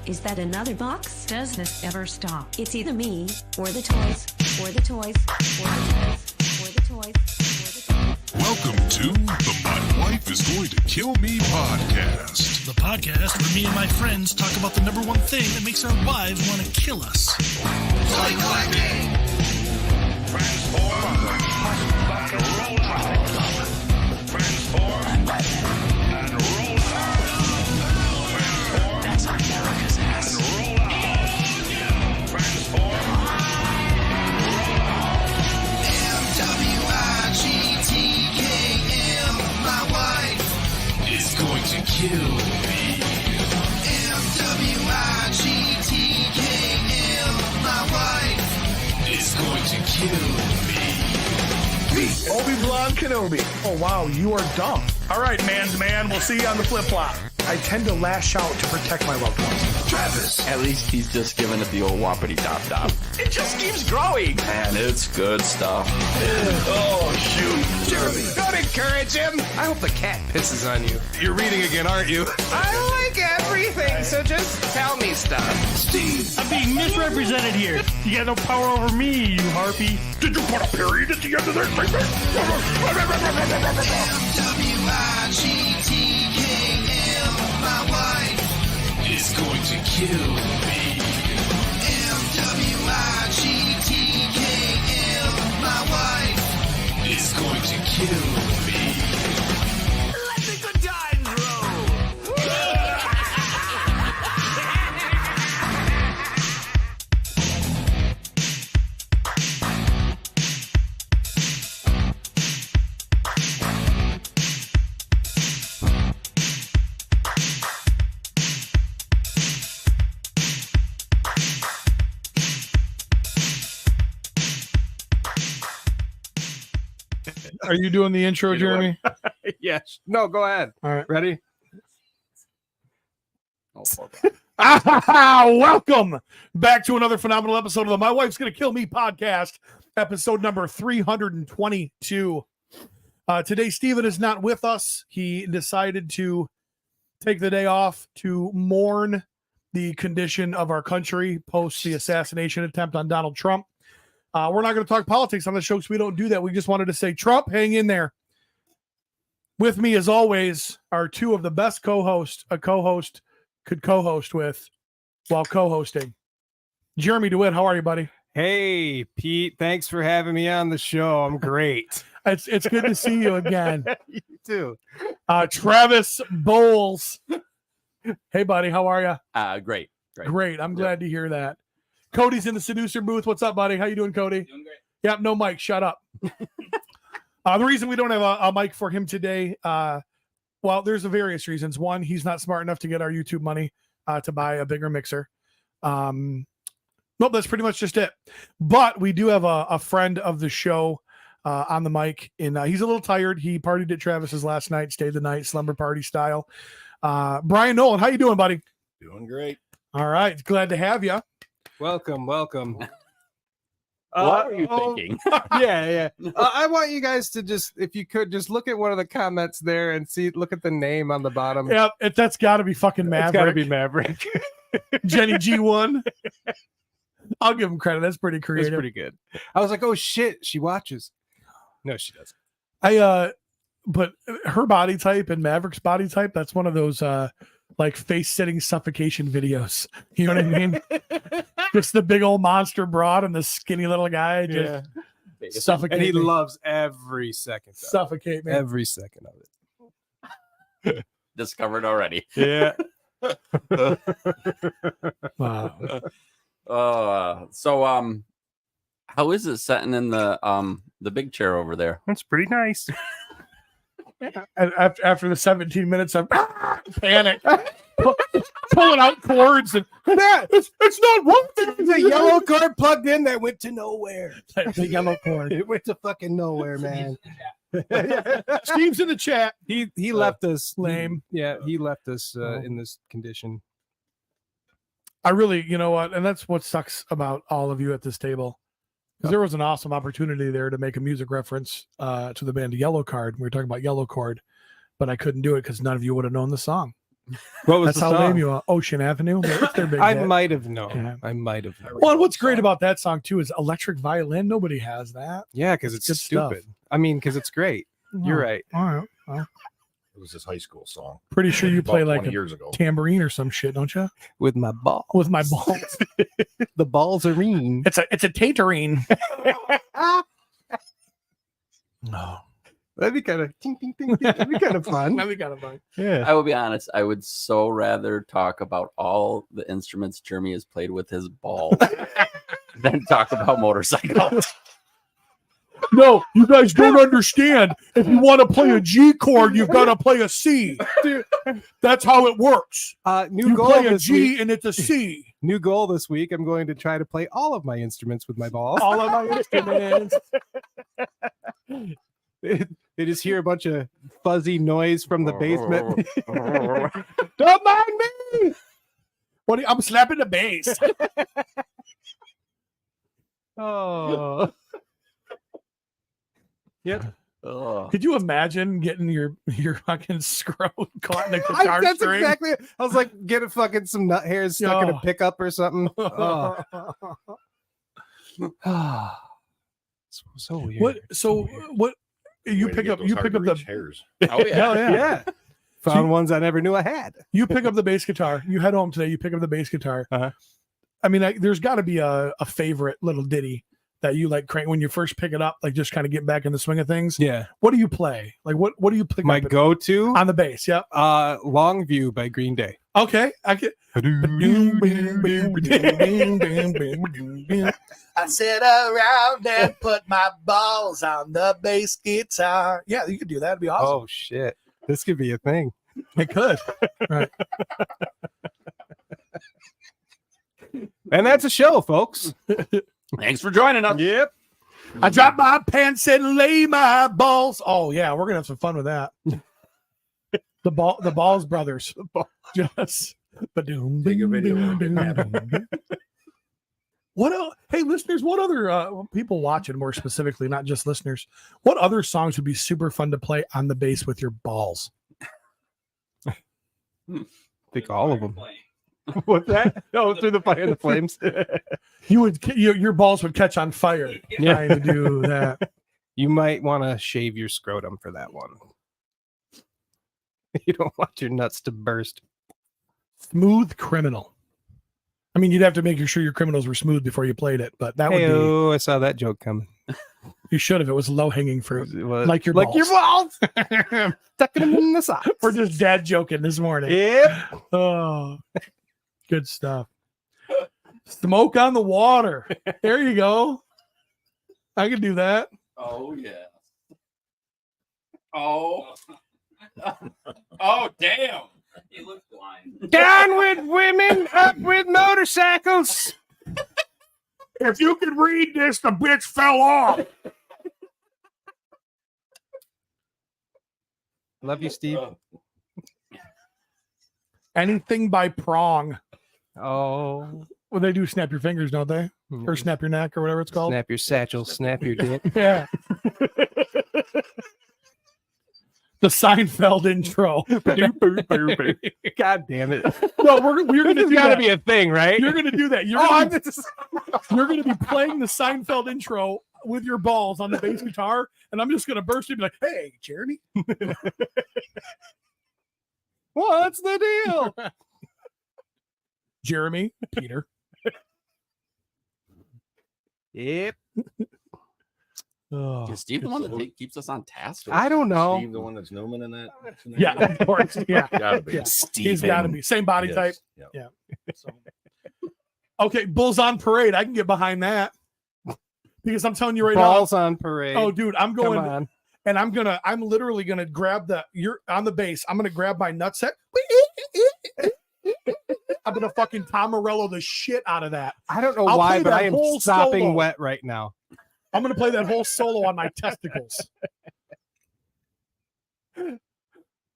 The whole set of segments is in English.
Is that another box? Does this ever stop? It's either me, or the toys, or the toys, or the toys, or the toys, or the toys. Welcome to the My Wife is Going to Kill Me podcast. The podcast where me and my friends talk about the number one thing that makes our wives want to kill us. Toy collecting! Transform and roll out. Transform and roll out. Transform. That's America's ass. And roll out. Transform. MWIGTKM, my wife is going to kill me. MWIGTKM, my wife is going to kill me. Obi-Wan Kenobi. Oh, wow, you are dumb. All right, man's man, we'll see you on the flip-flop. I tend to lash out to protect my loved ones. Travis. At least he's just giving it the old whoppity top. It just keeps growing. Man, it's good stuff. Oh, shoot. Jeremy. Don't encourage him. I hope the cat pisses on you. You're reading again, aren't you? I like everything, so just tell me stuff. Steve. I'm being misrepresented here. You got no power over me, you harpy. Did you put a period at the end of that statement? MWIGTKM, my wife is going to kill me. MWIGTKM, my wife is going to kill me. Let the good times roll. Are you doing the intro, Jeremy? Yes. No, go ahead. All right. Ready? Welcome back to another phenomenal episode of the My Wife's Gonna Kill Me podcast, episode number 322. Today, Steven is not with us. He decided to take the day off to mourn the condition of our country post the assassination attempt on Donald Trump. We're not going to talk politics on the show because we don't do that. We just wanted to say, Trump, hang in there. With me, as always, are two of the best co-hosts a co-host could co-host with while co-hosting. Jeremy DeWitt, how are you, buddy? Hey, Pete. Thanks for having me on the show. I'm great. It's good to see you again. You too. Travis Bowles. Hey, buddy, how are you? Great. Great. I'm glad to hear that. Cody's in the seducer booth. What's up, buddy? How you doing, Cody? Doing great. Yep, no mic. Shut up. The reason we don't have a mic for him today, well, there's various reasons. One, he's not smart enough to get our YouTube money to buy a bigger mixer. Nope, that's pretty much just it. But we do have a friend of the show on the mic, and he's a little tired. He partied at Travis's last night, stayed the night, slumber party style. Brian Nolan, how you doing, buddy? Doing great. All right, glad to have you. Welcome. What were you thinking? Yeah. I want you guys to just, if you could, just look at one of the comments there and look at the name on the bottom. Yeah, that's got to be fucking Maverick. It's got to be Maverick. Jenny G1. I'll give him credit. That's pretty creative. It's pretty good. I was like, oh shit, she watches. No, she doesn't. But her body type and Maverick's body type, that's one of those like face-sitting suffocation videos. You know what I mean? Just the big old monster broad and the skinny little guy just suffocate. And he me. loves every second. Suffocate me. Every second of it. Discovered already. Yeah. Wow. So how is it sitting in the big chair over there? That's pretty nice. And after the 17 minutes of panic, pulling out cords and it's not working. There's a yellow cord plugged in that went to nowhere. The yellow cord. It went to fucking nowhere, man. Steve's in the chat. He left us lame. He left us in this condition. I really, you know what, and that's what sucks about all of you at this table. Because there was an awesome opportunity there to make a music reference to the band Yellow Card. We were talking about Yellow Cord, but I couldn't do it because none of you would have known the song. What was That's the how song? lame you are. Ocean Avenue. It's their big I hit. might have known. Yeah. I might have known. Well, and what's great about that song too is electric violin. Nobody has that. Yeah, because it's Good stuff. stupid. I mean, because it's great. You're right. All right. Well, It was his high school song. pretty sure you About play like 20 a years ago. tambourine or some shit, don't you? With my ball. With my balls. The balls are mean. It's a taterine. No. That'd be kind of ting, ting, ting, ting. That'd be kind of fun. That'd be kind of fun. Yeah. I will be honest. I would so rather talk about all the instruments Jeremy has played with his balls than talk about motorcycles. No, you guys don't understand. If you want to play a G chord, you've got to play a C. That's how it works. New You goal play a this G week. and it's a C. New goal this week. I'm going to try to play all of my instruments with my balls. All of my instruments. They just hear a bunch of fuzzy noise from the basement. Don't mind me. I'm slapping the bass. Oh. Yep. Ugh. Could you imagine getting your fucking scrote caught in a guitar That's string? exactly it. I was like, get a fucking some nut hairs stuck in Oh. a pickup or something. Oh. So weird. What? So what? You Way to pick get up. those You hard pick to up the. reach hairs. Oh yeah. Hell yeah. Yeah. Found ones I never knew I had. You pick up the bass guitar. You head home today. You pick up the bass guitar. Uh-huh. I mean, there's got to be a favorite little ditty that you like crank when you first pick it up, like just kind of get back in the swing of things. Yeah. What do you play? Like what do you pick My up go-to, on the bass? Yep. Longview by Green Day. Okay. I get. I sit around and put my balls on the bass guitar. Yeah, you could do that. It'd be awesome. Oh shit. This could be a thing. It could. Right. And that's a show, folks. Thanks for joining us. Yep. I drop my pants and lay my balls. Oh yeah, we're gonna have some fun with that. The Balls Brothers. Just ba-doom, Take a boom, video boom, of it boom, happening. boom. What else? Hey, listeners, what other people watching more specifically, not just listeners, what other songs would be super fun to play on the bass with your balls? I think all of them. What's that? Oh, through the fire and the flames. Your balls would catch on fire trying to do that. You might want to shave your scrotum for that one. You don't want your nuts to burst. Smooth Criminal. I mean, you'd have to make sure your criminals were smooth before you played it, but that would be. Oh, I saw that joke coming. You should have. It was low hanging fruit. Like your like your balls. balls. Tucking them in the socks. We're just dad joking this morning. Yep. Oh, good stuff. Smoke on the water. There you go. I can do that. Oh yeah. Oh. Oh damn. You look blind. Down with women, up with motorcycles. If you could read this, the bitch fell off. Love you, Steve. Anything by Prong. Oh. Well, they do snap your fingers, don't they? Or snap your neck or whatever it's called. Snap your satchel, snap your dick. Yeah. The Seinfeld intro. God damn it. No, we're going to This do got to that. be a thing, right? You're going to do that. You're going to be playing the Seinfeld intro with your balls on the bass guitar, and I'm just going to burst in and be like, hey, Jeremy. What's the deal? Jeremy, Peter. Yep. Oh, Is Steve the one that keeps us on task? I don't know. Steve, the one that's Newman in that? yeah, of course. Yeah. Gotta be. Yeah. He's got to be. Same body type. Yes. Yeah. So. Okay, Bulls on Parade. I can get behind that. Because I'm telling you right Balls on parade. now. Oh, dude, I'm Come going. on. And I'm literally gonna grab you're on the bass. I'm gonna grab my nutsack. I'm gonna fucking Tom Morello the shit out of that. I don't know I'll why, play but that I am whole sopping solo. wet right now. I'm gonna play that whole solo on my testicles.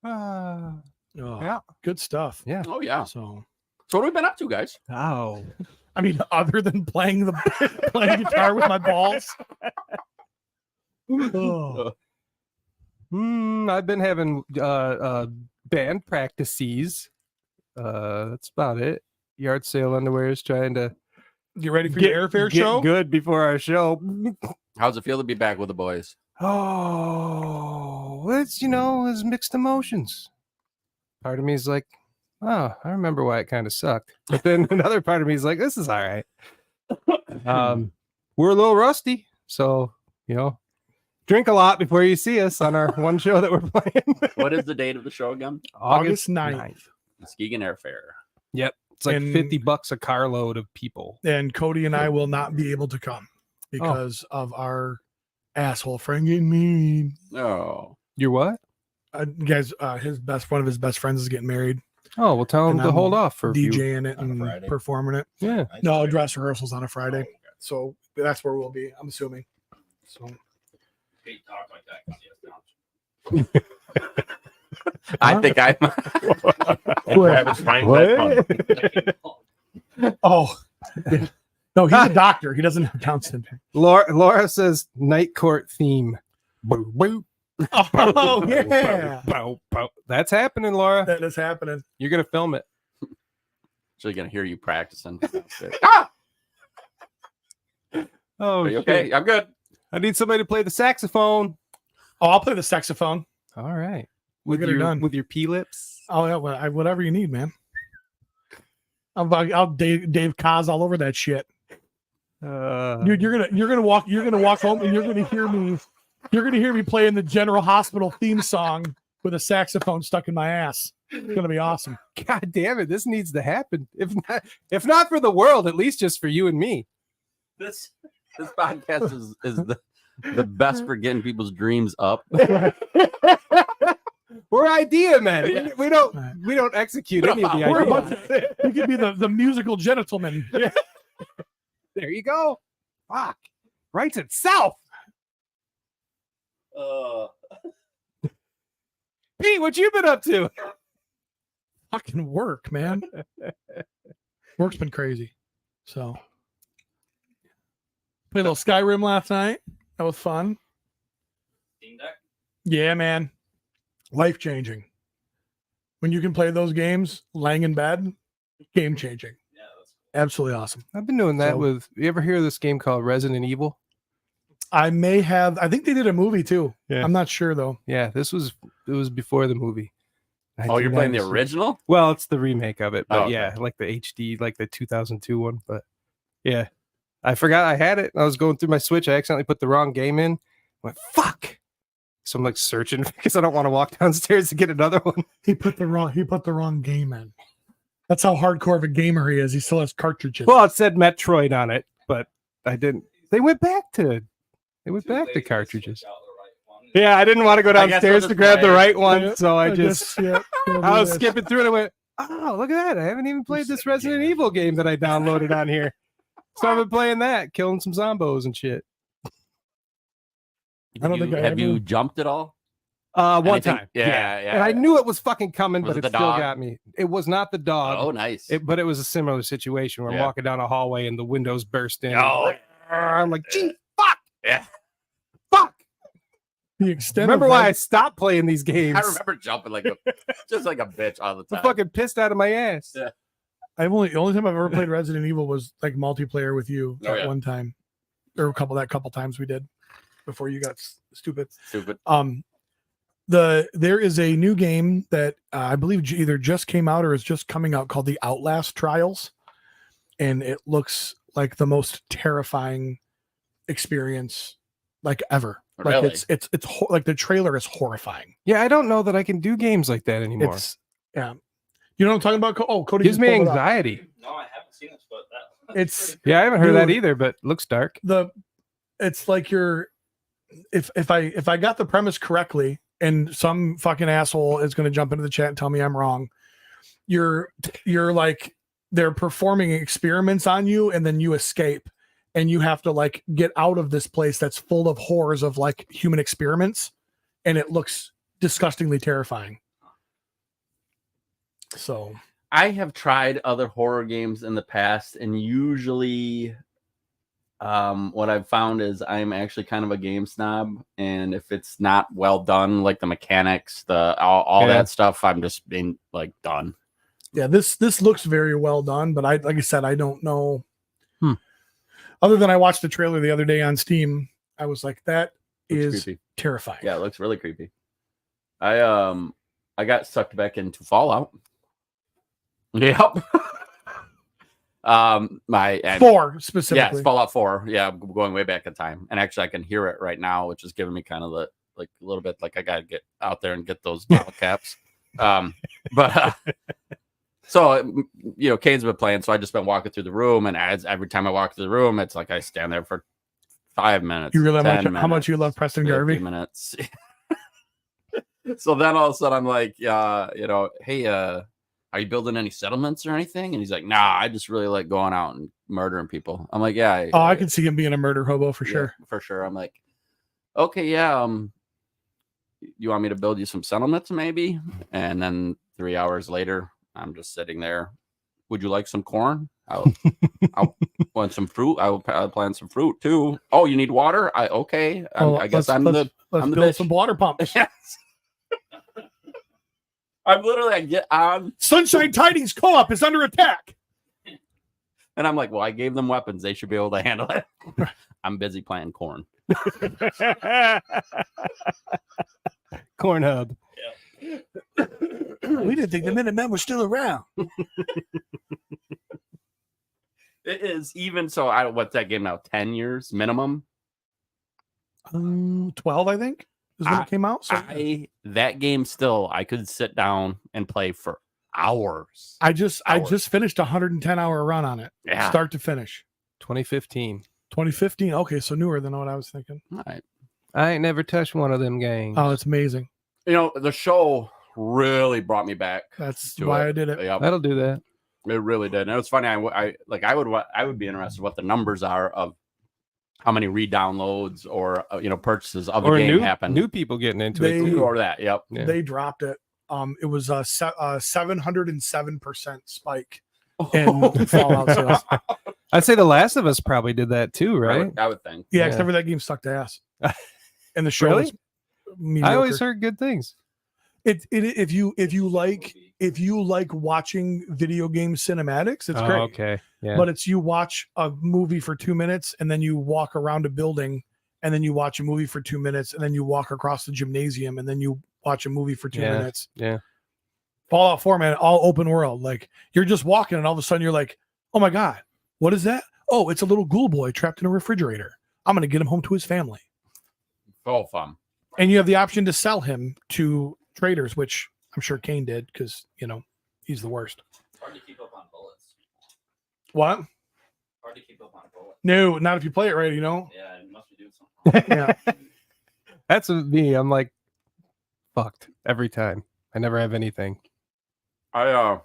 Oh, Yeah. good stuff. Yeah. Oh yeah. So, So what have we been up to, guys? Oh. I mean, other than playing guitar with my balls. Oh. I've been having band practices. That's about it. Yard sale underwear is trying to You ready for your airfare get show? good before our show. How's it feel to be back with the boys? Oh, it's mixed emotions. Part of me is like, oh, I remember why it kind of sucked. But then another part of me is like, this is all right. We're a little rusty, so drink a lot before you see us on our one show that we're playing. What is the date of the show again? August 9th. Muskegon Airfare. Yep. It's like And- $50 a carload of people. And Cody and I will not be able to come because of our asshole friend getting married. Oh. You're what? Guys, one of his best friends is getting married. Oh, well, tell him And to I'm hold off for a few. DJing it On a and Friday. performing it. Yeah. No, dress rehearsals on a Friday. So that's where we'll be, I'm assuming. So I think I'm. Travis finds that fun. oh no, he's a doctor. He doesn't have Down syndrome. Laura says night court theme. Boo, boo. Oh yeah. Bow, bow. That's happening, Laura. That is happening. You're gonna film it. Actually gonna hear you practicing. Oh, Are you okay? shit. I'm good. I need somebody to play the saxophone. Oh, I'll play the saxophone. All right. We'll get her done. With your P lips. Oh yeah, whatever you need, man. I'll Dave Kaz all over that shit. Dude, you're gonna walk home and you're gonna hear me playing the General Hospital theme song with a saxophone stuck in my ass. It's gonna be awesome. God damn it, this needs to happen. If not for the world, at least just for you and me. This podcast is the best for getting people's dreams up. We're idea men. We don't execute any of the We're a ideas. bunch of- you could be the musical gentleman. There you go. Fuck. Writes itself. Pete, what you been up to? Fucking work, man. Work's been crazy. So played a little Skyrim last night. That was fun. Yeah, man. Life changing. When you can play those games laying in bed, game changing. Yeah, that's absolutely awesome. I've been doing that So- with. You ever hear of this game called Resident Evil? I may have. I think they did a movie too. Yeah. I'm not sure though. Yeah, it was before the movie. Oh, you're playing the 1996. original? Well, it's the remake of it, but Oh, okay. yeah, like the HD, like the 2002 one. But yeah, I forgot I had it. I was going through my Switch. I accidentally put the wrong game in. Went fuck. So I'm like searching because I don't want to walk downstairs to get another one. He put the wrong game in. That's how hardcore of a gamer he is. He still has cartridges. Well, it said Metroid on it, but I didn't. They went back to cartridges. Yeah, I didn't want to go I guess downstairs we'll to just grab the play. right one, Yeah, so I I just guess, yeah, we'll I do was this. skipping through and I went, oh, look at that. I haven't even played this Resident Evil game that I downloaded on here. So I've been playing that, killing some zombos and shit. I don't think I Have you ever- jumped at all? One Anything? time. Yeah. And I knew it was fucking coming, Was but it it the still dog? got me. It was not the dog. Oh, nice. But it was a similar situation where I'm Yeah. walking down a hallway and the windows burst in. Oh. I'm like, gee, fuck. Yeah. Fuck. The extent. Remember of why I that- stopped playing these games? I remember jumping just like a bitch all the I'm time. fucking pissed out of my ass. Yeah. the only time I've ever played Resident Evil was like multiplayer with you Oh, at yeah. one time, or a couple times we did before you got stupid. Stupid. There is a new game that I believe either just came out or is just coming out called the Outlast Trials, and it looks like the most terrifying experience like ever. Like Really? it's like the trailer is horrifying. Yeah, I don't know that I can do games like that anymore. It's yeah. You know what I'm talking about? Oh, Cody Gives just me pulled it up. anxiety. No, I haven't seen this, but It's Yeah, I haven't heard that Dude. either, but looks dark. it's like you're if I got the premise correctly, and some fucking asshole is going to jump into the chat and tell me I'm wrong, you're like they're performing experiments on you and then you escape and you have to like get out of this place that's full of horrors of like human experiments, and it looks disgustingly terrifying. So I have tried other horror games in the past, and usually what I've found is I'm actually kind of a game snob, and if it's not well done, like the mechanics, all Yeah. that stuff, I'm just being like done. Yeah, this looks very well done, but like I said, I don't know. Hmm. Other than I watched the trailer the other day on Steam, I was like, that Looks is creepy. terrifying. Yeah, it looks really creepy. I got sucked back into Fallout. Yep. My 4 specifically. yeah, it's Fallout 4. Yeah, I'm going way back in time, and actually I can hear it right now, which is giving me kind of the like a little bit like I gotta get out there and get those bottle caps. But so Kane's been playing, so I just been walking through the room, and as every time I walk through the room, it's like I stand there for 5 minutes. You really 10 how much you love Preston 50 Garvey? minutes. So then all of a sudden I'm like, hey, are you building any settlements or anything? And he's like, nah, I just really like going out and murdering people. I'm like, yeah. I can see him being a murder hobo for sure. For sure. I'm like, okay, yeah. You want me to build you some settlements maybe? And then 3 hours later, I'm just sitting there. Would you like some corn? I'll want some fruit. I'll plant some fruit too. Oh, you need water? Okay. I guess let's build some water pumps. Yes. I get on Sunshine Tidings Co-op is under attack. and I'm like, well, I gave them weapons. They should be able to handle it. I'm busy planting corn. Corn Hub. We didn't think the Minutemen were still around. It is even so. What's that game now? 10 years minimum. 12, I think, is when it came out. So that game still, I could sit down and play for hours. I just finished a 110-hour run on it, start to finish. 2015. 2015. Okay, so newer than what I was thinking. All right. I ain't never touched one of them games. Oh, it's amazing. The show really brought me back. That's why I did it. Yep. That'll do that. It really did. And it was funny. I would be interested what the numbers are of how many re-downloads or purchases of the game happened. New people getting into it too. Or that. Yep. Yeah. They dropped it. It was a 707% spike in Fallout sales. I'd say The Last of Us probably did that too, right? I would think. Yeah, except for that game sucked ass. And the show Really? was mediocre. I always heard good things. If you like watching video game cinematics, it's great. Okay. Yeah. But it's you watch a movie for 2 minutes and then you walk around a building and then you watch a movie for 2 minutes and then you walk across the gymnasium and then you watch a movie for 2 minutes. Yeah. Fallout 4, man, all open world. Like you're just walking and all of a sudden you're like, oh my God, what is that? Oh, it's a little ghoul boy trapped in a refrigerator. I'm going to get him home to his family. Oh, fun. And you have the option to sell him to traders, which I'm sure Kane did because, he's the worst. Hard to keep up on bullets. What? Hard to keep up on bullets. No, not if you play it right, Yeah, you must be doing something. Yeah. That's me. I'm like fucked every time. I never have anything. I'm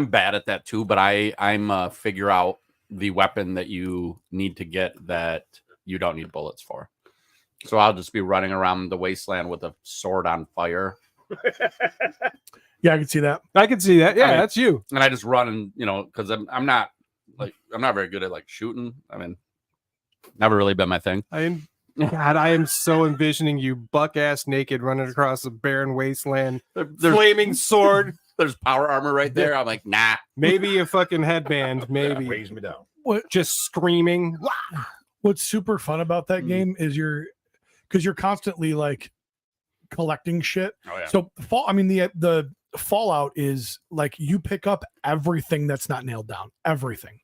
bad at that too, but I'm figure out the weapon that you need to get that you don't need bullets for. So I'll just be running around the wasteland with a sword on fire. Yeah, I can see that. I can see that. Yeah, that's you. And I just run and because I'm not very good at like shooting. I mean, never really been my thing. I am so envisioning you buck ass naked running across a barren wasteland, flaming sword. There's power armor right there. I'm like, nah. Maybe a fucking headband. Maybe Raise me down. just screaming. What's super fun about that game is you're constantly like collecting shit. Oh, yeah. So the Fallout is like you pick up everything that's not nailed down, everything.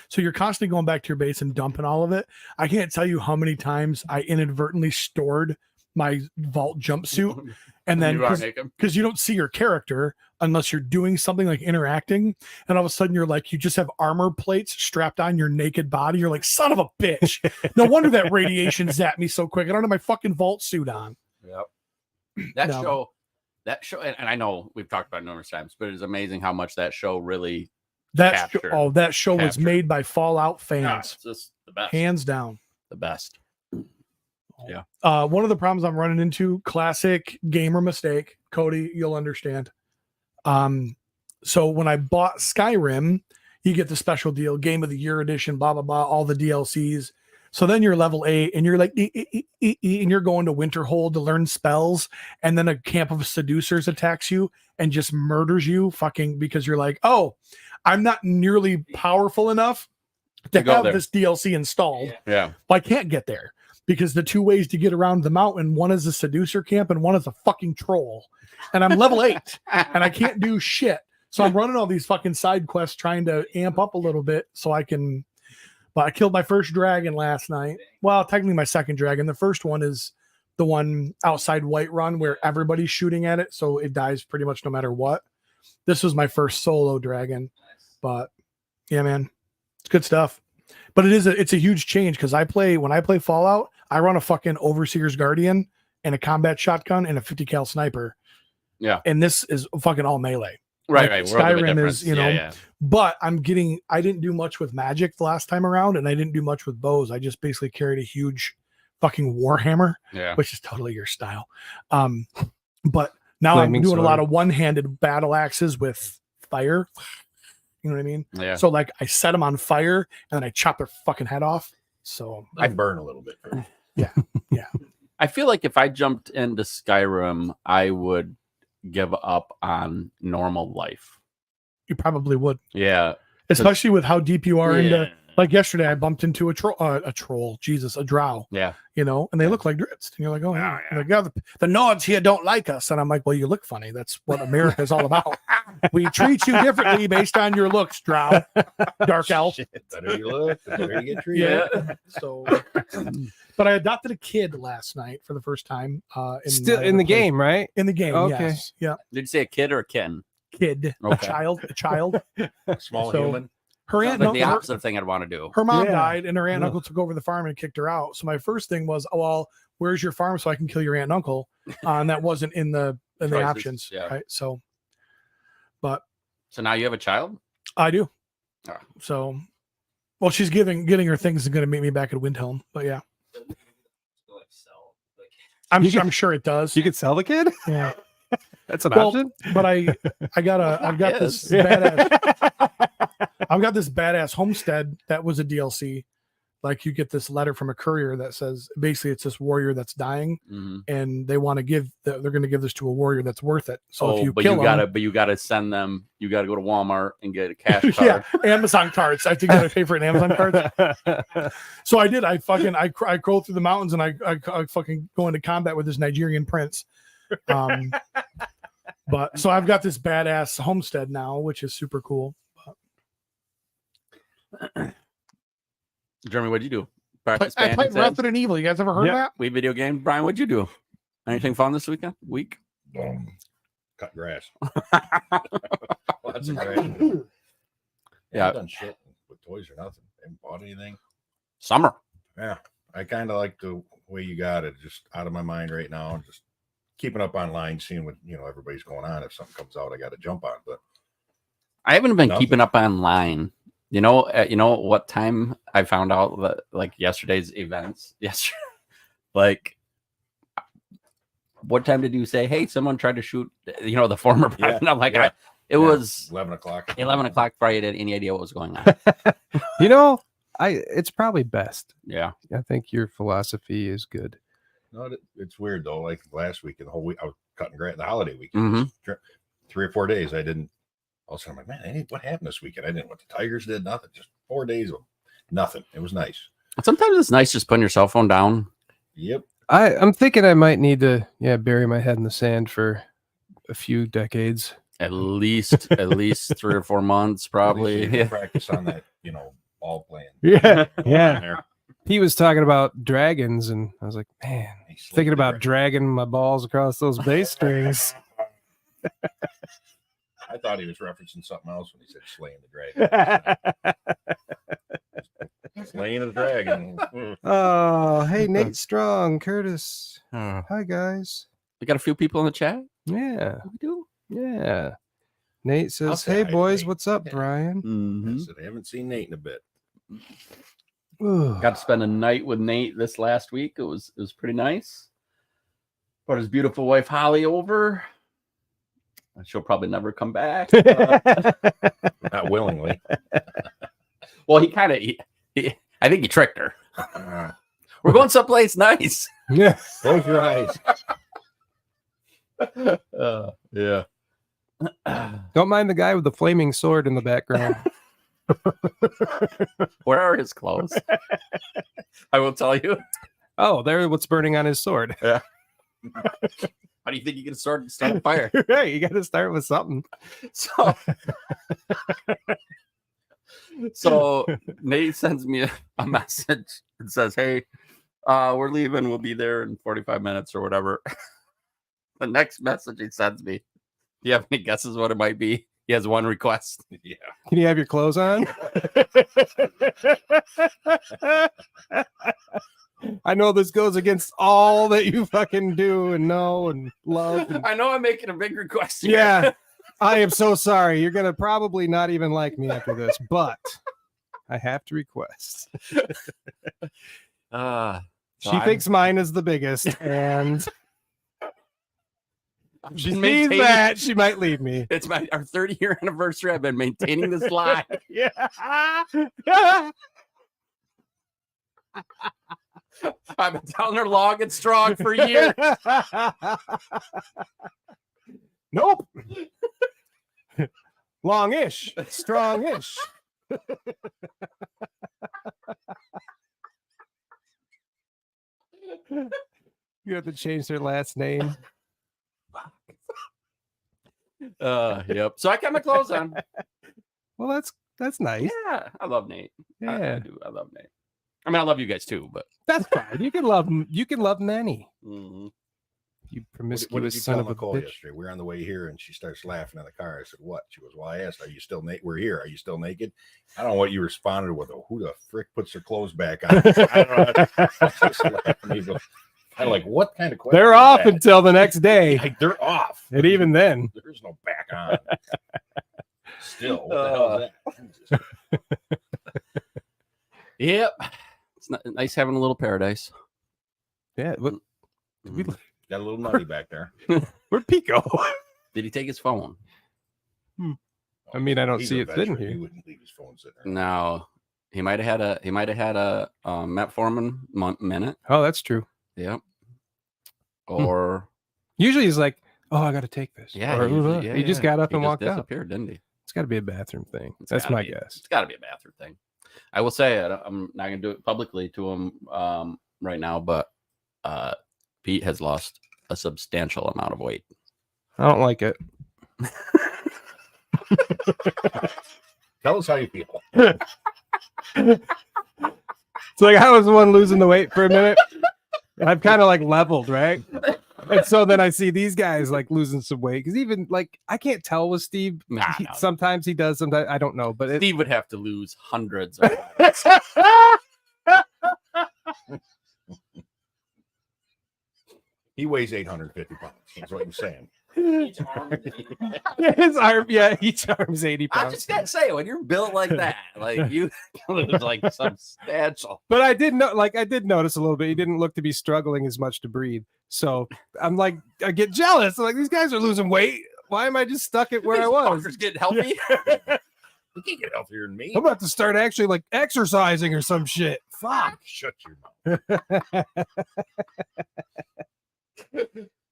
So you're constantly going back to your base and dumping all of it. I can't tell you how many times I inadvertently stored my vault jumpsuit, and then because you don't see your character unless you're doing something like interacting, and all of a sudden you just have armor plates strapped on your naked body. You're like, son of a bitch. No wonder that radiation zapped me so quick. I don't have my fucking vault suit on. Yep. That show, and I know we've talked about it numerous times, but it's amazing how much that show really that show was made by Fallout fans. It's just the best. Hands down. The best. Yeah. One of the problems I'm running into, classic gamer mistake, Cody, you'll understand. So when I bought Skyrim, you get the special deal, Game of the Year edition, blah, blah, blah, all the DLCs. So then you're level 8 and you're like, and you're going to Winterhold to learn spells. And then a camp of seducers attacks you and just murders you fucking because you're like, oh, I'm not nearly powerful enough to go have there. this DLC installed. Yeah. But I can't get there because the two ways to get around the mountain, one is a seducer camp and one is a fucking troll. And I'm level 8 and I can't do shit. So I'm running all these fucking side quests trying to amp up a little bit so I can. But I killed my first dragon last night. Well, technically my second dragon. The first one is the one outside Whiterun where everybody's shooting at it, so it dies pretty much no matter what. This was my first solo dragon. But yeah, man, it's good stuff. But it's a huge change because when I play Fallout, I run a fucking Overseer's Guardian and a combat shotgun and a 50 cal sniper. Yeah. And this is fucking all melee. Right, Like, right. We're a little bit Skyrim different. is, you know, yeah. but I didn't do much with magic the last time around, and I didn't do much with bows. I just basically carried a huge fucking warhammer, Yeah. which is totally your style. But now Flaming I'm doing a lot sword. of one-handed battle axes with fire. You know what I mean? Yeah. So like I set them on fire and then I chop their fucking head off. So I burn a little bit. I feel like if I jumped into Skyrim, I would give up on normal life. you probably would, Yeah. especially with how deep you are into. Yeah. Like yesterday, I bumped into a troll. Jesus, a drow. Yeah. You know, and they look like Dritz. And you're like, oh, yeah. You're like, yeah, the Nords here don't like us. And I'm like, well, you look funny. That's what America is all about. We treat you differently based on your looks, drow. Dark elf. The better you look, the better you get treated. Yeah. So, but I adopted a kid last night for the first time. Still in the game, right? In the game, Okay. yes. Yeah. Did you say a kid or a kitten? Kid. Okay. A child. Small So- human. Her Sounds aunt, like the her, opposite thing I'd want to do. her mom Yeah. died, and her aunt and Ugh. uncle took over the farm and kicked her out. So my first thing was, oh, well, where's your farm so I can kill your aunt and uncle? And that wasn't in the Choices, options, yeah. right? So, but So now you have a child? I do. Ah. So, well, she's getting her things is going to meet me back at Windhelm. But yeah, Like sell. Like, I'm sure it does. You could sell the kid. Yeah, That's an Well, option. but I've got this Yes. badass. I've got this badass homestead that was a DLC. Like you get this letter from a courier that says basically it's this warrior that's dying, Mm-hmm. and they want to they're going to give this to a warrior that's worth it. So if you but kill you him, gotta send them. You gotta go to Walmart and get a cash yeah, card. Amazon cards. I have to get a pay for an Amazon card. So I did. I crawl through the mountains and I fucking go into combat with this Nigerian prince. But so I've got this badass homestead now, which is super cool. Jeremy, what'd you do? I Practice played band Resident Evil. You guys ever heard of that? We video game. Brian, what'd you do? Anything fun this week? Cut grass. Lots of grass. Yeah. I've done shit with toys or nothing. Haven't bought anything. Summer. Yeah. I kind of like the way you got it. Just out of my mind right now. Just keeping up online, seeing what everybody's going on. If something comes out, I got to jump on. But I haven't been Nothing. keeping up online. You know what time I found out that like yesterday's events. Yesterday, like, what time did you say? Hey, someone tried to shoot. The former Yeah, president. I'm like, yeah. it was 11 o'clock. 11 o'clock before I had any idea what was going on. It's probably best. Yeah. I think your philosophy is good. No, it's weird though. Like last week and the whole week, I was cutting grass. The holiday weekend, Mhm. 3 or 4 days, I didn't. All of a sudden, I'm like, man, what happened this weekend? I didn't. What the Tigers did, nothing. Just 4 days of nothing. It was nice. Sometimes it's nice just putting your cell phone down. Yep. I'm thinking I might need to bury my head in the sand for a few decades. At least 3 or 4 months, probably. Yeah. Practice on that, ball playing. Yeah, yeah. There. He was talking about dragons, and I was like, man, He slayed thinking the about dragon. dragging my balls across those bass strings. I thought he was referencing something else when he said slaying the dragon. Slaying the dragon. Oh, hey, Nate Strong, Curtis. Oh. Hi, guys. We got a few people in the chat. Yeah, We do. yeah. Nate I'll says, say hey, hi to boys, Nate. what's up, Yeah. Brian? I Mm-hmm. said, I haven't seen Nate in a bit. Ooh. Got to spend a night with Nate this last week. It was pretty nice. Brought his beautiful wife Holly over. She'll probably never come back. Not willingly. Well, he kind of, I think he tricked her. We're going someplace nice. Yeah. Close your eyes. Yeah. Don't mind the guy with the flaming sword in the background. Where are his clothes? I will tell you. Oh, there, what's burning on his sword. How do you think you can start a fire? Right, you got to start with something. So Nate sends me a message and says, "Hey, we're leaving. We'll be there in 45 minutes or whatever." The next message he sends me, do you have any guesses what it might be? He has one request. Yeah. Can you have your clothes on? I know this goes against all that you fucking do and know and love. And... I know I'm making a big request here. Yeah, I am so sorry. You're going to probably not even like me after this, but I have to request. She thinks mine is the biggest, and she sees that she might leave me. It's our 30-year anniversary. I've been maintaining this lie. Yeah. I've been telling her long and strong for years. Nope. Longish, strongish. You have to change their last name. Yep. So I got my clothes on. Well, that's nice. Yeah, I love Nate. Yeah, I do. I love Nate. I mean, I love you guys too, but that's fine. You can love many. Mhm. You What promiscuous did you son tell of a Nicole bitch. yesterday? We were on the way here, and she starts laughing in the car. I said, "What?" She goes, "Well, I asked, are you still naked? We're here. Are you still naked?" I don't know what you responded with. Who the frick puts their clothes back on? I don't know. I'm like, what kind of question? They're is off that? until the next day, Like, they're off. and even then, There's no back on. Still, what the hell is that? Yep. It's nice having a little paradise. yeah. What, Got a little nutty back there. where'd Pico? Did he take his phone? I mean, I don't He's see a it sitting veteran. here. He wouldn't leave his phone sitting there. No. He might have had a metformin minute. Oh, that's true. Yep. Or Usually he's like, "Oh, I got to take this." yeah, Or, usually- he just got up He and just walked out. disappeared, didn't he? It's got to be a bathroom thing. It's That's gotta my be. guess. It's got to be a bathroom thing. I will say it. I'm not gonna do it publicly to him right now, but Pete has lost a substantial amount of weight. I don't like it. Tell us how you feel. It's like I was the one losing the weight for a minute. I've kind of like leveled, right? And so then I see these guys like losing some weight because even like I can't tell with Steve. Nah, no. Sometimes he does, sometimes I don't know. But it, Steve would have to lose hundreds. Of He weighs 850 pounds. That's what you're saying. Each arm. his arm, yeah, each arm's 80 I pounds. just gotta say, when you're built like that, like you lose like substantial. But I did notice a little bit. He didn't look to be struggling as much to breathe. So I'm like, I get jealous. I'm like, these guys are losing weight. Why am I just stuck at where I was? Fuckers getting healthy. You can't get healthier than me. I'm about to start actually like exercising or some shit. Fuck. Shut your mouth.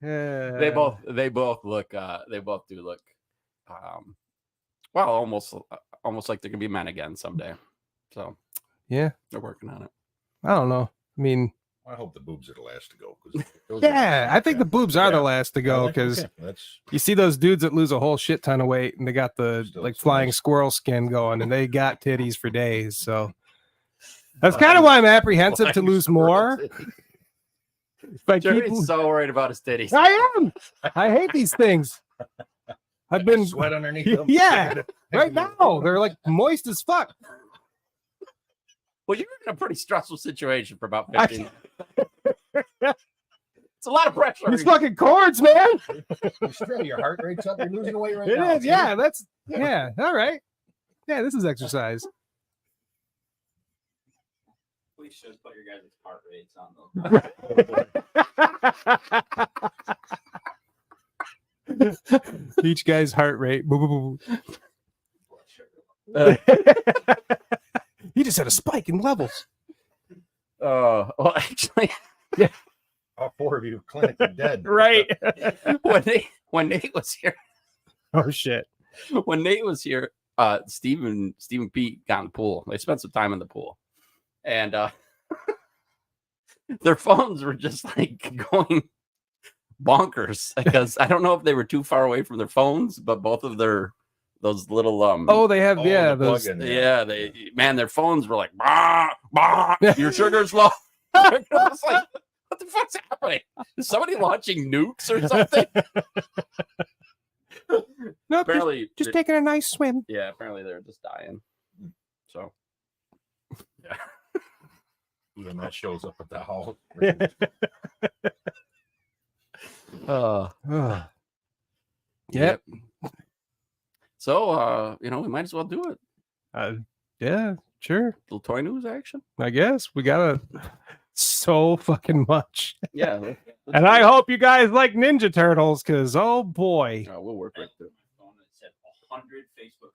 They both look they both do look well, almost like they can be men again someday. So Yeah, they're working on it. I don't know. I mean, I hope the boobs are the last to go. 'Cause those yeah, I think the boobs are the Yeah. last to go Okay, because that's you see those dudes that lose a whole shit ton of weight and they got the Still like so flying nice. squirrel skin going and they got titties for days. So that's kind of why I'm apprehensive to lose more. If I keep, Jerry's so worried about his titties. I am. I hate these things. I've been sweat underneath them. Yeah, right now they're like moist as fuck. Well, you're in a pretty stressful situation for about 15 It's a lot of pressure. These fucking cords, man. Still, your heart rate's up. You're losing weight right It now. is. Yeah, that's yeah. All right. Yeah, this is exercise. We should put your guys' heart rates on those. Each guy's heart rate. Boo, boo, boo, boo. He just had a spike in levels. Well, actually, All 4 of you clinically dead. Right. when Nate was here, Oh shit. when Nate was here, Steve and Pete got in the pool. They spent some time in the pool, and their phones were just like going bonkers because I don't know if they were too far away from their phones, but both of those little Oh, they have the those. plug-in, yeah, their phones were like bah, bah, your sugar's low. I was like, what the fuck's happening? Is somebody launching nukes or something? Nope, Apparently, just taking a nice swim. yeah, apparently they're just dying. So, yeah. When that shows up at the house. Yep. So, we might as well do it. Yeah, sure. Little toy news action. I guess we got so fucking much. Yeah. let's And do I it. hope you guys like Ninja Turtles, because oh boy. We'll work right through. My phone that said 100 Facebook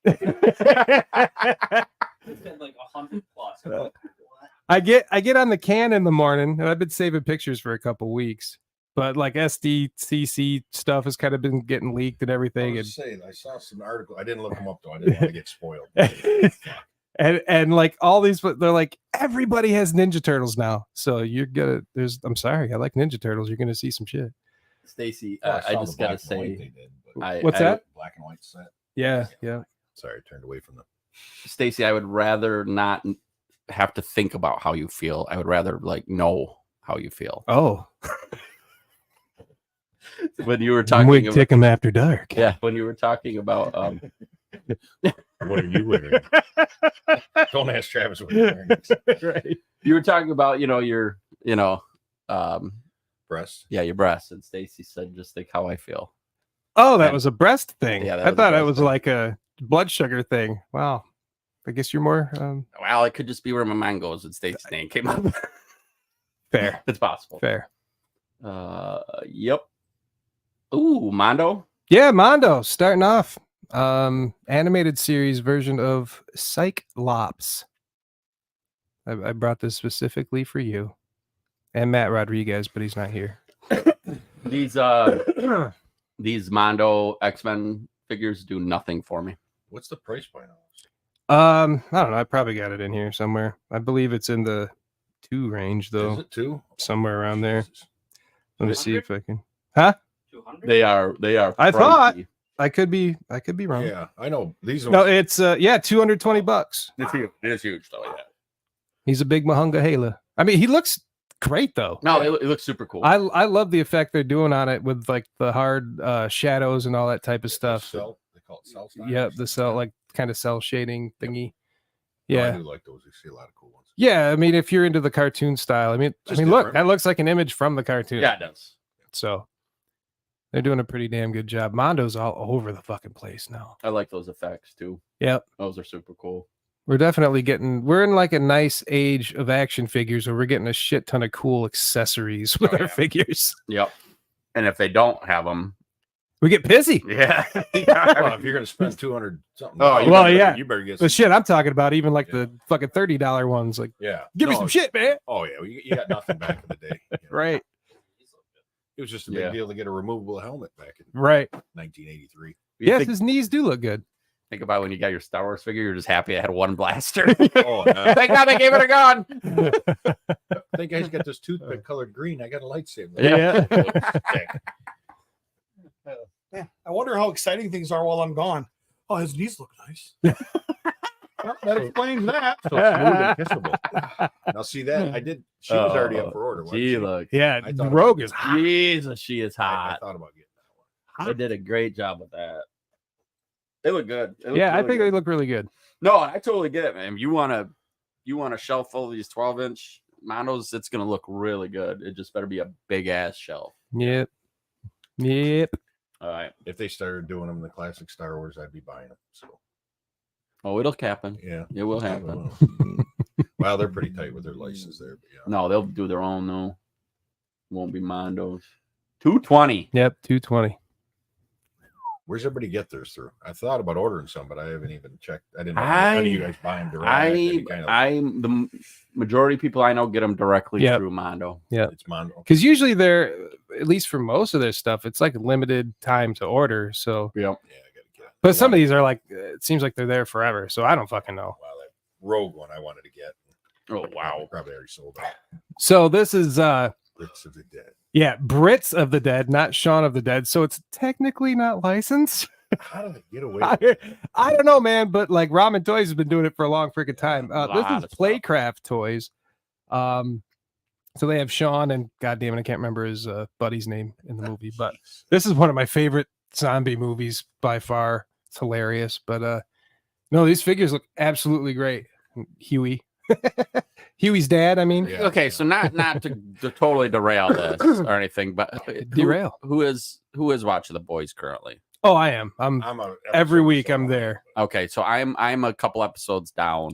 notifications. It said like 100 plus. I'm like, what? I get on the can in the morning, and I've been saving pictures for a couple weeks. But like SDCC stuff has kind of been getting leaked and everything. I saw some article. I didn't look them up though. I didn't want to get spoiled. And like all these, but they're like everybody has Ninja Turtles now. So you're gonna. I'm sorry, I like Ninja Turtles. You're gonna see some shit. Stacy, Well, I saw just the gotta black and white say, they did, but What's that? black and white set. Yeah. Sorry, I turned away from them. Stacy, I would rather not have to think about how you feel. I would rather like know how you feel. Oh, When you were talking about, MWIGTKM after dark. yeah, when you were talking about What are you wearing? Don't ask Travis what he's wearing. Right. you were talking about, your Breasts. yeah, your breasts, and Stacy said, just think how I feel. Oh, that And- was a breast thing. Yeah, that I was a thought it breast was thing. like a blood sugar thing. Wow. I guess you're more Well, it could just be where my mind goes and Stacy's name came up. fair. It's possible. Fair. Yep. Ooh, Mondo. Yeah, Mondo starting off. Animated series version of Cyclops. I brought this specifically for you. And Matt Rodriguez, but he's not here. These these Mondo X-Men figures do nothing for me. What's the price point on those? I don't know. I probably got it in here somewhere. I believe it's in the 2 range Is though. it 2? Somewhere around there. Jesus. Let me see if I can. Huh? 200? They are. I thought- pricey. I could be wrong. Yeah, I know. These No, ones. it's $220. It's huge. It is huge though. Yeah. He's a big Mahunga Hala. I mean, he looks great though. No, it looks super cool. I love the effect they're doing on it with like the hard shadows and all that type of stuff. Cell, they call it cell style. Yeah, the cell like kind of cell shading thingy. No, I Yeah. do like those. You see a lot of cool ones. Yeah, I mean if you're into the cartoon style, I mean Just look, different. that looks like an image from the cartoon. yeah, it does. So they're doing a pretty damn good job. Mondo's all over the fucking place now. I like those effects too. Yep. Those are super cool. We're definitely we're in like a nice age of action figures where we're getting a shit ton of cool accessories with Oh, our yeah. figures. Yep. And if they don't have them, We get pissy. yeah. Well, if you're gonna spend 200 something, Oh, you well, better- yeah. you better get The some. shit I'm talking about, even like Yeah. the fucking $30 ones, like Yeah, give me No, some shit, man. Oh yeah, you got nothing back in the day. you know. Right, It was just a big Yeah. deal to get a removable helmet back in right. 1983. You Yes, think, his knees do look good. think about when you got your Star Wars figure, you're just happy I had one blaster. Oh, no. Thank God they gave it a gun. I think I just got this toothpick colored green. I got a lightsaber. Yeah. Yeah, I wonder how exciting things are while I'm gone. Oh, his knees look nice. Well, that explains that. So smooth and kissable. Now see that I did. She was already up for order. wasn't She she? looks. Yeah, I thought Rogue about is it. hot. Jesus, she is I hot. thought about getting that one. They did a great job with that. They look good. They look Yeah, I really think good. they look really good. No, I totally get it, man. You want a shelf full of these 12-inch Mondos, it's gonna look really good. It just better be a big ass shelf. Yep. Yep. All right. If they started doing them in the classic Star Wars, I'd be buying them. So Oh, it'll happen. yeah, It will I happen. will. Well, they're pretty tight with their license there, but yeah. No, they'll do their own though. Won't be Mondos. 220. Yep. 220. Where's everybody get theirs through? I thought about ordering some, but I haven't even checked. I didn't know how do you guys buy them direct. The majority of people I know get them directly Yep. through Mondo. Yeah. It's Mondo. Because usually they're, at least for most of their stuff, it's like limited time to order. So, Yep. Yeah, I gotta get it. but some of these are like, it seems like they're there forever. So I don't fucking know. Wow, that Rogue one I wanted to get. Oh wow. Probably already sold out. So this is Brits of the Dead. yeah, Brits of the Dead, not Shaun of the Dead. So it's technically not licensed. How did they get away with it? I don't know, man, but like Ramen Toys has been doing it for a long freaking time. A This lot is of stuff. Playcraft Toys. So they have Sean and goddamn it, I can't remember his buddy's name in the movie, but this is one of my favorite zombie movies by far. It's hilarious, but no, these figures look absolutely great. Huey, Huey's dad. I mean, Yeah. Okay, so not to totally derail this or anything, but Derail. who is watching The Boys currently? oh, I am. I'm every week. I'm there. Okay, so I'm a couple episodes down.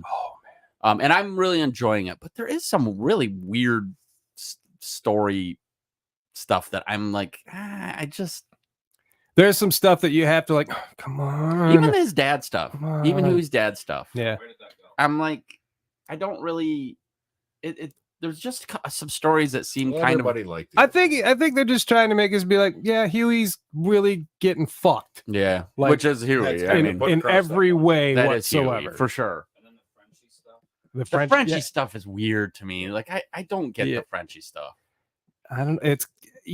Oh And I'm really enjoying it, but there is some really weird story stuff that I'm like, there's some stuff that you have to like. Oh, come on, even his dad stuff, Come even on. Huey's dad stuff. yeah. Where did that go? I'm like, I don't really. There's just some stories that seem kind of. Everybody liked it. I think they're just trying to make us be like, yeah, Huey's really getting fucked Yeah, like, which is Huey. that's I in, mean, put in across every that. way that is Huey, whatsoever. for sure. And then the Frenchie stuff. The The Frenchie yeah, stuff is weird to me. Like I don't get Yeah. the Frenchie stuff. I don't. It's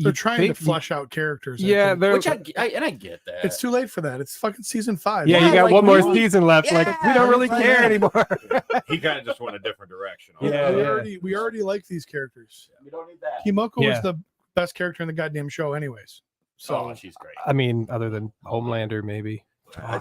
They're trying to flesh out characters. I Yeah, think. they're. Which I get that. It's too late for that. It's fucking season 5. Yeah, Yeah, you got like, one more we- season left. like we don't really Yeah, care yeah. anymore. He kind of just went a different direction. Yeah, we already like these characters. we don't need that. Kimoko Yeah. was the best character in the goddamn show, anyways. So Oh, she's great. I mean, other than Homelander, maybe. I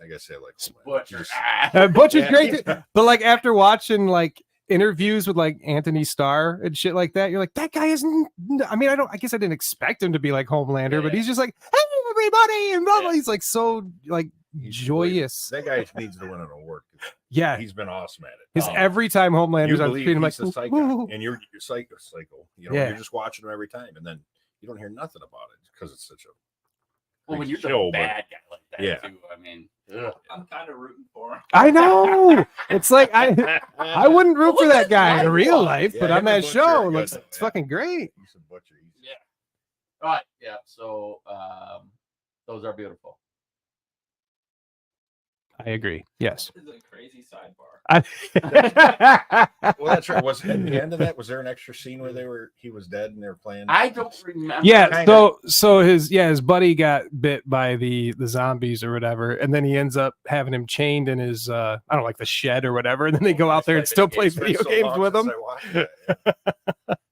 guess I like Butcher. Just- Butcher's Yeah. great, too. But like after watching like interviews with like Anthony Starr and shit like that, you're like, that guy isn't. I mean, I guess I didn't expect him to be like Homelander, but Yeah. he's just like, hey everybody, and blah, blah. Yeah. He's like so like he's joyous. That guy needs to win an award. Yeah, He's been awesome at it. his Oh. every time You Homelander's on believe screen, I'm like, he's a psycho, "Woo." and you're psycho. You know, Yeah. you're just watching him every time, and then you don't hear nothing about it because it's such a. Well, when you're the show, but- bad guy like that, Yeah. too. I mean, I'm kind of rooting for him. I know. It's like I wouldn't root for that guy in real life, Yeah, but him on that and Butcher show, are it looks good, it's yeah. fucking great. He's a butcher. Yeah. All right. Yeah. So those are beautiful. I agree. Yes. This is a crazy sidebar. Well, that's right. Was at the end of that? Was there an extra scene where he was dead and they were playing? I don't remember. Yeah, Kinda. so his buddy got bit by the zombies or whatever, and then he ends up having him chained in his I don't know, like the shed or whatever, and then they go out there and still play It's been video so games long with since him. I watched that.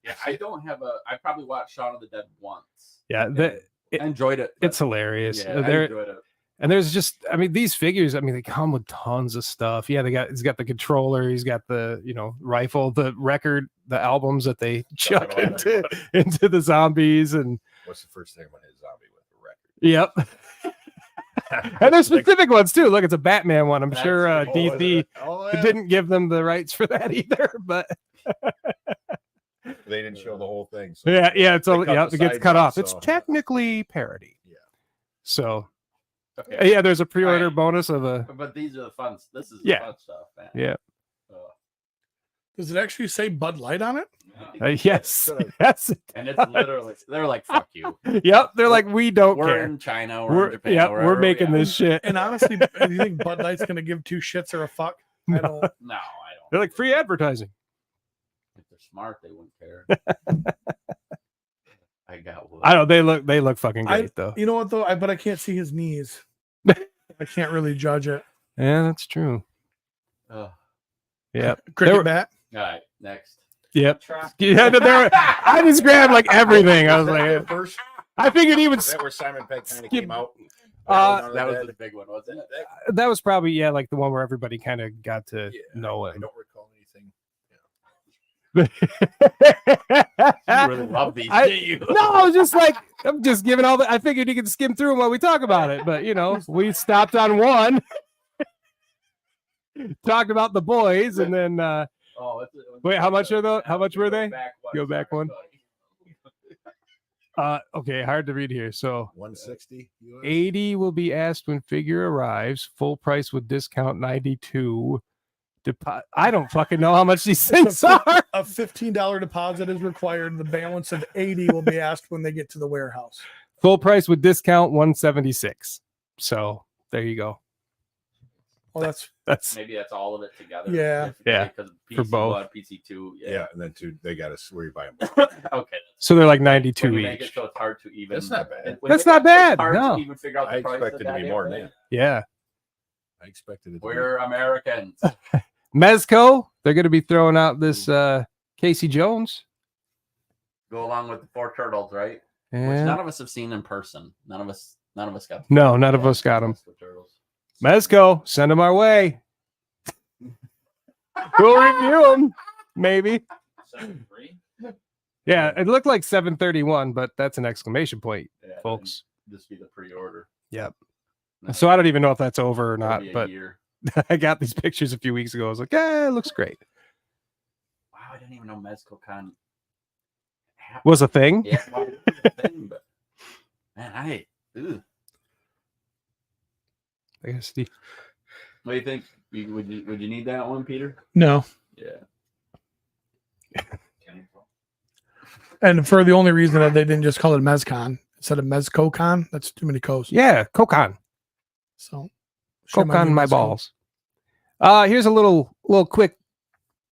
Yeah, I don't have a. I probably watched Shaun of the Dead once. Yeah, I enjoyed it. it's but- hilarious. Yeah, I There enjoyed it. and there's just, I mean, these figures, I mean, they come with tons of stuff. Yeah, he's got the controller, he's got the rifle, the record, the albums that they chuck on into the zombies, and What's the first thing when his zombie with the record? yep. And there's specific ones too. Look, it's a Batman one. I'm That's sure right. DC Oh, yeah. didn't give them the rights for that either. But They didn't show the whole thing. So yeah, it's they all, cut yeah, the it gets sides cut out, off. It's so- technically parody. Yeah. So Okay. yeah, there's a pre-order Alright. bonus of a But these are the fun. This is the Yeah. fun stuff, man. yeah. does it actually say Bud Light on it? Yes, yes. And it's literally they're like, fuck you. Yep, they're like, we don't We're care. in China. We're in Japan. Yeah, wherever we're we making are. this shit. And honestly, do you think Bud Light's going to give two shits or a fuck? I don't. No, I don't. They're like free advertising. If they're smart, they wouldn't care. I got one. I don't. They look fucking great though. You know what though? But I can't see his knees. I can't really judge it. Yeah, that's true. Ugh. Yep. Cricket were- bat. All right, next. Yep. Track. Yeah, I just grabbed like everything. I was like, first. I figured he would. Is that where Simon Pegg kind of skip- came out? That was the big one, wasn't it? That was probably like the one where everybody kind of got to know I him. don't recall anything. You really love these, I- didn't you? No, I was just like, I'm just giving all the. I figured you could skim through them while we talk about it, but we stopped on one, talked about the boys, and then Oh, wait, how much are those? How much were they? Back one. Go back one. Okay, hard to read here. So 160 US? 80 will be asked when figure arrives. Full price with discount 92. I don't fucking know how much these things are. A $15 deposit is required. The balance of 80 will be asked when they get to the warehouse. Full price with discount 176. So there you go. Well, that's Maybe that's all of it together. Yeah. Yeah, Because for both. PC2. Yeah, and then two, they got to where you buy them. Okay. so they're like When 92 you make it each. so it's hard to even. That's not bad. when That's you not make it so it's bad, hard no. to even figure out the I price of expected to be that more than damn that. Yeah. I expected it to We're Americans. Mezco, they're going to be throwing out this Casey Jones. Go along with the 4 turtles, right? Which Yeah. none of us have seen in person. None of us got. No, none of us got them. Turtles. Mezco, send them our way. We'll review them, maybe. 73? Yeah, it looked like 731, but that's an exclamation point, Yeah, folks. Just be the pre-order. Yep. So I don't even know if that's over or It'll not, be a but year. I got these pictures a few weeks ago. I was like, yeah, it looks great. Wow, I didn't even know MezcoCon Was a thing? Yeah, well, it's a thing, but man, ugh. I guess the What do you think? Would you need that one, Peter? no. Yeah. And for the only reason that they didn't just call it MezCon instead of MezcoCon, that's too many co's. yeah, Kokon. So Coke might on be my Mezco. balls. Here's a little quick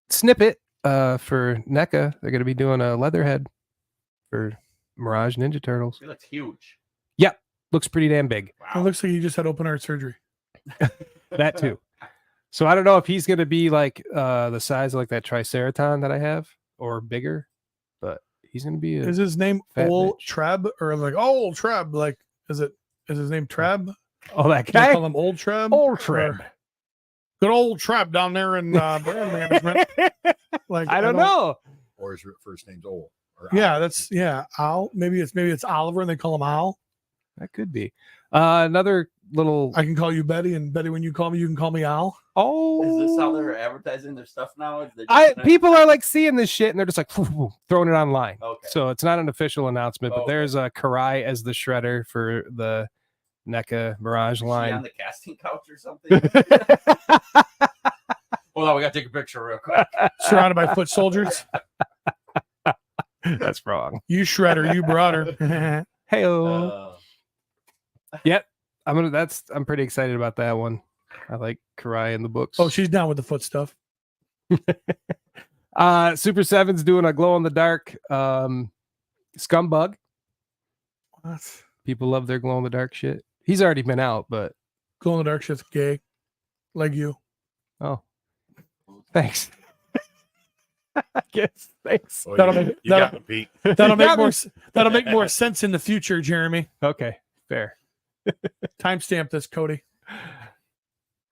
snippet for NECA. They're going to be doing a Leatherhead for Mirage Ninja Turtles. He looks huge. Looks pretty damn big. It looks like you just had open heart surgery. That too. So I don't know if he's going to be like the size of like that Triceraton that I have or bigger, but he's going to be. Is his name fat Old bitch. Treb or like Old Treb? Like, is his name Treb? Oh, that Can I guy. call him Old Treb? Old Treb. Or good old Treb down there in brand management. Like I don't know. Or his first name's Ol. Or Yeah, Al. that's Al. Maybe it's Oliver and they call him Al. That could be. Another little. I can call you Betty, and Betty, when you call me, you can call me Al. Oh, Is this how they're advertising their stuff now? Is they just gonna- People are like seeing this shit and they're just like throwing it online. Okay. So it's not an official announcement, but Okay. there's a Karai as the shredder for the NECA Mirage Is she line. on the casting couch or something? Hold on, we gotta take a picture real quick. Surrounded by foot soldiers. That's wrong. You shredder, you brought her. Hey, Uh, I'm pretty excited about that one. I like Karai in the books. Oh, she's down with the foot stuff. Super 7's doing a glow in the dark scumbug. What? People love their glow in the dark shit. He's already been out, but Glow in the dark shit's gay. Like you. oh, thanks. I guess thanks. Oh, That'll you, make- you that'll- got me, Pete. That'll make more sense in the future, Jeremy. Okay, fair. Timestamp this, Cody.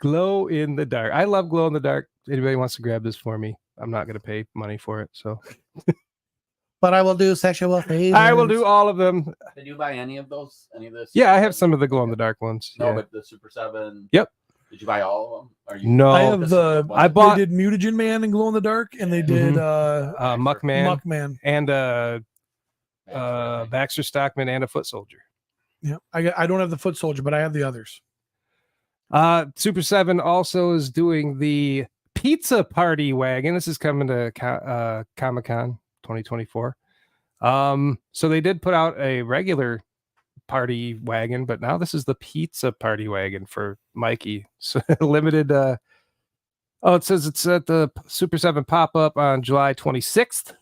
Glow in the dark. I love glow in the dark. Anybody wants to grab this for me? I'm not going to pay money for it, so But I will do sexual favors. I will do all of them. did you buy any of those? Any of this? Yeah, I have some of the glow in the dark ones. No, yeah. but the Super 7. Yep. Did you buy all of them? Are you? No, I have This the. is I bought- They did Mutagen Man and Glow in the Dark, and they did Muckman Muckman. and Baxter Stockman and a foot soldier. Yeah, I don't have the foot soldier, but I have the others. Super 7 also is doing the pizza party wagon. This is coming to Comic-Con 2024. So they did put out a regular party wagon, but now this is the pizza party wagon for Mikey. So limited it says it's at the Super 7 pop-up on July 26th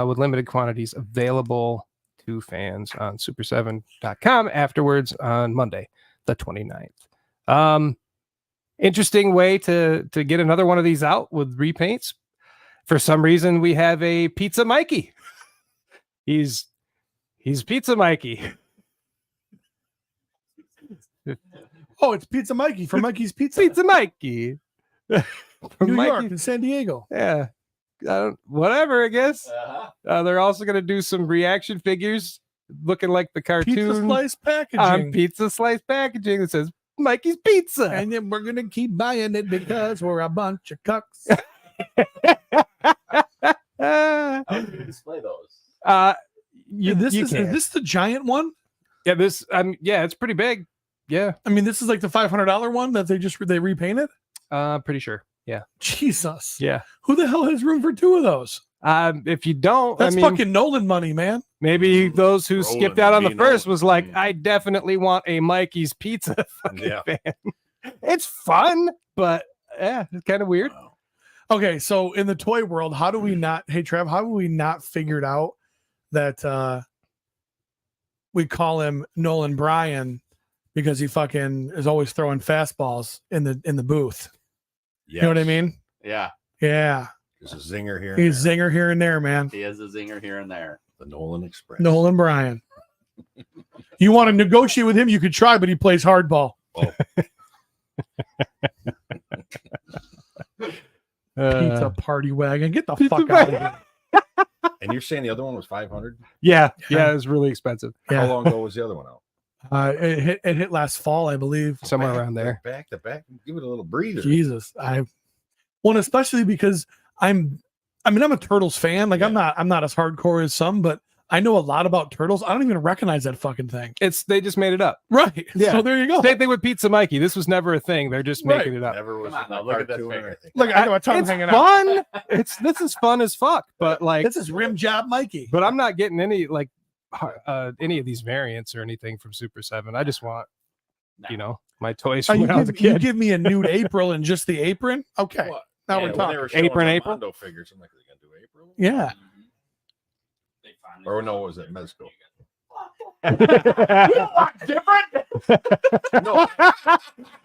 with limited quantities available to fans on super7.com afterwards on Monday the 29th. Interesting way to get another one of these out with repaints. For some reason we have a Pizza Mikey. He's Pizza Mikey. Oh, it's Pizza Mikey from Mikey's Pizza. Pizza Mikey. From New York Mikey. and San Diego. Yeah. Whatever, I guess. Uh-huh. They're also going to do some reaction figures looking like the cartoon Pizza slice packaging. on pizza slice packaging that says Mikey's Pizza. And then we're gonna keep buying it because we're a bunch of cucks. How do you display those? Is this the giant one? Yeah, it's pretty big. Yeah, I mean, this is like the $500 one that they repainted. Pretty sure. Yeah. Jesus. Yeah. Who the hell has room for 2 of those? If you don't, That's fucking Nolan money, man. maybe those who Roland skipped out on the B. first Nolan. was like, I definitely want a Mikey's Pizza fucking Yeah. fan. It's fun, but yeah, it's kind of weird. Wow. Okay, so in the toy world, how do we not? Hey, Trev, how have we not figured out that we call him Nolan Bryan because he fucking is always throwing fastballs in the booth? You know what I mean? Yeah, Yeah, There's a zinger here. he's zinger here and there, man. he is a zinger here and there. The Nolan Express. Nolan Bryan. You want to negotiate with him? You could try, but he plays hardball. Oh, Pizza party wagon. Get the Pizza fuck out of here. and you're saying the other one was 500? Yeah, Yeah. it was really expensive. How Yeah, long ago was the other one out? it hit last fall, I believe. Somewhere around there. Back to back. Give it a little breather. Jesus, especially because I'm a Turtles fan. Like I'm not as hardcore as some, but I know a lot about Turtles. I don't even recognize that fucking thing. They just made it up. Right. Yeah. So there you go. Same thing with Pizza Mikey. This was never a thing. They're just making it up. Never was Come on, in the now, look at this cartoon or figure. anything. Look, I know a ton It's hanging out. fun. This is fun as fuck. But like, This is Rim Job Mikey. but I'm not getting any like any of these variants or anything from Super 7. I just want, my toys Oh, from when I was a you kid. give me a nude April and just the apron? Okay. What? Now Yeah, we're when talking. they were showing Apron the April? Mondo figures. I'm like, are they gonna do April? Yeah. They finally- Or no, was it Mezco? No,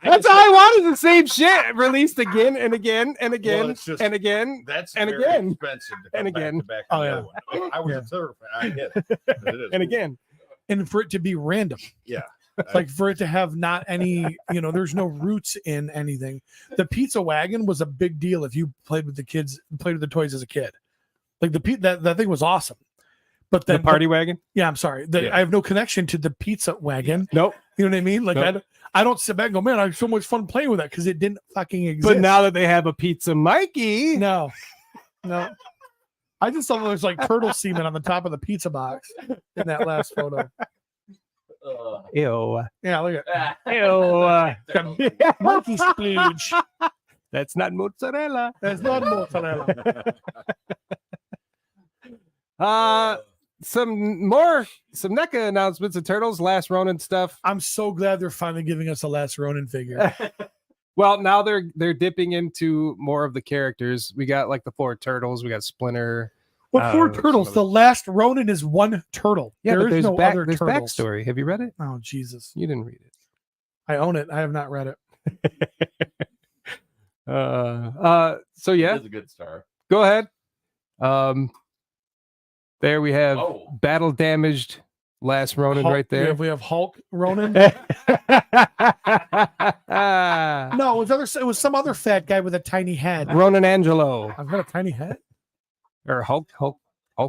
That's all I wanted. The same shit released again and again and again Well, it's just- and again. That's And very again. expensive to And come back again. to back Oh, on the yeah. other one. I was Yeah. a Turtle fan. I get it. It is And cool. again. And for it to be random. Yeah. Like for it to have not any, there's no roots in anything. The pizza wagon was a big deal if you played with the toys as a kid. Like that thing was awesome. But then The party wagon? yeah, I'm sorry. Yeah. I have no connection to the pizza wagon. Nope. You know what I mean? Like Nope. I don't sit back and go, man, I had so much fun playing with that because it didn't fucking exist. But now that they have a Pizza Mikey, no. I just thought there was like turtle semen on the top of the pizza box in that last photo. ew. Yeah, look at Ew. monkey splooge. That's not mozzarella. That's not mozzarella. Some NECA announcements of Turtles, Last Ronin stuff. I'm so glad they're finally giving us a Last Ronin figure. Well, now they're dipping into more of the characters. We got like the 4 turtles. We got Splinter. What 4 some turtles? of The Last Ronin is one turtle. Yeah, There but is there's no other there's turtles. backstory. Have you read it? Oh Jesus! You didn't read it. I own it. I have not read it. So yeah, It's a good star. go ahead. There we have Whoa. battle damaged Last Ronin Hulk- right there. We have Hulk Ronin. no, No, it was some other fat guy with a tiny head. Ronin Angelo I've got a tiny head. or Hulk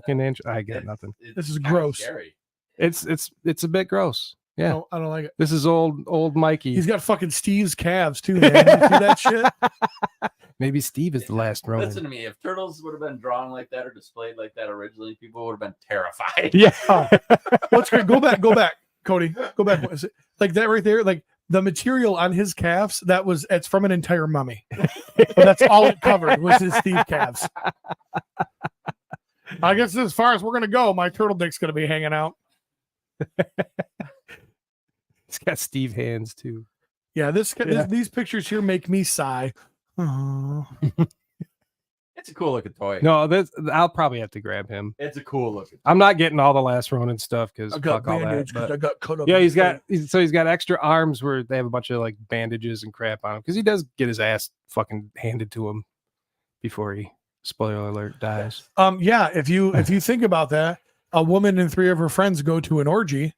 and Angelo. I get nothing. This is kinda gross. Scary. It's a bit gross. Yeah, I don't like it. this is old Mikey. He's got fucking Steve's calves too, man. You see that shit? Maybe Steve is the last Ronin. Listen to me. If turtles would have been drawn like that or displayed like that originally, people would have been terrified. Yeah. What's great? Go back, Cody. Go back. Is it- Like that right there, like the material on his calves, it's from an entire mummy. But that's all it covered was his Steve calves. I guess as far as we're gonna go, my turtle dick's gonna be hanging out. He's got Steve hands too. Yeah, Yeah. these pictures here make me sigh. Aw. It's a cool looking toy. No, I'll probably have to grab him. It's a cool looking. I'm not getting all the Last Ronin stuff because I got fuck all that. bandage because but- I got cut up. Yeah, in he's the got he's got extra arms where they have a bunch of like bandages and crap on him because he does get his ass fucking handed to him before he, spoiler alert, dies. Yeah, if you think about that, a woman and 3 of her friends go to an orgy.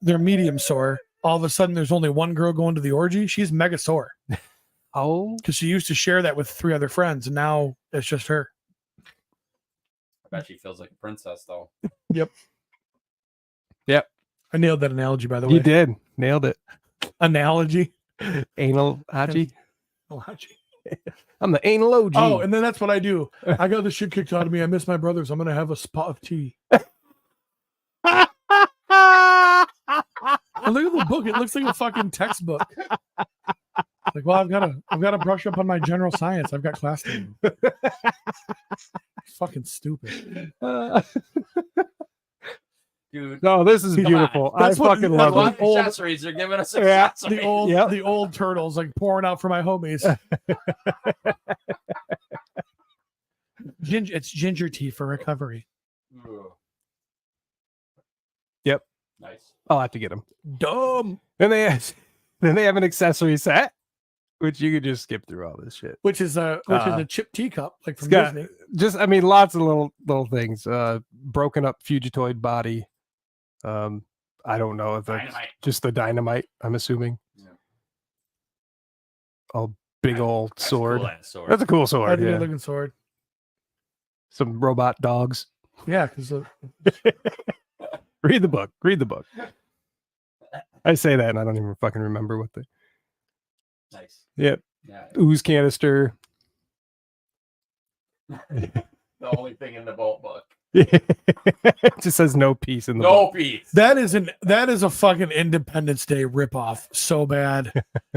They're medium sore. All of a sudden, there's only one girl going to the orgy. She's mega sore Oh, because she used to share that with 3 other friends, and now it's just her. I bet she feels like a princess though. I nailed that analogy, by the way. you did nailed it. Analogy. Anal Haji. Analogy. I'm the anal OG. Oh, and then that's what I do. I got the shit kicked out of me. I miss my brothers. I'm gonna have a spot of tea. And look at the book. It looks like a fucking textbook. Like, well, I've got to brush up on my general science. I've got class to do. Fucking stupid. Dude. No, this is Come beautiful. on. I That's what- fucking that's love what- it. Old- Accessories. They're giving us Yeah. accessories. The old turtles like pouring out for my homies. It's ginger tea for recovery. Ugh. Yep. Nice. I'll have to get them. Dumb. Then they have an accessory set, which you could just skip through all this shit. Which is a chip teacup, like from It's got Disney. just, I mean, lots of little things. Broken up Fugitoid body. I don't know if that's Dynamite. just the dynamite. I'm assuming. Yeah. Oh, big old That's a sword. cool-ass sword. That's a cool That's sword. a good Yeah. looking sword. Some robot dogs. Yeah, because Read the book. Read the book. I say that and I don't even fucking remember what the Nice. Yep. Yeah. Ooze canister. The only thing in the bolt book. It just says no peace in the No book. piece. that is a fucking Independence Day ripoff. So bad.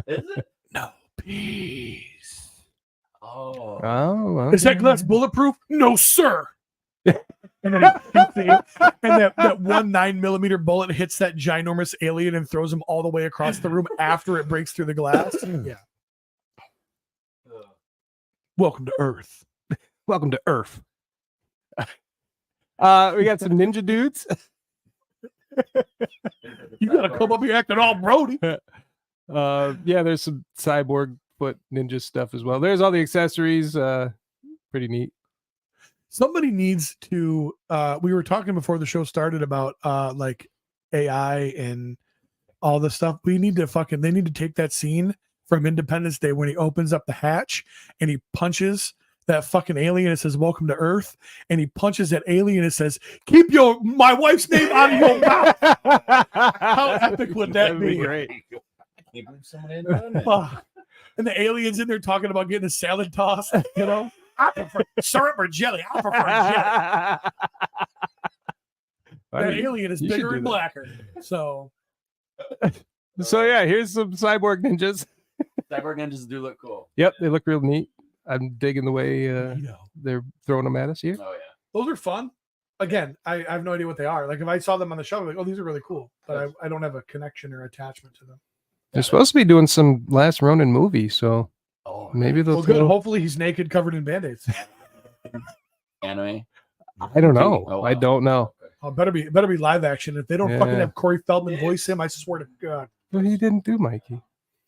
Is it? No peace. Oh. Oh, well. Is that glass bulletproof? No, sir. And then he shoots and that 1 9mm bullet hits that ginormous alien and throws him all the way across the room after it breaks through the glass. Yeah. Welcome to Earth. Welcome to Earth. We got some ninja dudes. You gotta come up here acting all Brody. Yeah, there's some cyborg foot ninja stuff as well. There's all the accessories. Pretty neat. Somebody needs to we were talking before the show started about like AI and all this stuff. They need to take that scene from Independence Day when he opens up the hatch and he punches that fucking alien and it says welcome to Earth, and he punches that alien and it says keep my wife's name out of your mouth. How epic would that That'd be? great. I can't believe someone had done that. And the alien's in there talking about getting a salad tossed, you know. I prefer syrup or jelly. I prefer jelly. That alien is you should bigger do and that. blacker. So So yeah, here's some cyborg ninjas. Cyborg ninjas do look cool. Yep, they look real neat. I'm digging the way you know, they're throwing them at us here. Oh yeah. those are fun. Again, I have no idea what they are. Like if I saw them on the show, I'm like, oh, these are really cool. But I don't have a connection or attachment to them. They're supposed to be doing some Last Ronin movie, so Oh, maybe they'll Well, good. throw- Hopefully he's naked, covered in band-aids. anime. I don't know. Oh, wow. I don't know. Oh, better be live action. If they don't fucking Yeah. have Corey Feldman voice him, I swear to God. But he didn't do Mikey.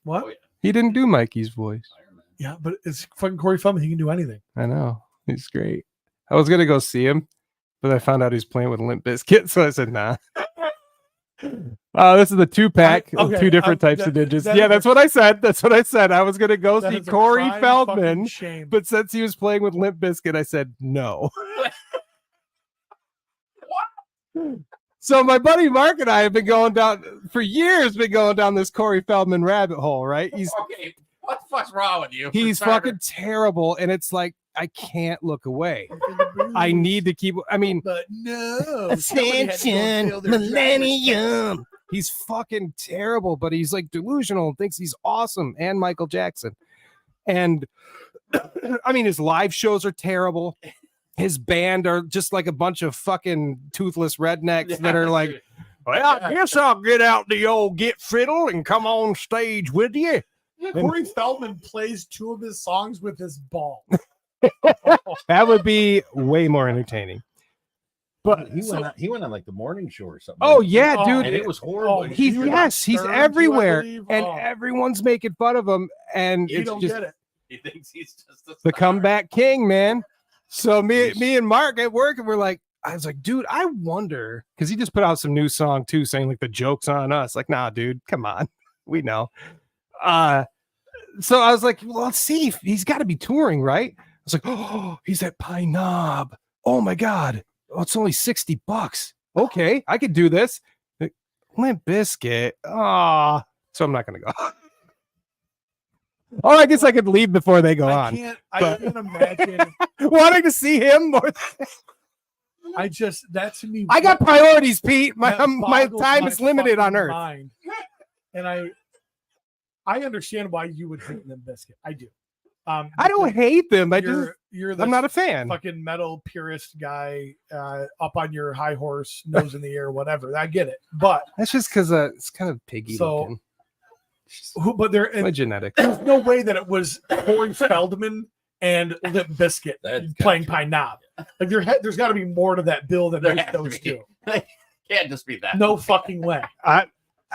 What? Oh, yeah. He didn't do Mikey's voice. Iron Man. Yeah, but it's fucking Corey Feldman. He can do anything. I know. He's great. I was gonna go see him, but I found out he's playing with Limp Bizkit, so I said nah. This is the 2-pack of Okay, 2 different types of that- ninjas. that yeah, is that's a- what I said. That's what I said. I was gonna go That see is a Corey prime Feldman, fucking shame. but since he was playing with Limp Bizkit, I said no. So my buddy Mark and I have been going down for years. Been going down this Corey Feldman rabbit hole, right? He's Okay, what the fuck's wrong with you? he's For starters? fucking terrible, and it's like I can't look away. I need to keep. I mean, But no. Ascension, Millennium. He's fucking terrible, but he's like delusional and thinks he's awesome, and Michael Jackson. And I mean, his live shows are terrible. His band are just like a bunch of fucking toothless rednecks that are like, well, I guess I'll get out the old get fiddle and come on stage with you. Corey Feldman plays 2 of his songs with his ball. That would be way more entertaining. But He went on like the morning show or something. oh like yeah, Oh, dude. and it was horrible. He's He was on yes, he's Stern, too, I everywhere, believe. and Oh. everyone's making fun of him, and You it's don't just get it. He thinks he's just a the star. comeback king, man. So me and Mark at work, and we're like, I was like, dude, I wonder, because he just put out some new song too, saying like the joke's on us. Like, nah, dude, come on, we know. So I was like, well, let's see. He's got to be touring, right? I was like, oh, he's at Pine Knob. Oh my god, oh, it's only $60. Okay, I could do this. Like, Limp Bizkit. Ah, so I'm not gonna go. Oh, I guess I could leave before they go I on. can't but- imagine. Wanting to see him more. I just that to me. I got priorities, Pete. My that my boggles time my is limited on fucking Earth. mind. And I understand why you would hate Limp Bizkit. I do. I don't because hate them. I just you're I'm not a fan. fucking metal purist guy up on your high horse, nose in the air, whatever. I get it, but That's just because it's kind of piggy So, looking. but there My genetics. there's no way that it was Corey Feldman and Limp Bizkit That's playing gotcha. Pine Knob. Like there's got to be more to that bill than There just has to those be. two. Can't just be that. No fucking way.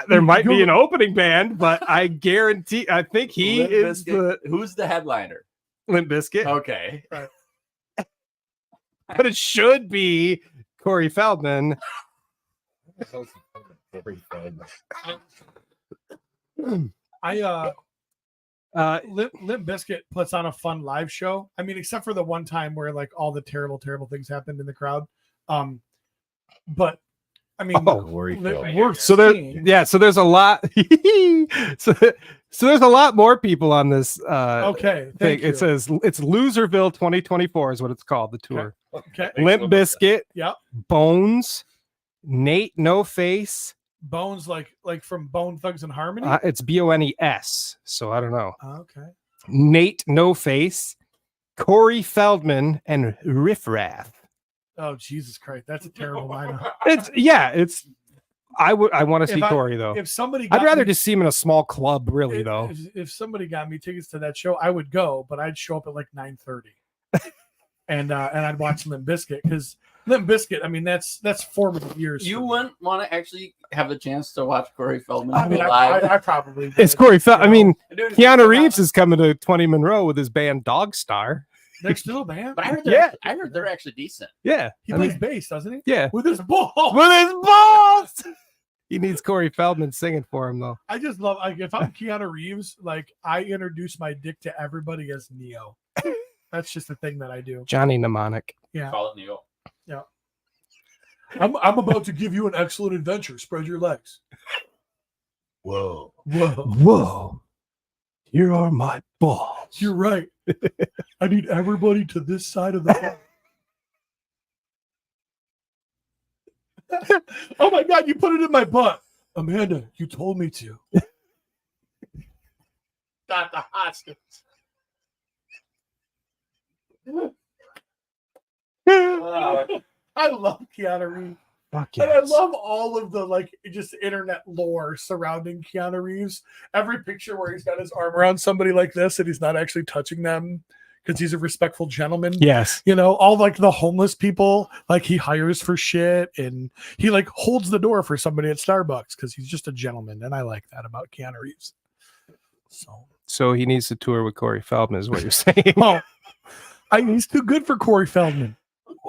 There might be You're- an opening band, but I guarantee. I think he Limp is Bizkit. the Who's the headliner? Limp Bizkit, Okay. but it should be Corey Feldman. I Uh, Limp Bizkit puts on a fun live show. I mean, except for the one time where like all the terrible things happened in the crowd. But I mean, Oh, Corey li- Feldman. we're so there, seeing- yeah. So there's a lot. so there's a lot more people on this. Okay, Thing. thank you. It says it's Loserville 2024 is what it's called. The tour. Okay, Limp Bizkit. Yep. Bones. Nate No Face. Bones like from Bone Thugs and Harmony. It's Bones. So I don't know. Okay. Nate No Face. Corey Feldman and Riff Raff. Oh Jesus Christ, that's a terrible lineup. It's. I want to see If I- Corey though. If somebody, I'd got rather me- just see him in a small club, really though. If somebody got me tickets to that show, I would go, but I'd show up at like 9:30, and I'd watch Limp Bizkit because Limp Bizkit. I mean, that's formative years. You for me. wouldn't want to actually have the chance to watch Corey Feldman I mean, live. I probably. It's would, Corey Feldman. I you know. mean, Dude, Keanu Reeves is coming to 20 Monroe with his band Dog Star. They're still a band. But I heard Yeah. I heard they're actually decent. Yeah, He I plays mean, bass, doesn't he? yeah, With his ball. with his balls. He needs Corey Feldman singing for him though. I just love like if I'm Keanu Reeves, like I introduce my dick to everybody as Neo. That's just the thing that I do. Johnny Mnemonic. Yeah. Call it Neo. I'm about to give you an excellent adventure. Spread your legs. Whoa. Whoa. Whoa, here are my balls. You're right. I need everybody to this side of the bar. Oh my God, you put it in my butt. Amanda, you told me to. Got the hostage. I love Keanu Reeves. Fuck And I yes. love all of the like just internet lore surrounding Keanu Reeves. Every picture where he's got his arm around somebody like this and he's not actually touching them because he's a respectful gentleman. Yes. You know, all like the homeless people, like he hires for shit and he like holds the door for somebody at Starbucks because he's just a gentleman. And I like that about Keanu Reeves. So he needs to tour with Corey Feldman, is what you're saying. Oh, he's too good for Corey Feldman.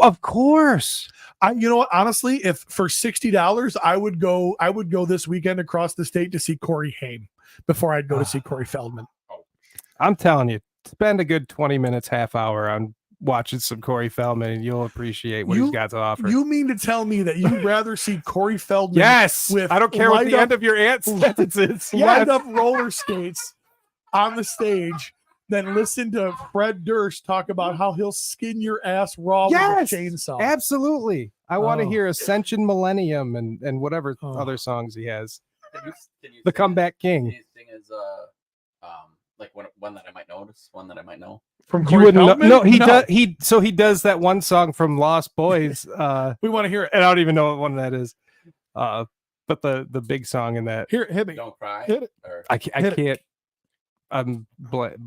Of course. You know what? Honestly, if for $60, I would go this weekend across the state to see Corey Haim before I'd go to see Corey Feldman. I'm telling you, spend a good 20 minutes, half hour on watching some Corey Feldman, and you'll appreciate what he's got to offer. You mean to tell me that you'd rather see Corey Feldman? Yes. with I don't care what light the up- end of your sentence is. light Yes. up roller skates on the stage than listen to Fred Durst talk about how he'll skin your ass raw Yes, with a chainsaw. Absolutely. I want to Oh. hear Ascension Millennium and whatever Oh. other songs he has. Can you The sing- Comeback Can King. you sing as like one that I might notice, one that I might know? From You Corey wouldn't know. Feldman? No, he does that one song from Lost Boys. We want to hear it. And I don't even know what one that is. But the big song in that. Here, hit me. Don't cry. Hit it. Or, I Hit it. can't. I'm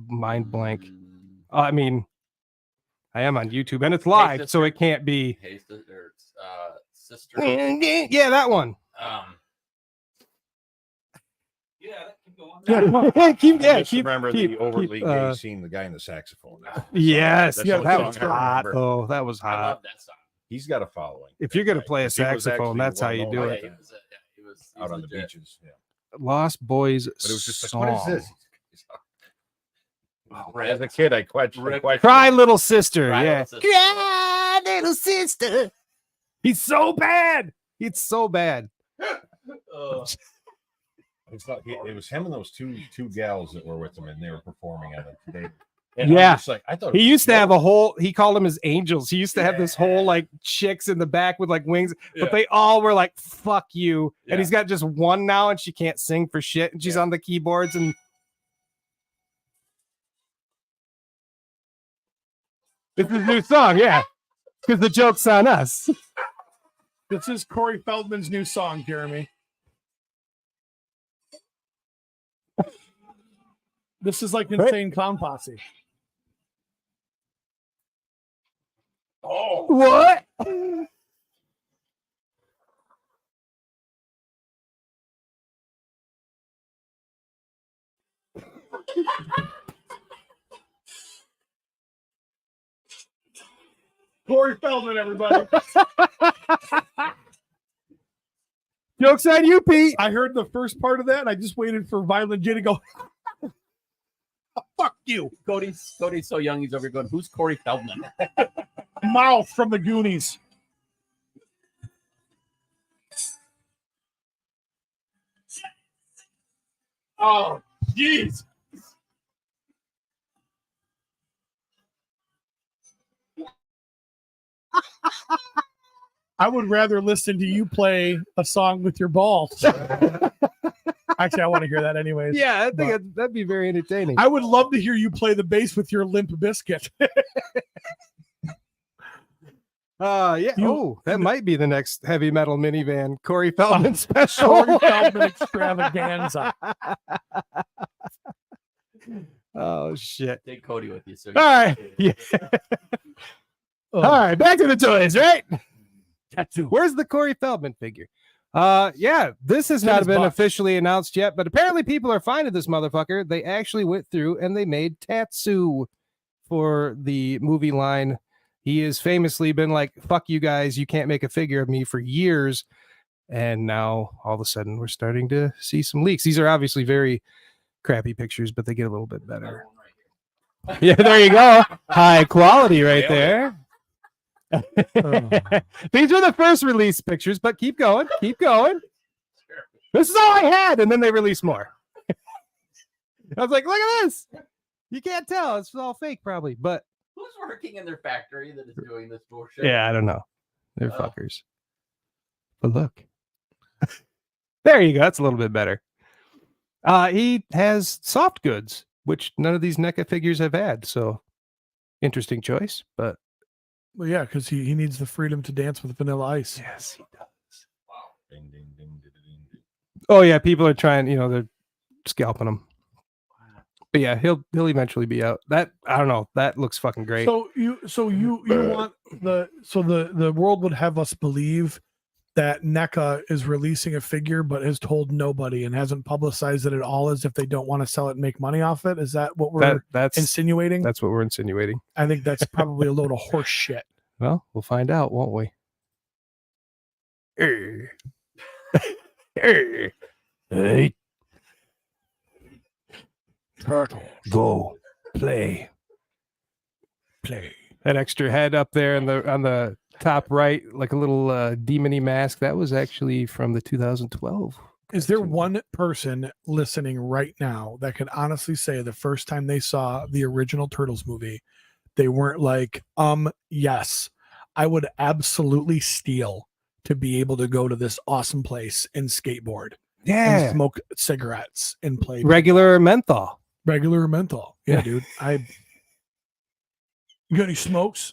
mind blank. Mm, I mean, I am on YouTube and it's live, so sister. it can't be. Hey, sister. Sister. Yeah, that one. Yeah, that can go on. Just remember the overly gay scene, the guy in the saxophone. Yes, That's yeah, the that song was I hot remember. though. That was I hot. love that song. He's got a following. If you're gonna That play guy. a 'Cause he was saxophone, actually that's how you well do known it. Yeah, he was out on the legit. beaches. Yeah. Lost Boys But it was just song. like, what is this? As a kid, I questioned. Cry Little Sister. Cry, yeah. Little Sister. Cry Little Sister. He's so bad. It's so bad. It was him and those two gals that were with him, and they were performing on it. And I'm Yeah. just like, I thought He used to have a whole, he called them his angels. He used to have this whole like chicks in the back with like wings, but they all were like, fuck you. And he's got just one now and she can't sing for shit. And she's on the keyboards and this is a new song. Yeah. Because the joke's on us. This is Corey Feldman's new song, Jeremy. This is like Insane Clown Posse. Oh, What? Corey Feldman, everybody. Joke's on you, Pete. I heard the first part of that, and I just waited for Violent J to go, fuck you. Cody's so young, he's over here going, who's Corey Feldman? Mouth from the Goonies. Oh, jeez. I would rather listen to you play a song with your balls. Actually, I want to hear that anyways. Yeah, I think that'd be very entertaining. I would love to hear you play the bass with your Limp Biscuit. That might be the next heavy metal minivan Corey Feldman special. Corey Feldman extravaganza. Oh shit. Take Cody with you. So All right. Yeah. All right, back to the toys, right? Tattoo. Where's the Corey Feldman figure? This has not his been butt. officially announced yet, but apparently people are finding this motherfucker. They actually went through and they made Tatsu for the movie line. He has famously been like, fuck you guys, you can't make a figure of me for years. And now all of a sudden we're starting to see some leaks. These are obviously very crappy pictures, but they get a little bit better. Yeah, there you go. High quality right there. These were the first release pictures, but keep going. This is all I had, and then they released more. I was like, look at this. You can't tell. It's all fake, probably, but who's working in their factory that is doing this bullshit? yeah, I don't know. They're fuckers. But look. There you go. That's a little bit better. He has soft goods, which none of these NECA figures have had. So interesting choice, but Well, yeah, because he needs the freedom to dance with Vanilla Ice. yes, he does. ding, ding, ding, ding, ding, ding. Oh yeah, people are trying, they're scalping him. But yeah, he'll eventually be out. That I don't know. That looks fucking great. So you want the world would have us believe that NECA is releasing a figure but has told nobody and hasn't publicized it at all, as if they don't want to sell it and make money off it. Is that what we're that's insinuating? That's what we're insinuating. I think that's probably a load of horse shit. Well, we'll find out, won't we? Hey. Turtle, go play. That extra head up there on the top right, like a little demon-y mask. That was actually from the 2012. Is there one person listening right now that can honestly say the first time they saw the original Turtles movie, they weren't like, yes, I would absolutely steal to be able to go to this awesome place and skateboard and smoke cigarettes and play regular menthol. regular menthol. Yeah, dude. You got any smokes?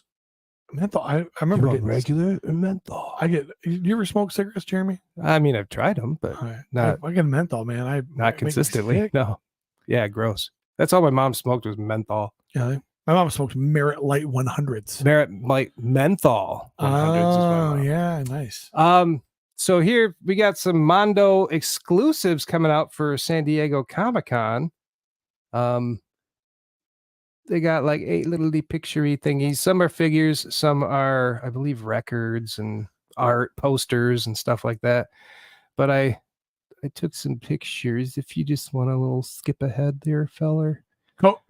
Menthol. I remember getting regular menthol. you ever smoke cigarettes, Jeremy? I mean, I've tried them, but not I get menthol, man. not make me consistently. sick. No. Yeah, gross. That's all my mom smoked was menthol. Yeah, my mom smoked Merit Light 100s. Merit Light menthol. 100s is my Oh, mom. yeah, nice. So here we got some Mondo exclusives coming out for San Diego Comic-Con. They got like 8 little picture-y thingies. Some are figures, some are, I believe, records and art posters and stuff like that. But I took some pictures. If you just want a little skip ahead there, feller.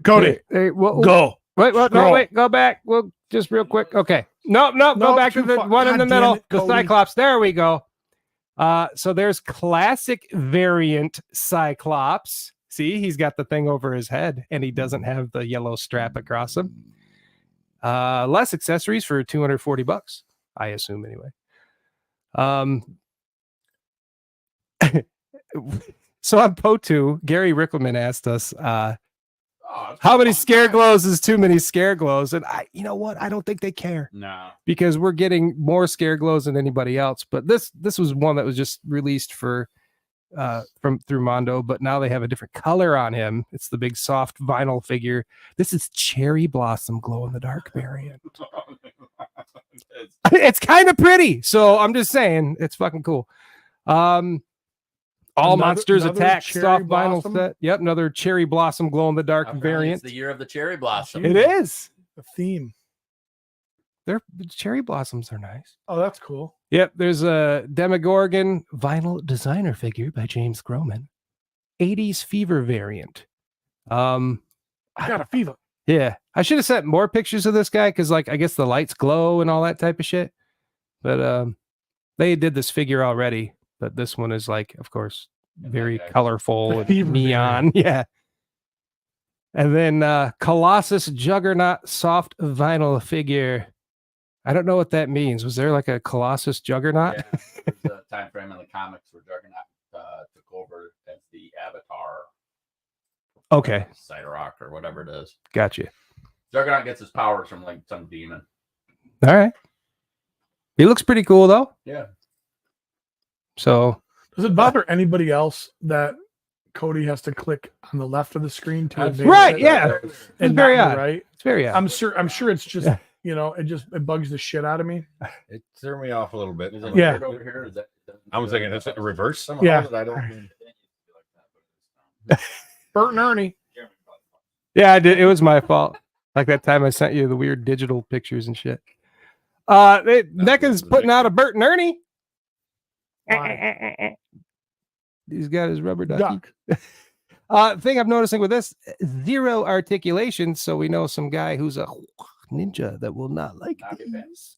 Cody, Go. Wait, no, Scroll. wait, go back. We'll just real quick. Okay. No, go back to too the far. one in God the damn middle, it, the Cody. Cyclops. There we go. So there's classic variant Cyclops. See, he's got the thing over his head, and he doesn't have the yellow strap across him. Less accessories for $240, I assume anyway. So on PO2, Gary Rickleman asked us, how many scare glows is too many scare glows? And you know what? I don't think they care. No. Because we're getting more scare glows than anybody else. But this was one that was just released for through Mondo, but now they have a different color on him. It's the big soft vinyl figure. This is cherry blossom glow in the dark variant. It's kind of pretty. So I'm just saying it's fucking cool. All Monsters Attack soft vinyl set. Yep, another cherry blossom glow in the dark variant. It's the year of the cherry blossom. It is. The theme. The cherry blossoms are nice. Oh, that's cool. Yep, there's a Demogorgon vinyl designer figure by James Groman. 80s fever variant. I got a fever. Yeah, I should have sent more pictures of this guy because, like, I guess the lights glow and all that type of shit. But they did this figure already. But this one is, like, of course, very colorful and neon. Yeah. And then Colossus Juggernaut soft vinyl figure. I don't know what that means. Was there like a Colossus Juggernaut? Yeah, there's a time frame in the comics where Juggernaut took over as the Avatar. Okay. Cyberrock or whatever it is. Gotcha. Juggernaut gets his powers from like some demon. All right. He looks pretty cool though. Yeah. So does it bother anybody else that Cody has to click on the left of the screen to advance right? it? Yeah. And It's very not on odd. the right. It's very odd. I'm sure it's just you know it bugs the shit out of me. It threw me off a little bit. Yeah. Over here, is that, I was thinking, is it reverse somehow? Yeah. That I don't. Bert and Ernie. Yeah, I did. It was my fault. Like that time I sent you the weird digital pictures and shit. NECA's putting out a Bert and Ernie. He's got his rubber ducky. Thing I'm noticing with this, zero articulation, so we know some guy who's a ninja that will not like these.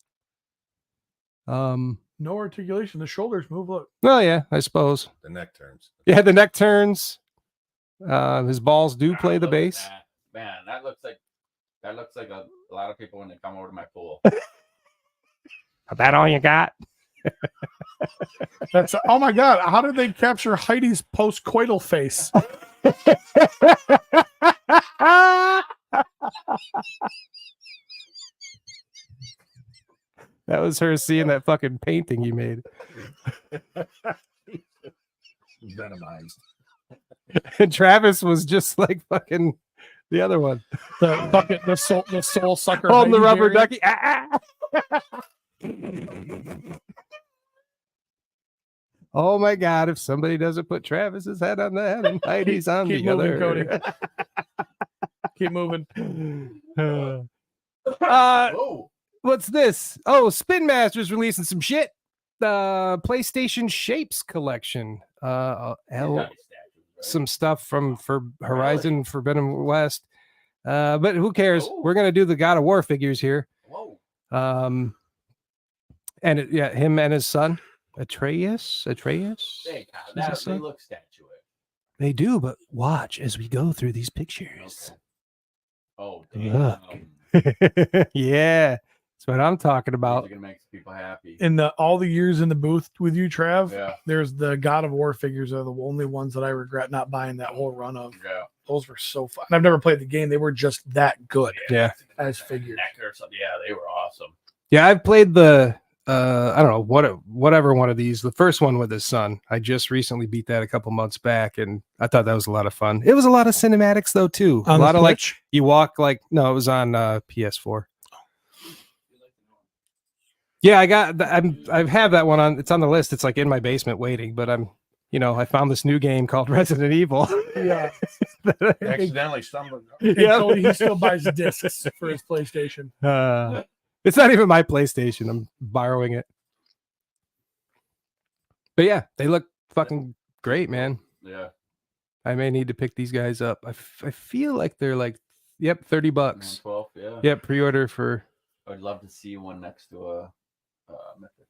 No articulation. The shoulders move. Look. Well, yeah, I suppose. The neck turns. Yeah, the neck turns. His balls do play the bass. Man, that looks like a lot of people when they come over to my pool. Is that all you got? That's oh my god! How did they capture Heidi's post-coital face? That was her seeing that fucking painting you made. Venomized. And Travis was just like fucking the other one. The soul sucker. Holding the Heidi rubber variant. ducky. Ah, ah. Oh my god, if somebody doesn't put Travis's head on that and Heidi's on Keep the moving, other. Cody. Keep moving. What's this? Oh, Spin Master's releasing some shit. PlayStation Shapes collection. Some stuff for Horizon Forbidden West. But who cares? We're gonna do the God of War figures here. Whoa. And him and his son, Atreus. They look statuette. They do, but watch as we go through these pictures. Oh, Look. damn. Yeah, that's what I'm talking These about. are gonna make people happy. In all the years in the booth with you, Trav, Yeah. there's the God of War figures are the only ones that I regret not buying that whole run of. Yeah. Those were so fun. I've never played the game. They were just that good Yeah. as figures. Neck or something. Yeah, they were awesome. Yeah, I've played the I don't know whatever one of these. The first one with his son. I just recently beat that a couple months back, and I thought that was a lot of fun. It was a lot of cinematics though too. On a lot the of like Switch? you walk like no, it was on PS4. Yeah, I have that one on. It's on the list. It's like in my basement waiting, but I found this new game called Resident Evil. Yeah. Accidentally stumbled. Yeah. Cody, he still buys discs for his PlayStation. It's not even my PlayStation. I'm borrowing it. But yeah, they look fucking great, man. Yeah. I may need to pick these guys up. I feel like they're like, yep, $30. 12, yeah. Yep, pre-order for. I'd love to see one next to a Mythic.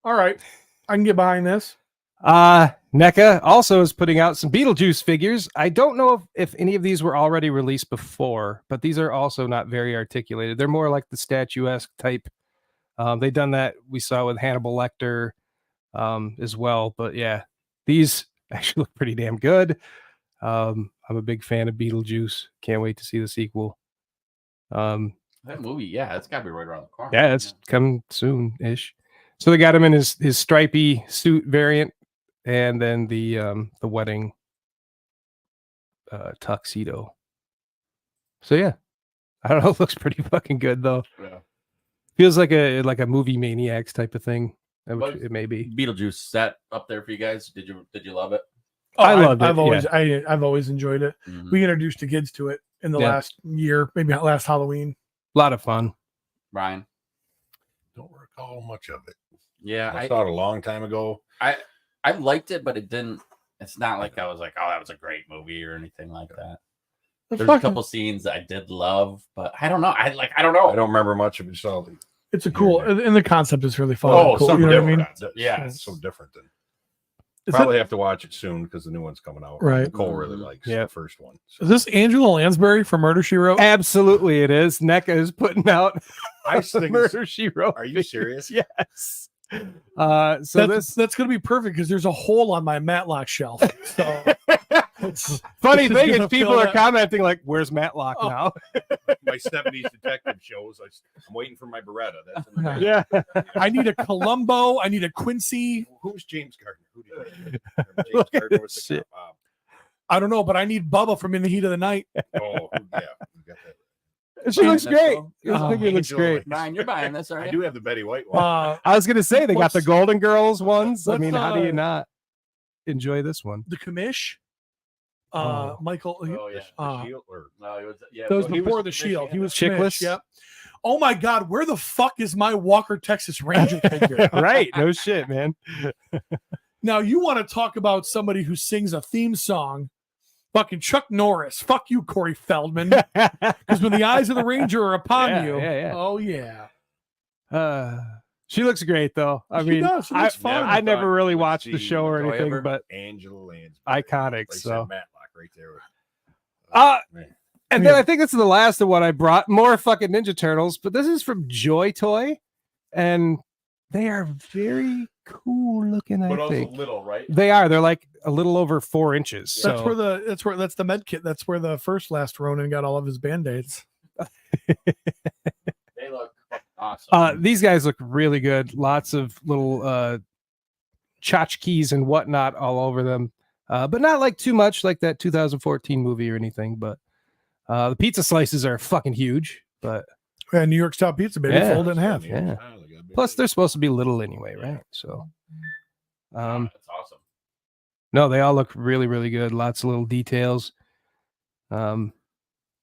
All right. I can get behind this. NECA also is putting out some Beetlejuice figures. I don't know if any of these were already released before, but these are also not very articulated. They're more like the statuesque type. They've done that. We saw with Hannibal Lecter as well. But yeah, these actually look pretty damn good. I'm a big fan of Beetlejuice. Can't wait to see the sequel. That movie, yeah, it's got to be right around the corner. Yeah, it's coming soon-ish. So they got him in his stripy suit variant, and then the wedding tuxedo. So yeah, I don't know. It looks pretty fucking good though. Yeah. Feels like a movie Maniacs type of thing. Which But it may be. Beetlejuice set up there for you guys. Did you love it? Oh, I loved it, I've always enjoyed it. Mhm. We introduced the kids to it in the Yeah. last year, maybe not last Halloween. A lot of fun. Ryan. Don't recall much of it. Yeah, I saw it a long time ago. I liked it, but it didn't. It's not like I was like, oh, that was a great movie or anything like that. There's a couple scenes that I did love, but I don't know. I don't know. I don't remember much of it. So It's a cool, and the concept is really fun. oh, Cool, something you know what I mean? different. Yeah. It's so different than. Is Probably have to watch it soon because the new one's coming out. Right. Nicole really likes Yeah. the first one. So. Is this Angela Lansbury from Murder She Wrote? Absolutely, it is. NECA is putting out I think Murder She Wrote. Are you figures. serious? Yes. So that's going to be perfect because there's a hole on my Matlock shelf. So funny this is thing is gonna people fill are that- commenting like, "Where's Matlock Oh. now?" My 70s detective shows. I'm waiting for my Beretta. That's in the back. Yeah. I need a Columbo. I need a Quincy. Who's James Gardner? Who did you remember James Gardner was the Shit. cop? I don't know, but I need Bubba from In the Heat of the Night. Yeah, you got that. She looks That's great. cool. This Oh, figure looks Angela great. Lansbury. Ryan, you're buying this, are I you? do have the Betty White one. I was gonna say they got the What's- Golden Girls ones. I what's, mean, how do you uh, not enjoy this one? The commish. Oh. Michael. Oh yeah. The Shield, or No, it was yeah. That was he was before the commish Shield. He and was Chickless? commish, Yep. Oh my God, where the fuck is my Walker Texas Ranger figure? Right? No shit, man. Now you want to talk about somebody who sings a theme song? Fucking Chuck Norris. Fuck you, Corey Feldman. Because when the eyes of the Ranger are upon Yeah, you, yeah. oh yeah. She looks great though. I She mean, does. She looks fun. I never really Let's watched the see, show or enjoy anything, ever. but Angela Lansbury. iconic. Like I said, So, Matlock right there. and then Yeah. I think this is the last of what I brought. More fucking Ninja Turtles, but this is from Joy Toy, and they are very cool looking. But I also think little, right? they are. They're like a little over 4 inches. That's So that's the med kit. That's where the last Ronin got all of his band-aids. They look awesome. these guys look really good. Lots of little tchotchkes and whatnot all over them, but not like too much like that 2014 movie or anything. But the pizza slices are fucking huge. But Yeah, New York style pizza, baby. Yeah. Fold it in half. Yeah. plus, they're supposed to be little anyway, right? So, That's awesome. no, they all look really, really good. Lots of little details. They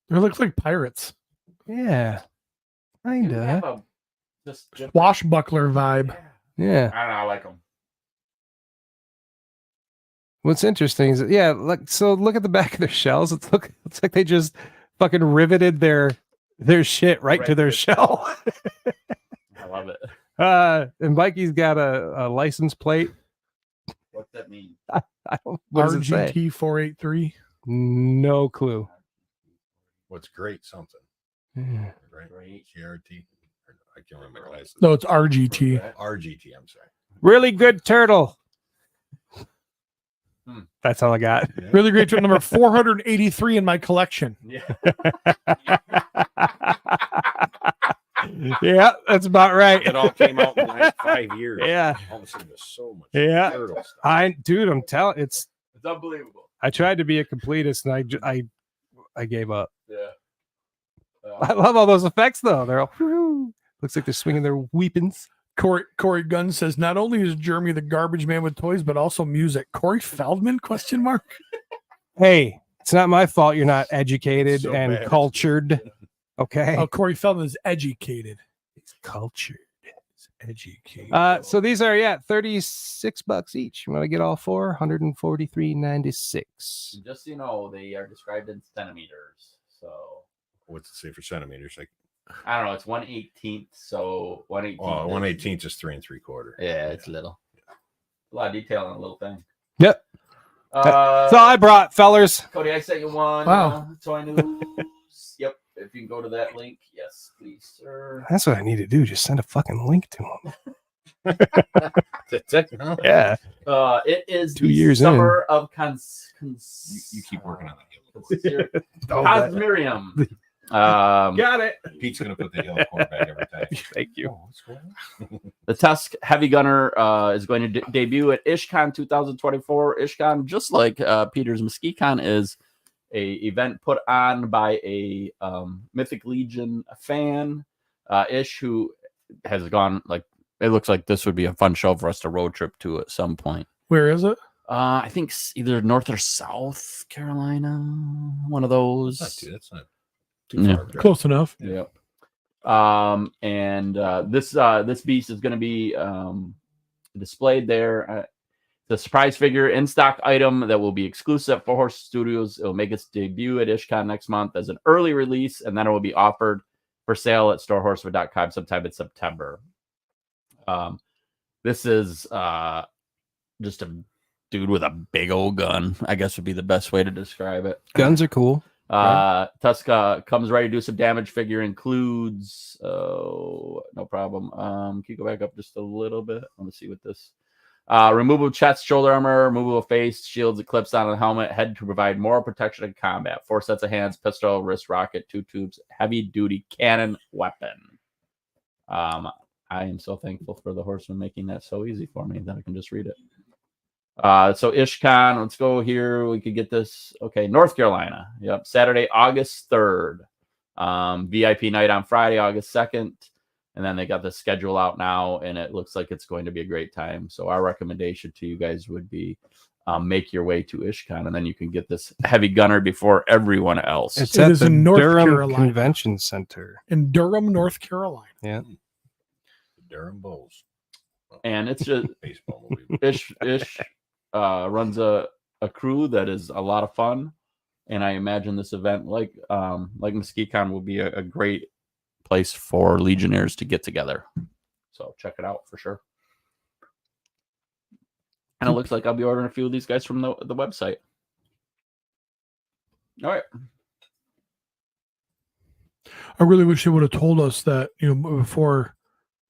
look like pirates. Yeah, They have kinda. a just different- Swashbuckler vibe. Yeah. I don't know. I like them. What's interesting is, yeah, like so. Look at the back of their shells. It's like they just fucking riveted their shit right to Right their to- shell. I love it. And Mikey's got a license plate. What's that mean? I don't. What does it say? RGT 483. No clue. What's great? Something. Yeah. Right? Great. GRT. I can't remember the license. No, it's RGT. RGT. I'm sorry. Really good turtle. Hmm. That's all I got. Really great turtle number 483 in my collection. Yeah. Yeah, that's about right. It all came out in the last 5 years. Yeah. All of a sudden, there's so much. Yeah. turtle stuff. I'm telling It's unbelievable. I tried to be a completist and I gave up. Yeah. I love all those effects though. They're all whoo, looks like they're swinging their weapons. Corey Gunn says not only is Jeremy the garbage man with toys, but also music. Corey Feldman? Question mark. Hey, it's not my fault you're not educated So and bad. cultured. Okay. Oh, Corey Feldman is educated. It's cultured. Educated. So these are $36 each. You want to get all four? $143.96. Just so you know, they are described in centimeters. So What's it say for centimeters? Like, I don't know. It's 1/18. So 1/18. oh, 1/18 is 3 3/4. Yeah, it's little. A lot of detail on a little thing. Yep. So I brought, fellers. Cody, I sent you one. Wow. Toy news. Yep. If you can go to that link, yes, please, sir. That's what I need to do. Just send a fucking link to them. Yeah. It is 2 the years summer of You keep working on that. Cosmerium. Got it. Pete's gonna put the yellow corn back every time. Thank you. Oh, what's going on? The Tusk Heavy Gunner is going to debut at IshCon 2024. IshCon, just like Peter's MWIGTKM, is a event put on by a Mythic Legion fan, Ish, who has gone, like, it looks like this would be a fun show for us to road trip to at some point. Where is it? I think either North or South Carolina, one of those. That's not too far. Close enough. Yep. This beast is going to be displayed there. The surprise figure in stock item that will be exclusive at Four Horse Studios. It will make its debut at IshCon next month as an early release, and then it will be offered for sale at storehorsewood.com sometime in September. This is just a dude with a big old gun, I guess would be the best way to describe it. Guns are cool. Tuska comes ready to do some damage. Figure includes no problem. Can you go back up just a little bit? I want to see what this removable chest, shoulder armor, removable face, shields, eclipse on the helmet, head to provide more protection in combat. 4 sets of hands, pistol, wrist rocket, 2 tubes, heavy duty cannon weapon. I am so thankful for the Horseman making that so easy for me that I can just read it. So IshCon, let's go here. We could get this. Okay, North Carolina. Yep, Saturday, August 3rd. VIP night on Friday, August 2nd. And then they got the schedule out now, and it looks like it's going to be a great time. So our recommendation to you guys would be make your way to IshCon, and then you can get this heavy gunner before everyone else. It's It at is the in North Durham Carolina. Convention Center. In Durham, North Carolina. Yeah. Durham Bulls. And it's just Baseball movie. Ish runs a crew that is a lot of fun, and I imagine this event, like MWIGTKM, will be a great place for Legionnaires to get together. So check it out for sure. And it looks like I'll be ordering a few of these guys from the website. All right. I really wish they would have told us that, before.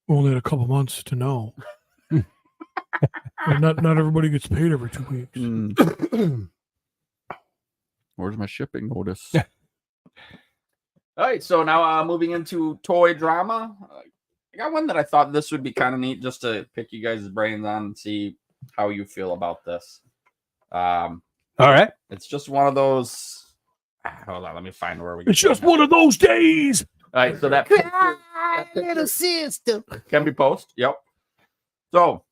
We only had a couple months to know. And not everybody gets paid every 2 weeks. Where's my shipping notice? All right, so now moving into toy drama. I got one that I thought this would be kind of neat just to pick you guys' brains on and see how you feel about this. All right. It's just one of those. Hold on, let me find where we. It's just one of those days. All right, so that can be posted. Yep. So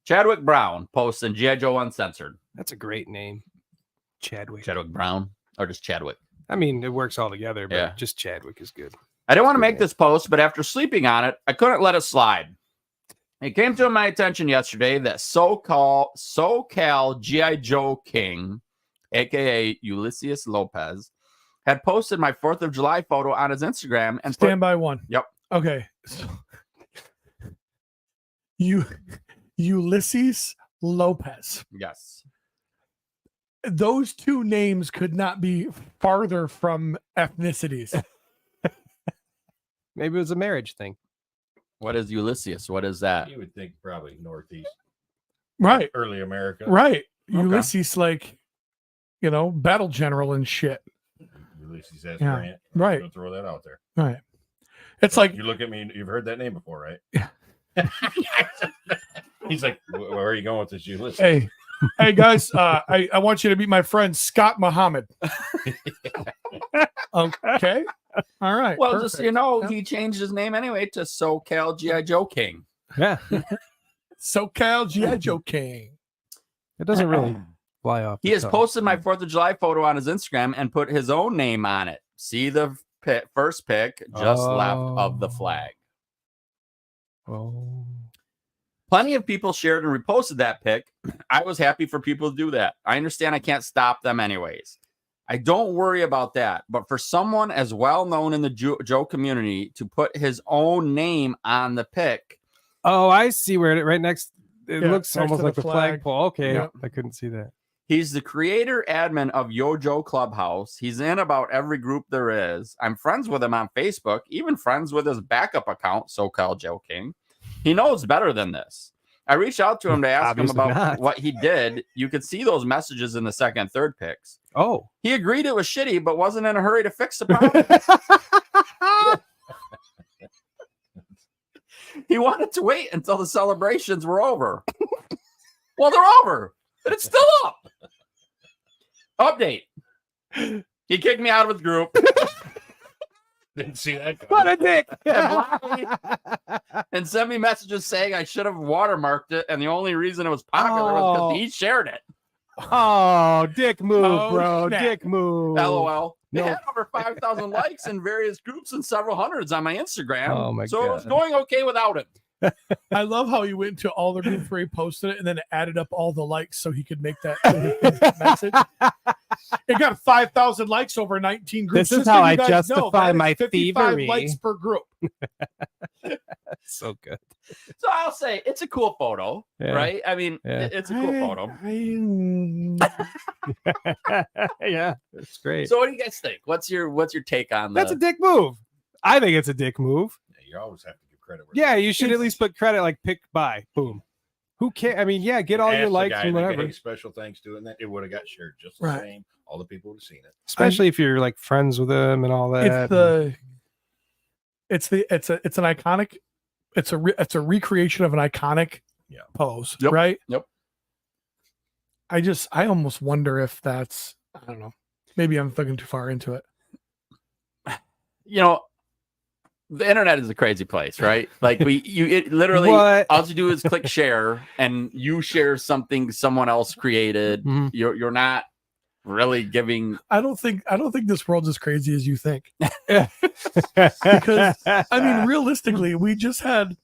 Chadwick Brown posts in G.I. Joe Uncensored. That's a great name. Chadwick. Chadwick Brown, or just Chadwick? I mean, it works all together, but Yeah. just Chadwick is good. I didn't want to make this post, but after sleeping on it, I couldn't let it slide. It came to my attention yesterday that SoCal G.I. Joe King, aka Ulysses Lopez, had posted my 4th of July photo on his Instagram and Stand by one. Yep. Okay. So, Ulysses Lopez. Yes. Those two names could not be farther from ethnicities. Maybe it was a marriage thing. What is Ulysses? What is that? You would think probably Northeast, Right. early America. Right. Okay. Ulysses, like, battle general and shit. Ulysses S. Yeah. Grant. Right. I'll throw that out there. Right. It's like, You look at me. You've heard that name before, right? Yeah. He's like, where are you going with this, Ulysses? hey guys, I want you to meet my friend Scott Muhammad. Okay. All right. Well, perfect. just he changed his name anyway to SoCal G.I. Joe King. Yeah. SoCal G.I. Joe King. It doesn't really fly off. He the has tongue. posted my 4th of July photo on his Instagram and put his own name on it. See the first pic just left of the flag. Oh. Plenty of people shared and reposted that pic. I was happy for people to do that. I understand I can't stop them anyways. I don't worry about that. But for someone as well known in the Joe community to put his own name on the pic. Oh, I see where it right next. It Yeah, looks next almost to like the the flag. flagpole. Okay, Yeah. I couldn't see that. He's the creator admin of Yojo Clubhouse. He's in about every group there is. I'm friends with him on Facebook, even friends with his backup account, SoCal Joe King. He knows better than this. I reached out to him to ask him Obviously about not. what he did. You could see those messages in the second and third pics. Oh. He agreed it was shitty, but wasn't in a hurry to fix the problem. He wanted to wait until the celebrations were over. Well, they're over, but it's still up. Update. He kicked me out of his group. Didn't see that. What a dick. And blocked me and sent me messages saying I should have watermarked it, and the only reason it was popular was Oh. because he shared it. Oh, dick move, Oh, bro. snap. Dick move. LOL. It No. had over 5,000 likes in various groups and several hundreds on my Instagram. Oh, my so it was God. going okay without him. I love how he went to all the groups where he posted it and then added up all the likes so he could make that, so he could that message. It got 5,000 likes over 19 groups. This is Just so how you I guys know, justify that is my 55 thievery. likes per group. So good. So I'll say it's a cool photo, Yeah. right? I mean, Yeah. it's a cool photo. Yeah, it's great. So what do you guys think? What's your take on that? That's a dick move. I think it's a dick move. Yeah, you always have to give credit. where Yeah, you should at least put credit like pick by. Boom. Who cares? I mean, yeah, get all Ask your the likes guy, and like, whatever. hey, special thanks to it, and that it would have got shared just the Right. same. All the people would have seen it. Especially if you're like friends with them and all that. It's an iconic, it's a recreation of an iconic Yeah. pose, Yep. right? Yep. I almost wonder if that's, I don't know, maybe I'm thinking too far into it. You know, the internet is a crazy place, right? Like it literally, What? all you do is click share, and you share something someone else created. Mhm. You're not really giving. I don't think this world's as crazy as you think. Because I mean, realistically, we just had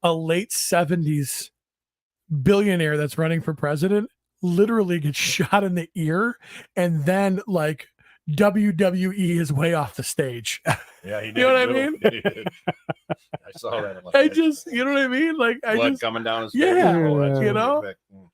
a late 70s billionaire that's running for president literally get shot in the ear, and then like WWE is way off the stage. Yeah, he did. You know what I too. mean? He did. I saw that. I'm like, I just, you know what I mean? Like, I blood just, coming down his Yeah, face. Oh, that's you what know? we expect. Mm.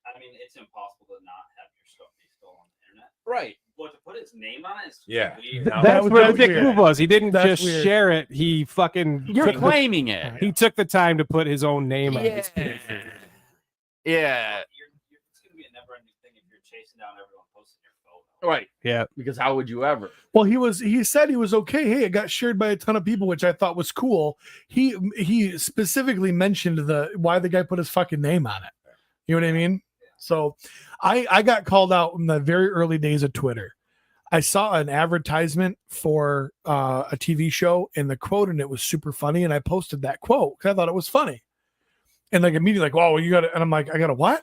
I mean, it's impossible to not have your stuff be stolen on the internet. Right. But to put his name on it is Yeah. weird. Now, that's was- where that the was dick weird. move was. He didn't That's just weird. share it. He fucking You're took the, claiming it. he took the time to put his own name on it. Yeah. It's going to be a never-ending thing if you're chasing down everyone posting your photo. Right. Yeah. Because how would you ever? well, he said he was okay. Hey, it got shared by a ton of people, which I thought was cool. He specifically mentioned why the guy put his fucking name on it. You know what I mean? So I got called out in the very early days of Twitter. I saw an advertisement for a TV show, and the quote in it was super funny, and I posted that quote because I thought it was funny. And like immediately, like, "Whoa, you got to," and I'm like, "I got to what?"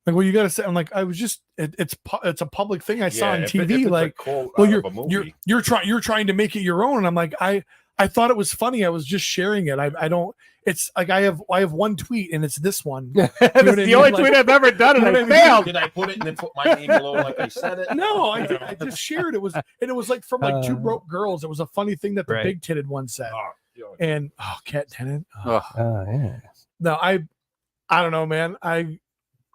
Like, well, you got to say. I'm like, I was just, it's a public thing I saw on if TV. it's a Like, quote well, out of a movie. you're trying to make it your own, and I'm like, I thought it was funny. I was just sharing it. I don't. It's like I have one tweet, and it's this one. That's what I the mean? only Like- tweet I've ever done, and You know I what I mean? failed. Did I put it and then put my name below like I said it? No, I just shared it. It was like from like Two Broke Girls. It was a funny thing that the Right. big titted one said. Oh, you know, And Cat Tennant. Oh. Ugh. Oh, yeah. No, I don't know, man. I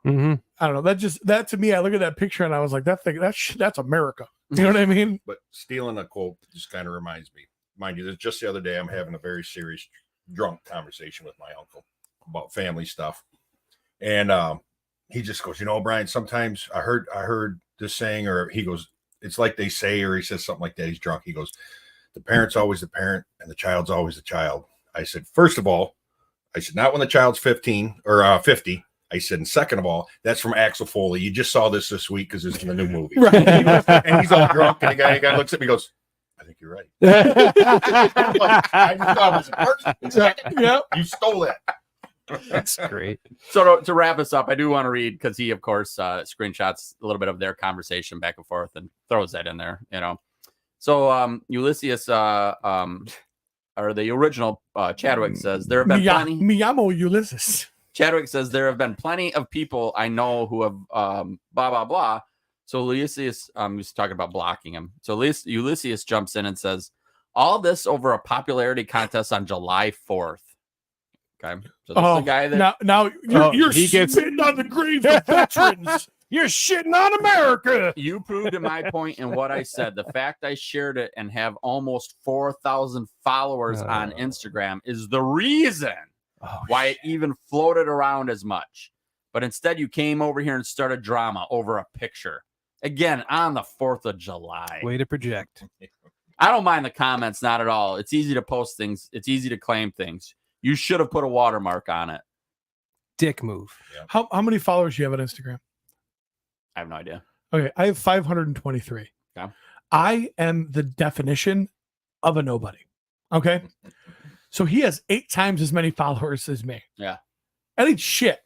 Mm-hmm. don't know. That to me, I look at that picture and I was like, that's America. You know what I mean? but stealing a quote just kind of reminds me. Mind you, just the other day, I'm having a very serious drunk conversation with my uncle about family stuff. And he just goes, Brian, sometimes I heard this saying, or he goes, it's like they say, or he says something like that. He's drunk. He goes, the parent's always the parent and the child's always the child. I said, first of all, not when the child's 15 or 50. I said, and second of all, that's from Axel Foley. You just saw this week because it's in the new movie. Right. And he's all drunk, and the guy looks at me and goes, I think you're right. I just thought it was a person. Yeah. You stole that. That's great. So to wrap us up, I do want to read because he, of course, screenshots a little bit of their conversation back and forth and throws that in there, So Ulysses, or the original Chadwick says there have been plenty. Me llamo Ulysses. Chadwick says there have been plenty of people I know who have blah blah blah. So Ulysses, he's talking about blocking him. So Ulysses jumps in and says, all this over a popularity contest on July 4th. Okay. So this is the guy that now you're spitting on the graves of veterans. You're shitting on America. you proved my point in what I said. The fact I shared it and have almost 4,000 followers on Instagram is the reason why it even floated around as much. But instead, you came over here and started drama over a picture. Again, on the 4th of July. Way to project. I don't mind the comments, not at all. It's easy to post things. It's easy to claim things. You should have put a watermark on it. Dick move. How many followers do you have on Instagram? I have no idea. Okay, I have 523. Okay. I am the definition of a nobody. Okay. So he has 8 times as many followers as me. Yeah. That ain't shit.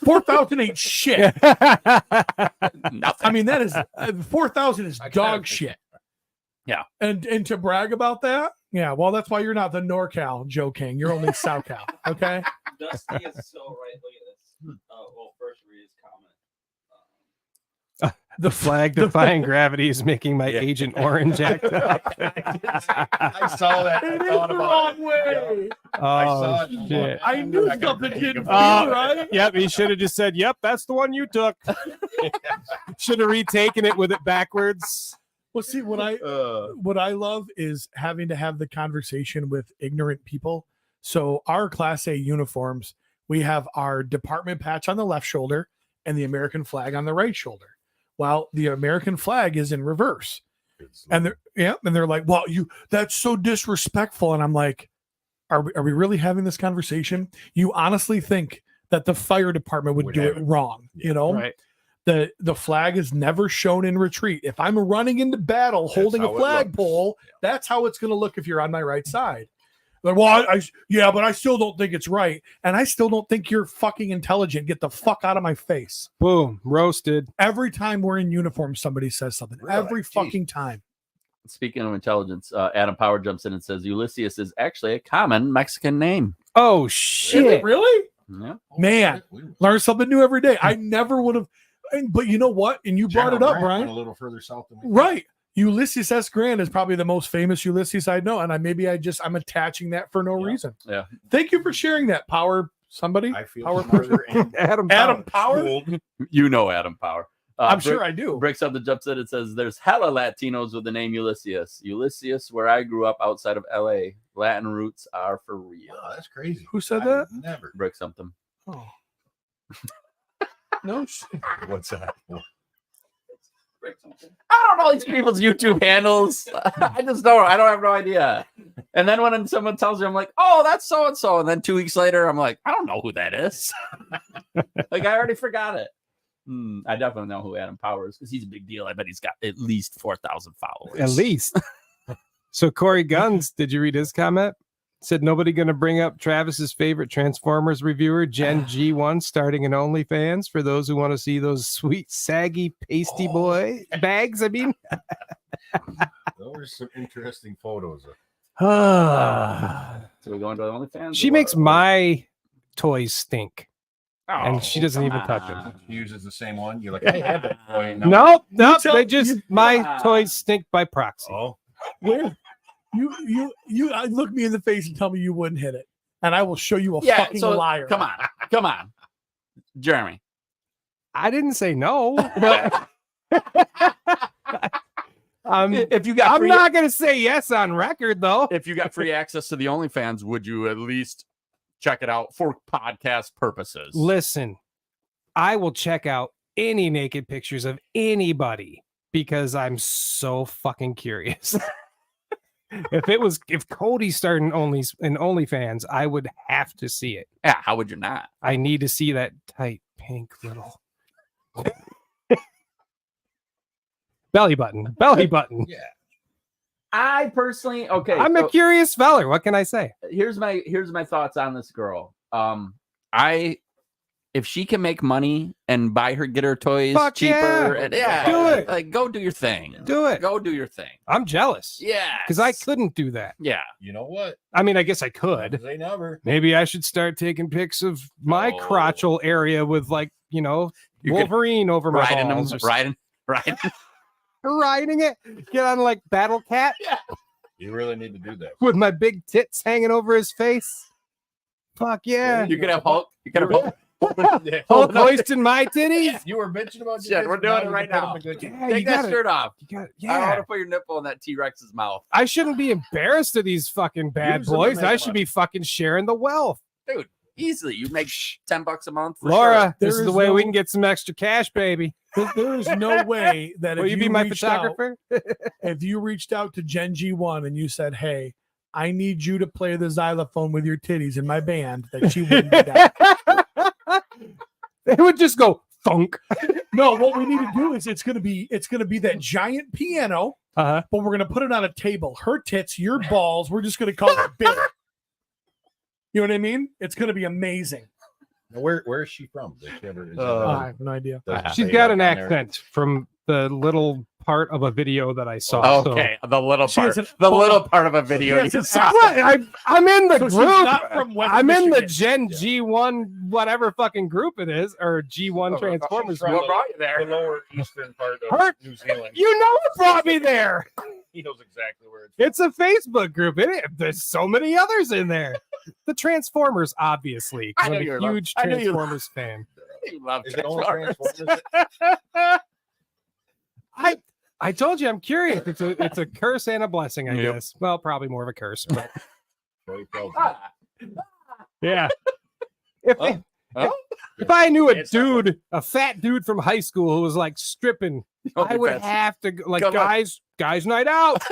4,000 ain't shit. Nothing. I mean, that is 4,000 is dog shit. Yeah. And to brag about that, yeah, well, that's why you're not the NorCal Joe King. You're only SoCal. Okay. Dusty is so right. Look at this. Well, first read his comment. The flag defying gravity is making my Agent Orange act up. I saw that. It I is thought the about wrong way. saw Oh, it. shit. I knew something didn't feel Oh, right. Yep, he should have just said, yep, that's the one you took. Should have retaken it with it backwards. Well, see, what I love is having to have the conversation with ignorant people. So our Class A uniforms, we have our department patch on the left shoulder and the American flag on the right shoulder. While the American flag is in reverse. And they're like, well, that's so disrespectful. And I'm like, are we really having this conversation? You honestly think that the fire department would do it wrong, you know? Right. The flag is never shown in retreat. If I'm running into battle holding a flagpole, that's how it's going to look if you're on my right side. Like, well, but I still don't think it's right. And I still don't think you're fucking intelligent. Get the fuck out of my face. Boom. Roasted. Every time we're in uniform, somebody says something. Really? Every Jeez. fucking time. Speaking of intelligence, Adam Power jumps in and says Ulysses is actually a common Mexican name. Oh, Is shit. it really? Yeah. Man, learn something new every day. I never would have. But you know what? And you brought it up, Brian. A little further south than me. Right. Ulysses S. Grant is probably the most famous Ulysses I know. And I'm attaching that for no reason. Yeah. Thank you for sharing that, Power. Somebody? I feel Power smarter and Adam Power? You know Adam Power. I'm sure I do. Bricks up the jumps in. It says there's hella Latinos with the name Ulysses. Ulysses, where I grew up outside of LA. Latin roots are for real. Oh, that's crazy. Who said I that? Never. Brick something. Oh. No shit. What's that? I don't know these people's YouTube handles. I just don't. I don't have no idea. And then when someone tells me, I'm like, oh, that's so and so. And then 2 weeks later, I'm like, I don't know who that is. Like, I already forgot it. I definitely know who Adam Power is because he's a big deal. I bet he's got at least 4,000 followers. At least. So Corey Guns, did you read his comment? Said nobody going to bring up Travis's favorite Transformers reviewer, Gen G1, starting an OnlyFans for those who want to see those sweet, saggy, pasty boy bags. I mean, Those are some interesting photos. So we're going to OnlyFans? She makes my toys stink, and she doesn't even touch on. them. She uses the same one. You're like, I had that toy. Nope. tell- They just my toys stink by proxy. Oh, Where? You look me in the face and tell me you wouldn't hit it. And I will show you a Yeah, fucking so liar. come on. Jeremy. I didn't say no, but If you got I'm free, not going to say yes on record, though. if you got free access to the OnlyFans, would you at least check it out for podcast purposes? Listen, I will check out any naked pictures of anybody because I'm so fucking curious. If Cody started in OnlyFans, I would have to see it. Yeah, how would you not? I need to see that tight pink little belly button. yeah. I personally, okay. I'm a curious feller. What can I say? Here's my thoughts on this girl. If she can make money and get her toys Fuck cheaper, yeah. and Do it. Like, go do your thing. Do it. Go do your thing. I'm jealous. Yeah, Because I couldn't do that. Yeah, You know what? I mean, I guess I could. They never. Maybe I should start taking pics of my Oh. crotchal area with, like, You could Wolverine over my riding them, balls. or something. riding. Riding it. Get on like Battle Cat You really need to do that. with my big tits hanging over his face. Fuck yeah. You could have Hulk. You could have Hulk. Hulk hoisting my titties. You were bitching about Shit, we're doing it right now. Yeah, Take you that gotta, shirt off. you gotta, I don't want yeah. to put your nipple in that T-Rex's mouth. I shouldn't be embarrassed of these fucking bad Use them to boys. make I should money. be fucking sharing the wealth. Dude, easily. You make $10 a month. For Laura, sure. this There is the is way we no- can get some extra cash, baby. There is no way that Will if you be my reached out- photographer? if you reached out to Gen G1 and you said, "Hey, I need you to play the xylophone with your titties in my band," that she wouldn't be down. They would just go thunk. No, what we need to do is it's gonna be that giant piano, Uh-huh. but we're gonna put it on a table. Her tits, your balls. We're just gonna call it Billy. You know what I mean? It's gonna be amazing. Now, where is she from? Does she ever, is I have no idea. She's got an accent from the little part of a video that I saw. so- Okay, the little She part. has an- The little part of a video. She has you an saw. What? I'm in the So she's group. not from West I'm in the Michigan. Gen G1, whatever fucking group it is, or G1 Transformers from group. What brought you there? lower eastern part of Her- New Zealand. You know what brought me there? He knows exactly where it's It's a Facebook group. There's so many others in there. The Transformers, obviously. 'cause I know I'm you're a love- huge I know you- Transformers fan. You love Is it only Transformers. Transformers? I told you I'm curious. It's a curse and a blessing, I Yep. guess. Well, probably more of a curse, but Ah, yeah. If Oh. Oh. if I knew a It's not dude, a fat dude from high school who was like stripping, I would OnlyFans. have to go, like Come on. guys night out.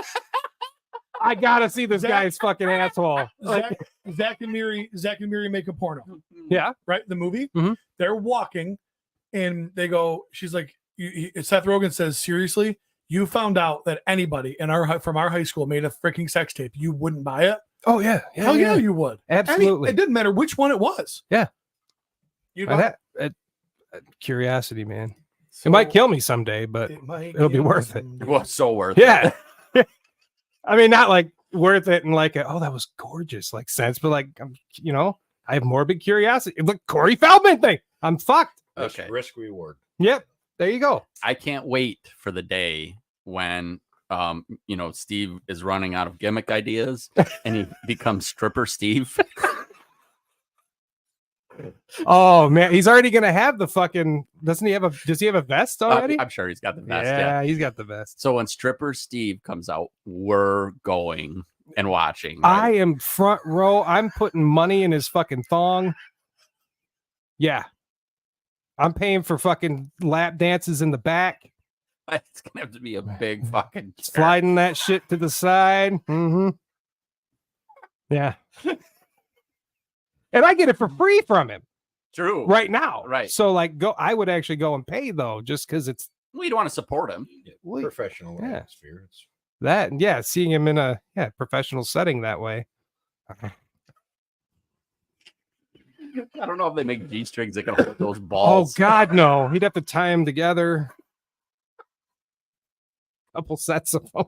I gotta see this Zach- guy's fucking asshole. Like, Zach and Miri make a porno. yeah. Right? The movie. Mhm. They're walking, and they go. She's like, Seth Rogen says, "Seriously, you found out that anybody from our high school made a freaking sex tape. You wouldn't buy it? Oh yeah. Yeah. Hell yeah, yeah. you would. Absolutely. It didn't matter which one it was. Yeah. You I know, had- curiosity, man. It might kill me someday, but it'll be worth it. It was so worth yeah. it. I mean, not like worth it and like, oh, that was gorgeous, like sense, but like, I have morbid curiosity. Look, Corey Feldman thing. I'm fucked. Okay. Risk reward. Yep. There you go. I can't wait for the day when Steve is running out of gimmick ideas and he becomes stripper Steve. Oh man, he's already gonna have the fucking. Does he have a vest already? I'm sure he's got the best. yeah, he's got the vest. So when stripper Steve comes out, we're going and watching. I right? am front row. I'm putting money in his fucking thong. Yeah. I'm paying for fucking lap dances in the back, It's gonna have to be a big fucking sliding that shit to the side. Mm-hmm. Yeah. And I get it for free from him True. right now. Right. So like I would actually go and pay though, just because it's We don't want to support him. Professional Yeah. atmosphere. It's that. Yeah. Seeing him in a professional setting that way. I don't know if they make G strings that can hold those Oh balls. God, no. He'd have to tie them together. Couple sets of them.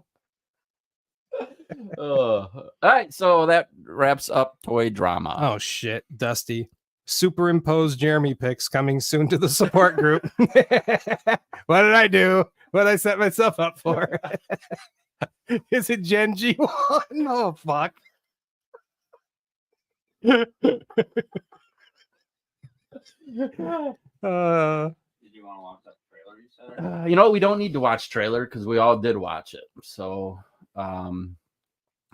All right, so that wraps up toy drama. Oh shit, Dusty. Superimposed Jeremy pics coming soon to the support group. What did I do? What did I set myself up for? Is it Gen G1? Oh fuck. Did you want to watch that trailer you said? You know what? We don't need to watch trailer because we all did watch it. So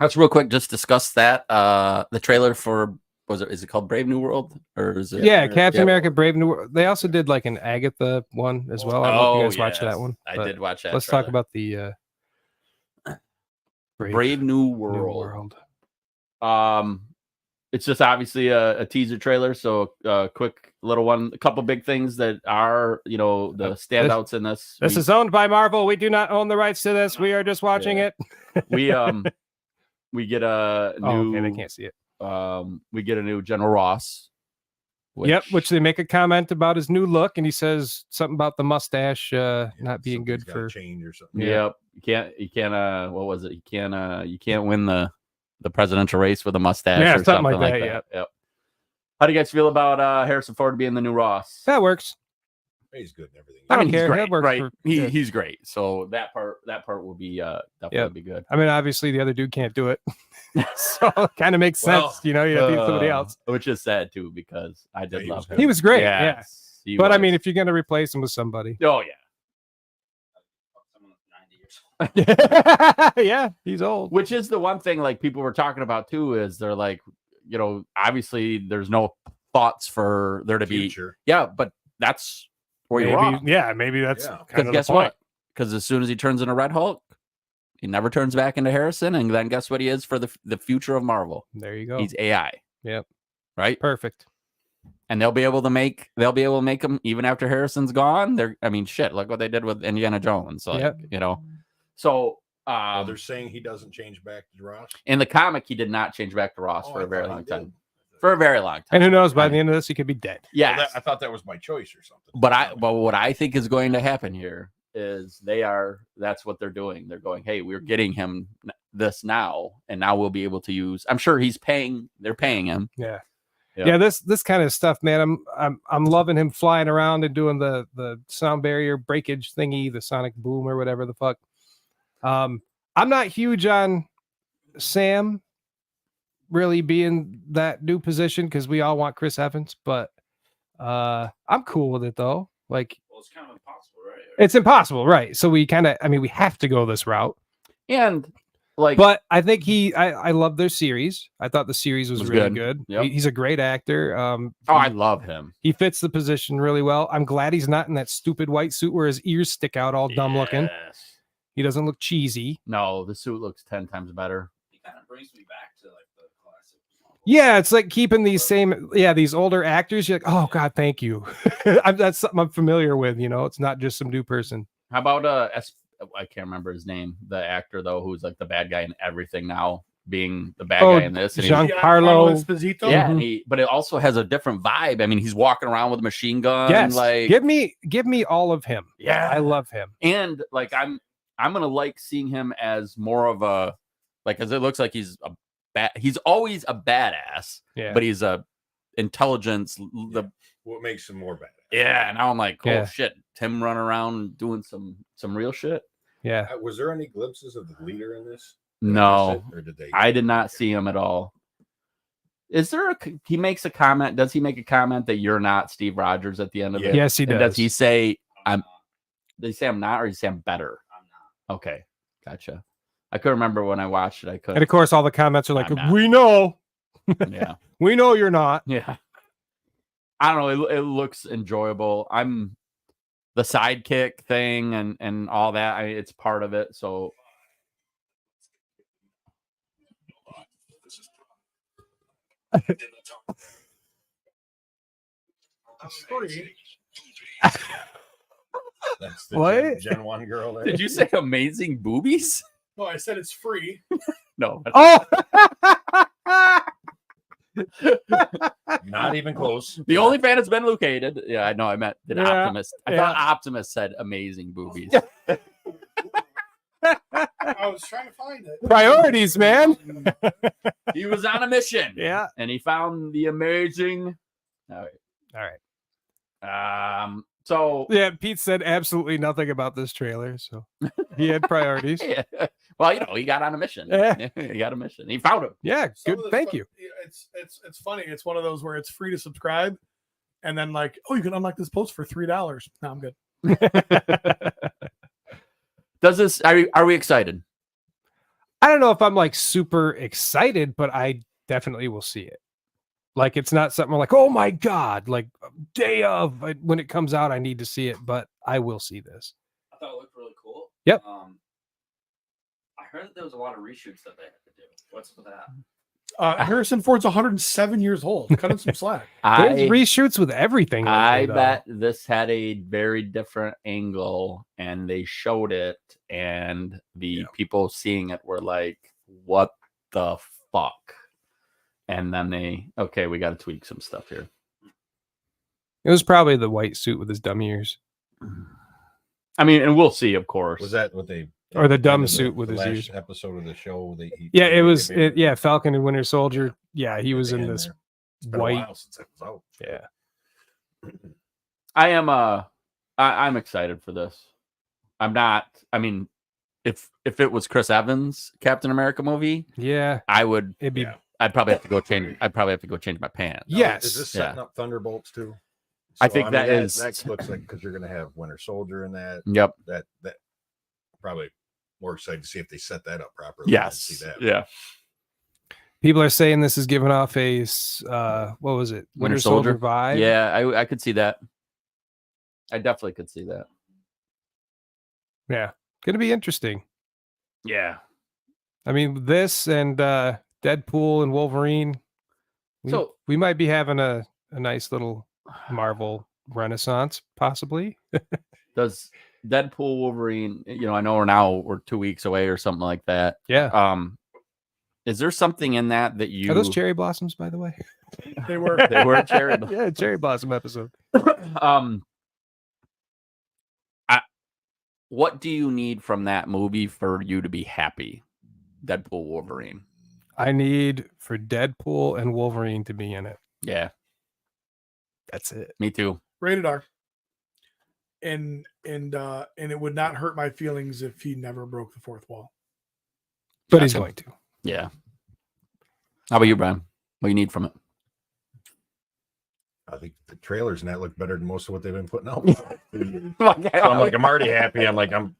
let's real quick just discuss that. The trailer for is it called Brave New World or is it? Yeah, Captain Yeah. America Brave New World. They also did like an Agatha one as well. I don't know if you guys watched yes. that one. I but did watch that. Let's trailer. talk about the Brave New World. It's just obviously a teaser trailer, so quick little one. A couple big things that are the standouts in this. This is owned by Marvel. We do not own the rights to this. We are just watching Yeah. it. we get a new. Oh, okay, they can't see it. We get a new General Ross. Which they make a comment about his new look, and he says something about the mustache not being good something's gotta for. change or something. Yep. You can't. What was it? You can't win the presidential race with a mustache. Yeah, or something like that, Yep. How do you guys feel about Harrison Ford being the new Ross? That works. He's good and everything. I don't he's care. great, That works right? for- He, yeah. He's great. So that part will be definitely Yep. be good. I mean, obviously the other dude can't do it, so it kind of makes Well, sense. You know, you have to get somebody else. Which is sad too because I did he love was him. good. He was great, Yes, he But I was. mean, if you're gonna replace him with somebody, oh yeah, Someone that's 90 years old. yeah, he's old. which is the one thing like people were talking about too is they're like, you know, obviously there's no thoughts for there to be, Future. yeah, but that's where you're wrong. Maybe that's Yeah. kind Because of guess the point. what? Because as soon as he turns into Red Hulk, he never turns back into Harrison, and then guess what he is for the future of Marvel? There you go. He's AI. Yep. Right. Perfect. And they'll be able to make him even after Harrison's gone. I mean, shit. Look what they did with Indiana Jones. Like, Yep. you know. So They're saying he doesn't change back to Ross. in the comic, he did not change back to Ross Oh, for I a very thought he long did. time. For a very long time. And who knows? By I the mean, end of this, he could be dead. yes. I thought that was my choice or something. But what I think is going to happen here is that's what they're doing. They're going, hey, we're getting him this now, and now we'll be able to use. I'm sure they're paying him. Yeah. Yeah. Yeah, this kind of stuff, man. I'm loving him flying around and doing the sound barrier breakage thingy, the sonic boom or whatever the fuck. I'm not huge on Sam really being that new position because we all want Chris Evans, but I'm cool with it though. Like, Well, it's kind of impossible, right? it's impossible, right? So we we have to go this route. And like, But I think I love their series. I thought the series was Was really good. good. Yep. He's a great actor. I love him. He fits the position really well. I'm glad he's not in that stupid white suit where his ears stick out all dumb looking. Yes. He doesn't look cheesy. No, the suit looks 10 times better. It kind of brings me back to like the classic. Yeah, it's like keeping these older actors. You're like, oh God, thank you. That's something I'm familiar with. You know, it's not just some new person. How about I can't remember his name, the actor though, who's like the bad guy in everything now, being the bad guy in this. And he's- Giancarlo Esposito. yeah, and but it also has a different vibe. I mean, he's walking around with a machine gun. Yes, Like, give me all of him. yeah, I love him. and like I'm gonna like seeing him as more of a because it looks like he's always a badass, Yeah, but he's a intelligence. What makes him more bad? Yeah, now I'm like, oh Yeah. shit, Tim running around doing some real shit. yeah. Was there any glimpses of the leader in this? No, Or did they? I did not see him at all. Is there he makes a comment? Does he make a comment that you're not Steve Rogers at the end of it? Yes, he And does. does he say Did he say I'm not, or did he say I'm better? I'm not. Okay, gotcha. I couldn't remember when I watched it. I And couldn't. of course, all the comments are like, I'm not. "We know, Yeah, we know you're not." yeah. I don't know. It looks enjoyable. I'm the sidekick thing and all that. It's part of it. So That's the What? Gen 1 girl there. did you say amazing boobies? No, I said it's free. No. Oh, Not even close. The only fan has been located. Yeah, I know. I meant did Yeah, Optimus. I thought Optimus said amazing boobies. I was trying to find it. priorities, man. He was on a mission. Yeah. And he found the amazing. All right. So Yeah, Pete said absolutely nothing about this trailer, so he had priorities. yeah. Well, you know, he got on a mission. Yeah. He got a mission. He found him. Yeah, Some good. of the Thank stuff- you. It's funny. It's one of those where it's free to subscribe, and then like, oh, you can unlock this post for $3. No, I'm good. Does this? Are we excited? I don't know if I'm like super excited, but I definitely will see it. Like, it's not something like, oh my God, like day of when it comes out, I need to see it, but I will see this. I thought it looked really cool. Yep. I heard that there was a lot of reshoots that they had to do. What's with that? Harrison Ford's 107 years old. Cut him some slack. There's reshoots with everything. I lately, though. bet this had a very different angle, and they showed it, and the people seeing it were like, "What the fuck?" And then we got to tweak some stuff here. It was probably the white suit with his dumb ears, I mean, and we'll see, of course. Was that what they? or the dumb in suit with his last ears. episode of the show. Yeah, it was. Yeah, Falcon and Winter Soldier. Yeah, he was in in this there. It's been a white. while since it was out. Yeah, I am I'm excited for this. I'm not. I mean, if it was Chris Evans' Captain America movie, Yeah, I would. it'd be. Yeah. I'd probably have to go change. I'd probably have to go change my pants. Now, Yes. Is this setting up Thunderbolts too? I think that is- that looks like, because you're going to have Winter Soldier in that. Yep. That probably more excited to see if they set that up properly. than Yes. See that. Yeah. People are saying this is giving off a what was it? Winter Soldier vibe. Yeah, I could see that. I definitely could see that. Yeah. Gonna be interesting. Yeah. I mean, this and Deadpool and Wolverine. So- we might be having a nice little Marvel renaissance, possibly. Does Deadpool, Wolverine? I know we're 2 weeks away or something like that. Yeah. Is there something in that you? Are those cherry blossoms, by the way? They were. They were cherry. Yeah, cherry blossom episode. What do you need from that movie for you to be happy? Deadpool, Wolverine. I need for Deadpool and Wolverine to be in it. Yeah, That's it. me too. Rated R. And it would not hurt my feelings if he never broke the fourth wall. But he's Gotcha. going to. Yeah. How about you, Brian? What do you need from it? I think the trailers and that look better than most of what they've been putting out. Okay. I'm already happy.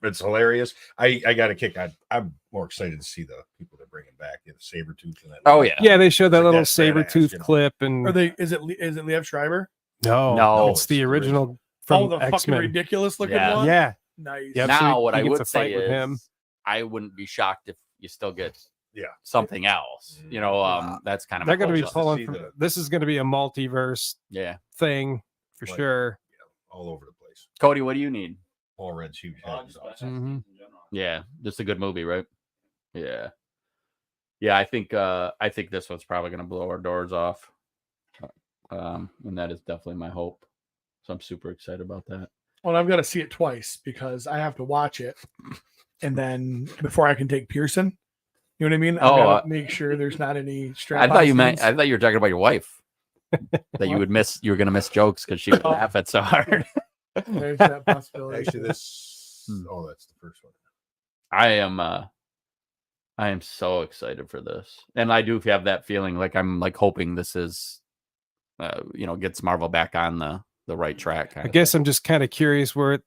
It's hilarious. I got a kick. I'm more excited to see the people they're bringing back. The Sabretooth and that. Oh yeah. Yeah, they showed that Like, little that's saber badass, tooth you know. clip and Is it Liev Schreiber? No, it's the it's the original from The fucking X-Men. ridiculous looking Yeah. one. Yeah. Nice. Yep. Now, so what he I gets would a say fight with is, him. I wouldn't be shocked if you still get Yeah. something else. That's kind of They're my going to be hope. pulling see from. the- This is going to be a multiverse Yeah. thing for Like- sure. All over the place. Cody, what do you need? Paul Rudd's huge head. is awesome. Mhm. in general. Yeah, just a good movie, right? Yeah. Yeah, I think this one's probably going to blow our doors off. And that is definitely my hope. So I'm super excited about that. Well, I've got to see it twice because I have to watch it, and then before I can take Pearson. You know what I mean? I Oh, gotta make sure there's not any strap. I thought you were talking about your wife. That you were going to miss jokes because she would laugh at so hard. There's that possibility. Actually, this. Oh, that's the first one. I am so excited for this. And I do have that feeling like I'm like hoping this is gets Marvel back on the right track. I guess I'm just kind of curious where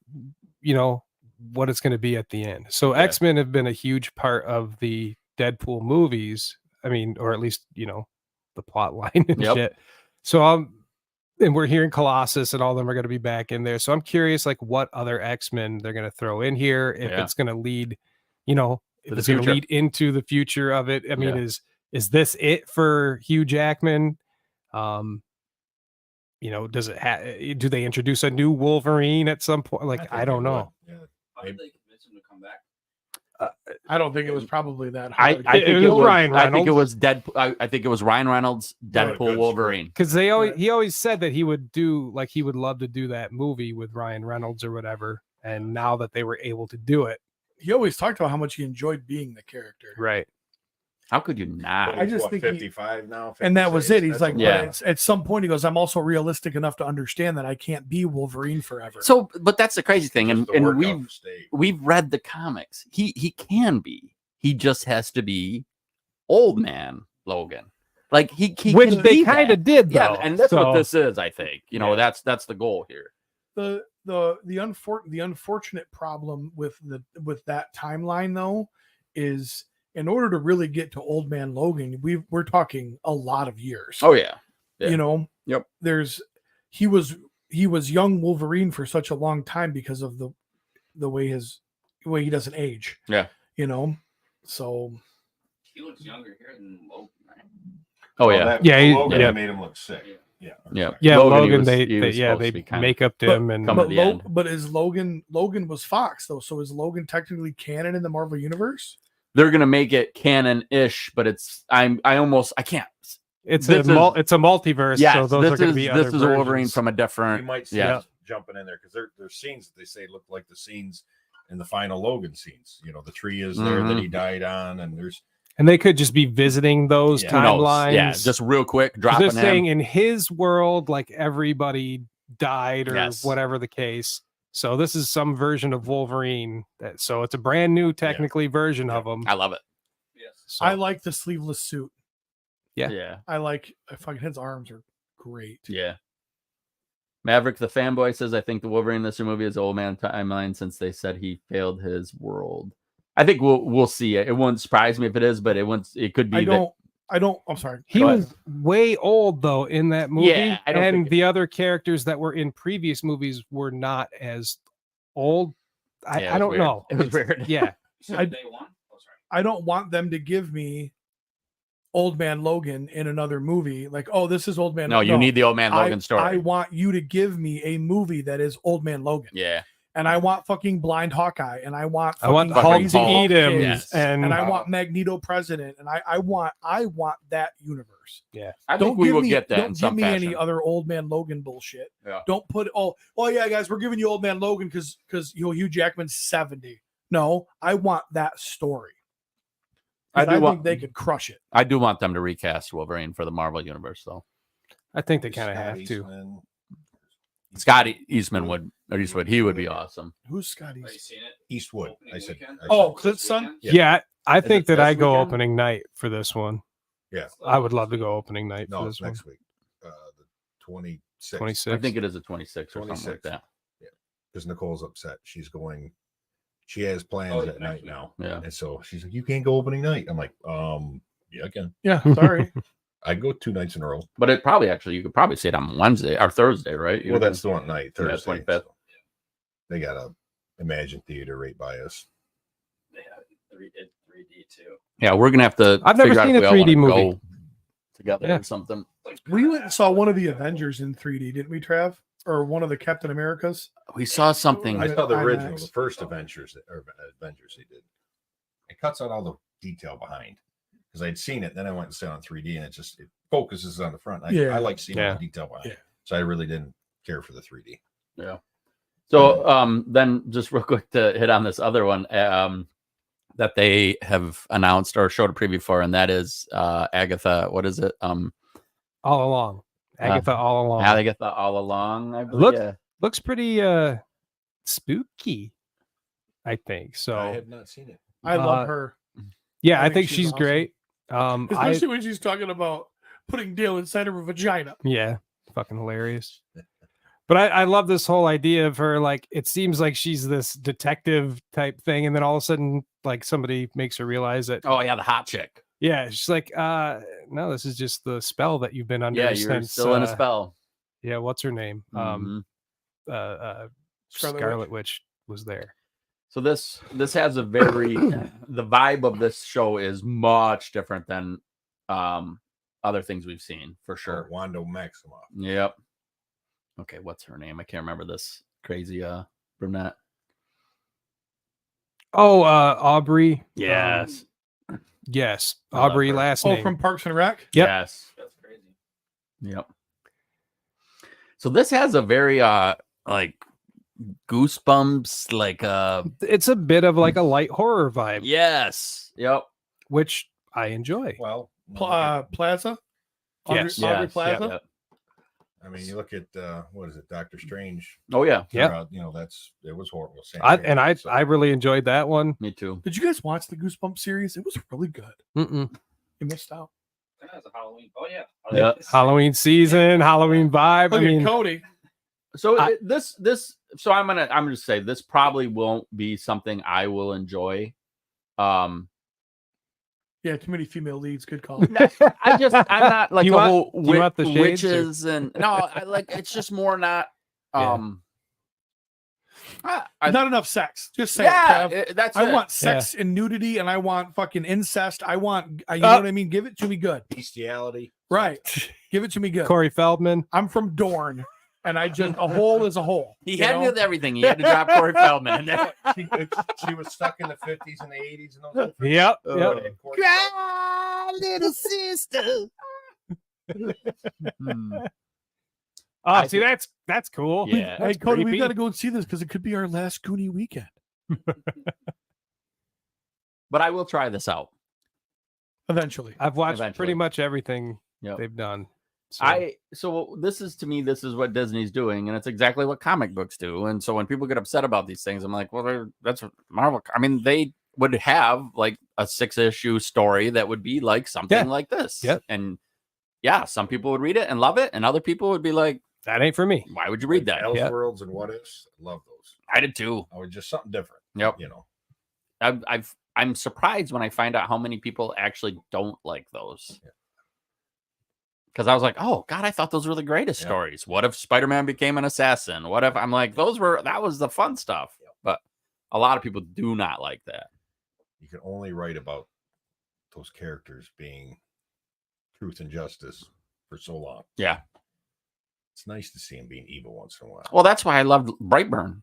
what it's going to be at the end. So Yeah. X-Men have been a huge part of the Deadpool movies. I mean, or at least, the plot line and Yep. shit. So and we're hearing Colossus and all of them are going to be back in there. So I'm curious, like, what other X-Men they're going to throw in here, if Yeah. it's going to lead, if To the it's going to future. lead into the future of it. I mean, Yeah. is this it for Hugh Jackman? Does it do they introduce a new Wolverine at some point? Like, think I don't they know. would. Yeah. How did they convince him to come back? I don't think it was probably that I hard. think It it was was Ryan I think it Reynolds. was Deadpool. I think it was Ryan Reynolds, Deadpool, good Wolverine. Because he always said that he would he would love to do that movie with Ryan Reynolds or whatever. And now that they were able to do it, He always talked about how much he enjoyed being the character. right? How could you not? I just What, think he- 55 now. And that was 56? it. He's That's like, a Yeah. but it's, at some point, he goes, I'm also realistic enough to understand that I can't be Wolverine forever. So, but that's the crazy thing, Just and the workout we've state. we've read the comics. He can be. He just has to be old man Logan. Like he Which can they be kind that. of did, though. Yeah, and that's So- what this is. I think that's the goal here. the unfortunate problem with that timeline though is in order to really get to Old Man Logan, we're talking a lot of years. Oh yeah. Yeah. Yep. He was young Wolverine for such a long time because of the way he doesn't age. Yeah. So He looks younger here than Logan, right? Oh Well, yeah. that- Yeah, Logan yeah. made him look sick. Yeah. Yeah. Yeah, Logan, he was they supposed to be kinda- make up to him and come at the end. but is Logan was Fox though? So is Logan technically canon in the Marvel universe? They're gonna make it canon-ish, but it's I can't. it's This a is- it's a multiverse. Yes, so those are this going to is be other this is a Wolverine versions. from a You different. might see Yeah. us jumping in there because there's scenes that they say look like the scenes in the final Logan scenes. The tree is there that Mhm. he died on, and there's And they could just be visiting those Yeah. Who knows? timelines. Yeah, just real quick, 'Cause dropping they're saying him. in his world, like everybody died or Yes. whatever the case. So this is some version of Wolverine. So it's a brand new, technically, version of him. I love it. Yes. So, I like the sleeveless suit. Yeah. Yeah. I like fucking his arms are great. Yeah. Maverick the fanboy says, I think the Wolverine in this movie is old man timeline since they said he failed his world. I think we'll see it. It won't surprise me if it is, but it could be. I'm sorry. he Go was way old though in that movie, Yeah, I don't and think the other characters that were in previous movies were not as old. Yeah, it I was don't weird. know. It was weird. Yeah, So I- day one? Oh, sorry. I don't want them to give me Old Man Logan in another movie. Like, oh, this is Old Man. No, you need the old man Logan story. I want you to give me a movie that is Old Man Logan. Yeah. And I want fucking Blind Hawkeye, and I want I want fucking Hulk Crazy to Hulk eat him, kids, Yes. and I want Magneto President, and I want that universe. I think we will get that in some give me fashion. any other Old Man Logan bullshit. Yeah. Don't put yeah, guys, we're giving you Old Man Logan because Hugh Jackman's 70. No, I want that story. I 'Cause do want think they could crush it. I do want them to recast Wolverine for the Marvel universe, though. I think they kind of Scott have to. Eastman. Scott Eastman would he would be awesome. Who's Scotty? Have you seen it? Eastwood. Opening I said. weekend? Oh, Clint's son? Yeah. Yeah, I Is think it that I this go weekend? opening night for this one. Yeah. I would love to go opening night No, for it's this one. next week. The 26th. 26. I think it is a 26 or something like 26. that. Because Nicole's upset. She's going. She has plans Oh, at next night week. now, Yeah. and so she's like, "You can't go opening night." I'm like, yeah, I can. Yeah, sorry. I go 2 nights in a row. But it probably you could probably see it on Wednesday or Thursday, right? Well, that's the one night, Yeah, Thursday. 25th. so they got a Imagine Theater right by us. They have 3D too. Yeah, we're gonna have to. I've never figure out seen if a we all 3D wanna movie. go together Yeah. or something. We went and saw one of the Avengers in 3D, didn't we, Trav? Or one of the Captain Americas? We saw something. I saw the IMAX. original, the first Avengers they did. It cuts out all the detail behind because I'd seen it, then I went and saw it on 3D, and it focuses on the front. I like seeing all the detail behind. Yeah. So I really didn't care for the 3D. Yeah. So then just real quick to hit on this other one that they have announced or showed a preview for, and that is Agatha. What is it? All along. Agatha all along. Agatha all along. I believe. Look- Yeah. Looks pretty spooky, I think. So I have not seen it. I love her. yeah, I I think think she's she's awesome. great. Especially when she's talking about putting Dale inside of her vagina. Yeah, fucking hilarious. But I love this whole idea of her. Like, it seems like she's this detective type thing, and then all of a sudden, like, somebody makes her realize that. Oh yeah, the hot chick. Yeah, she's like, no, this is just the spell that you've been under. Yeah, you're since, still in a spell. Yeah, what's her name? Mhm. Scarlet Witch was there. So this has a very the vibe of this show is much different than other things we've seen for sure. Wanda Maximoff. Yep. Okay, what's her name? I can't remember this crazy brunette. Oh, Aubrey. Yes. Yes, I love Aubrey. her. Last Oh, name. from Parks and Rec? Yep. Yes. That's crazy. Yep. So this has a very like goosebumps, like It's a bit of like a light horror vibe, yes. Yep. which I enjoy. Well, Plaza? Yes. Aubrey Yes. Plaza? Yep. I mean, you look at what is it, Doctor Strange? Oh yeah. Yeah. It was horrible. Same I thing, so- really enjoyed that one. Me too. Did you guys watch the Goosebumps series? It was really good. Mm-mm. You missed out. That has a Halloween. Oh yeah. Yeah. Halloween season, Halloween vibe. Look I mean, at Cody. So I- this so I'm gonna say this probably won't be something I will enjoy. Yeah, too many female leads. Good call. I'm not like You the want- whole you want the shades, or- witches and no, I like it's just more not Yeah. Not enough sex. Just say yeah, it, Trav. that's I it. want sex and nudity, and I want fucking incest. I want, you know what I mean? Give it to me good. bestiality. Right. Give it to me good. Corey Feldman. I'm from Dorne, and I just, a hole is a hole. He you had know? me with everything. He had to drop Corey Feldman in there. She was stuck in the 50s and the 80s and those. Yep. Oh, Yep. And Corey little sister. Oh, I see, that's cool. Yeah. Hey, That's Cody, we creepy. got to go and see this because it could be our last Goonie weekend. But I will try this out. Eventually. I've watched Eventually. pretty much everything Yep. they've done. So, So this is, to me, this is what Disney's doing, and it's exactly what comic books do. And so when people get upset about these things, I'm like, well, that's what Marvel. I mean, they would have like a 6-issue story that would be like something like this. Yep. And yeah, some people would read it and love it, and other people would be like, that ain't for me. why would you read that? Elseworlds and What Ifs, love those. I did too. I was just something different. Yep. You know, I'm surprised when I find out how many people actually don't like those. Because I was like, oh God, I thought those were the greatest stories. What if Spider-Man became an assassin? What if I'm like, that was the fun stuff. But a lot of people do not like that. you can only write about those characters being truth and justice for so long. Yeah. It's nice to see him being evil once in a while. Well, that's why I loved Brightburn.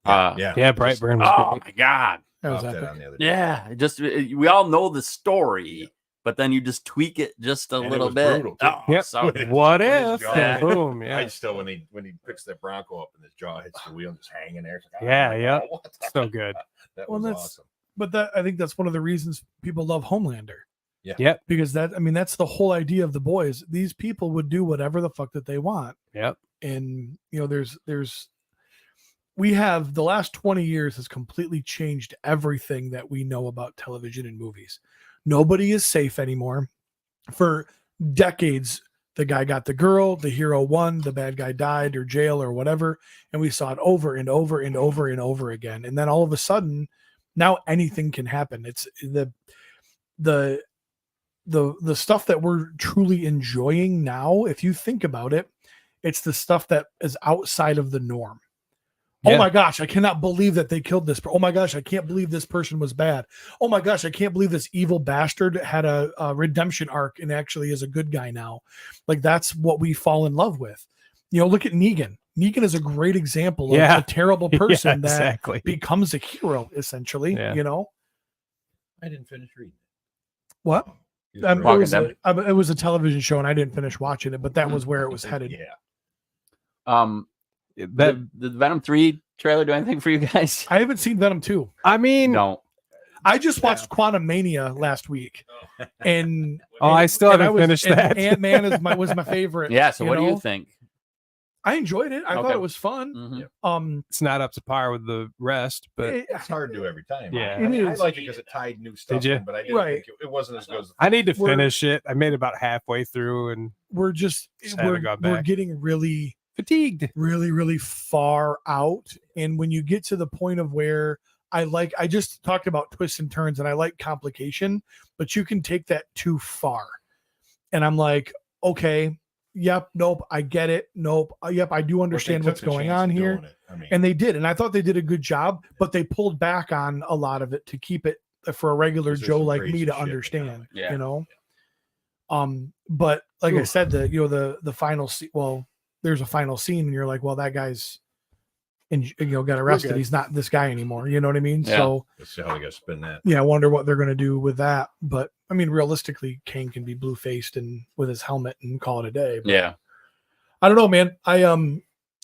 Yeah, Brightburn was Oh great. my God. That was Dropped that epic. on the other day. Yeah. We all know the story, but then you just tweak it just a And it little was bit. brutal, too. Oh, Yep. so What With his if? jaw. And boom. Yeah. I still when he picks that Bronco up and his jaw hits the wheel and just hanging there. It's like, Yeah, my yeah. God, what the- So good. That Well, was that's- awesome. But I think that's one of the reasons people love Homelander. Yeah. Yep. Because that's the whole idea of the boys. These people would do whatever the fuck that they want. Yep. And we have the last 20 years has completely changed everything that we know about television and movies. Nobody is safe anymore. For decades, the guy got the girl, the hero won, the bad guy died or jail or whatever. And we saw it over and over and over and over again. And then all of a sudden, now anything can happen. It's the stuff that we're truly enjoying now. If you think about it, it's the stuff that is outside of the norm. Yeah. Oh my gosh, I cannot believe that they killed this. Oh my gosh, I can't believe this person was bad. Oh my gosh, I can't believe this evil bastard had a redemption arc and actually is a good guy now. Like that's what we fall in love with. Look at Negan. Negan is a great example of a terrible person that exactly. becomes a hero, essentially. Yeah. I didn't finish reading. What? It. It was a television show, and I didn't finish watching it, but that was where it was headed. Yeah. The Venom 3 trailer do anything for you guys? I haven't seen Venom 2. I mean, No. I just watched Quantum Mania last week, and I still haven't finished that. Ant-Man was my favorite. Yeah. So what do you think? I enjoyed it. I thought Okay. it was fun. Mhm. it's not up to par with the rest, but It's hard to do every time. Yeah. I It is. like it because it tied new stuff. you? In, but I didn't Right. think it wasn't as good as the I need to We're- finish it. I made it about halfway through and we're haven't got back. getting really, fatigued. really, really far out. And when you get to the point of where I just talked about twists and turns, and I like complication, but you can take that too far. And I'm like, okay, yep, nope, I get it. Nope, yep, I do understand what's going on here. And they did. And I thought they did a good job, but they pulled back on a lot of it to keep it for a regular 'Cause there's Joe some like crazy me to shit understand, going on. Yeah. But like I Oof. said, the final there's a final scene and you're like, well, that guy's got arrested. good. He's not this guy anymore. You know what I mean? Yeah. So Let's see how they got to spin that. yeah, I wonder what they're going to do with that. But I mean, realistically, Kane can be blue faced and with his helmet and call it a day. But Yeah. I don't know, man.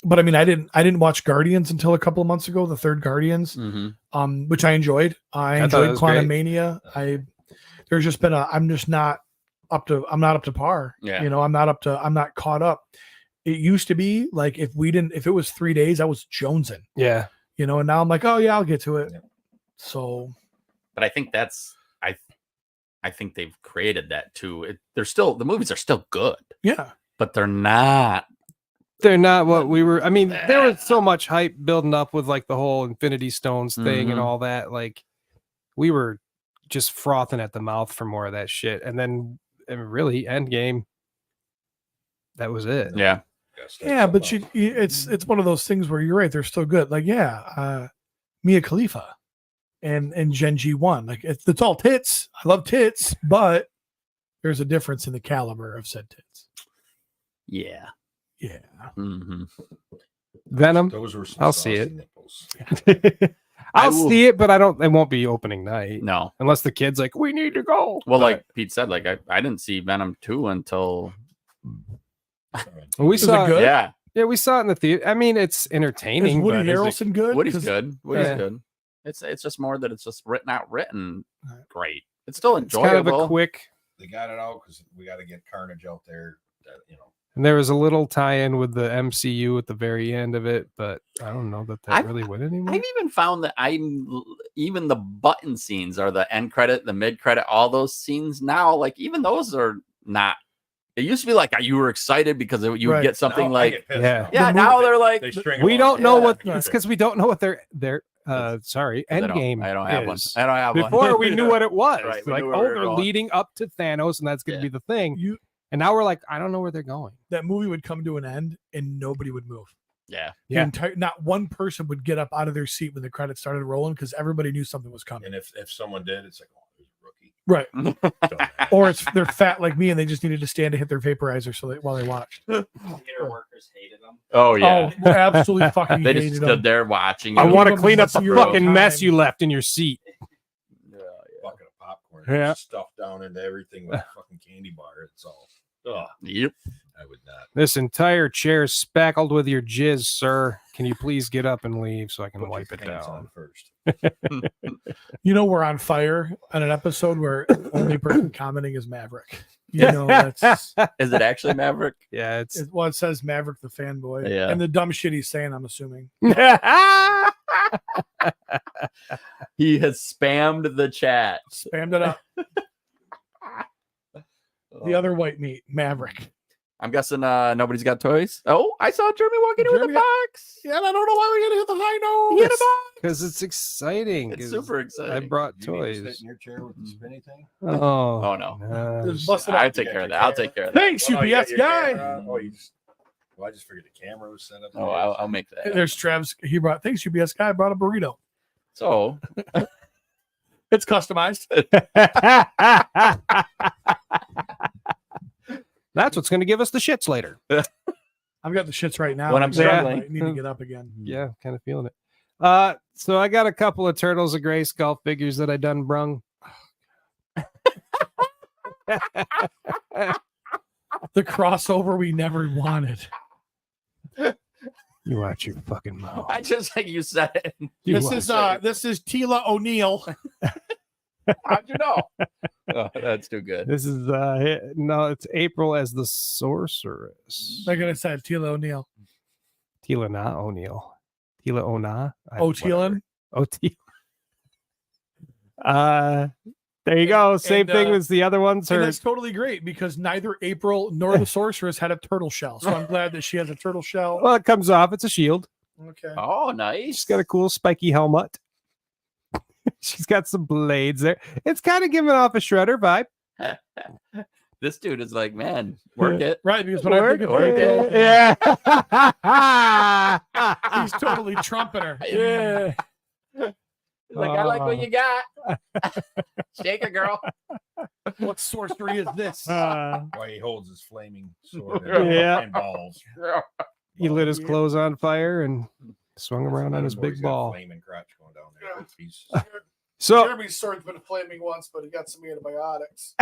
But I mean, I didn't watch Guardians until a couple of months ago, the third Guardians, Mm-hmm. which I enjoyed. I I thought it enjoyed was Quantum great. Mania. There's just been I'm not up to par. Yeah. I'm not caught up. It used to be like if it was 3 days, I was jonesing, Yeah. and now I'm like, oh yeah, I'll get to it. Yeah. So But I think I think they've created that too. The movies are still good, yeah. but they're not. They're not what we were. I mean, there was so much hype building up with like the whole Infinity Stones thing and Mhm. all that. Like, we were just frothing at the mouth for more of that shit. And then, really, Endgame, that was it. Yeah. Yeah, but it's one of those things where you're right. They're still good. Like, yeah, Mia Khalifa and Gen G1. Like, it's all tits. I love tits, but there's a difference in the caliber of said tits. Yeah. Yeah. Mm-hmm. Venom, Those were some I'll see saucy it. nipples. I I'll will- see it, but it won't be opening night No. unless the kid's like, we need to go. Well, But like Pete said, like I didn't see Venom 2 until we Is it saw, good? yeah. we saw it in the theater. I mean, it's Is entertaining. Woody but Harrelson good? Woody's 'Cause good. Woody's Yeah. good. It's just more that it's just written Right. great. It's still It's kind of enjoyable. a quick. They got it out because we got to get Carnage out there. And there was a little tie-in with the MCU at the very end of it, but I don't know that really went anywhere. I've even found that even the button scenes or the end credit, the mid credit, all those scenes now, like even those are not. It used to be like you were excited because you would get something like now they're like we don't know what it's because we don't know what their sorry end game. I don't have one. is. I don't have Before one. we knew what it was. Right, Like, they're leading up to Thanos, and that's going to be the thing. And now we're like, I don't know where they're going. That movie would come to an end, and nobody would move. Yeah. Not one person would get up out of their seat when the credits started rolling because everybody knew something was coming. And if someone did, it's like, oh, it was a rookie. Right. Or they're fat like me and they just needed to stand to hit their vaporizer while they watched. Theater workers hated them. Oh yeah. Oh, absolutely fucking They hated just them. stood there watching. I want to them clean up the zero fucking mess time. you left in your seat. Bucket of popcorn. Yeah. Stuffed down into everything with a fucking candy bar. It's all. Oh, Yep. I would not. This entire chair is spackled with your jizz, sir. Can you please get up and leave so I can Put wipe your it pants down? on first. You know, we're on fire on an episode where the only person commenting is Maverick. You know, that's Is it actually Maverick? Yeah, it's it says Maverick the fanboy. Yeah. And the dumb shit he's saying, I'm assuming. He has spammed the chat. Spammed it up. The other white meat, Maverick. I'm guessing nobody's got toys. Oh, I saw Jeremy walking in with a Jeremy- box. Yeah, and I don't know why we gotta hit the high note. He had a box. because it's exciting. It's 'cause super exciting. I brought You need to sit toys. in your chair with the spinny thing. Oh no. Just bust it I'll up. take care of that. I'll take care of that. Thanks, Oh, you got UPS your guy. camera. Oh, you just. Well, I just figured the camera was set up. Oh, I'll make that. There's Trev's. He brought thanks, UPS guy. I brought a burrito. So It's customized. That's what's going to give us the shits later. I've got the shits right now. When I'm struggling. I need to get up again. Yeah, kind of feeling it. So I got a couple of Turtles of Grayskull figures that I done brung. The crossover we never wanted. You watch your fucking mouth. I just like you said it. You This watch is it. this is Tila O'Neill. How'd you know? Oh, that's too good. This is no, it's April as the Sorceress. Like I said, Tila O'Neill. Tila Na O'Neill. Tila Ona. O'Tealin. O'Teal. There you go. Same thing as the other ones. And Her that's totally great because neither April nor the sorceress had a turtle shell. So I'm glad that she has a turtle shell. well, it comes off. It's a shield. Okay. Oh, nice. She's got a cool spiky helmet. She's got some blades there. It's kind of giving off a Shredder vibe. This dude is like, man, work it. Right, because when I think of Work April, it. Yeah. he's totally trumping her. Yeah. Like, I like what you got. Shake it, girl. What sorcery is this? Why he holds his flaming sword Yeah. and balls. He lit his clothes on fire and swung around on his Boy's big got a ball. Flaming crotch going down there. He's So, Jeremy's sword's been flaming once, but he got some antibiotics.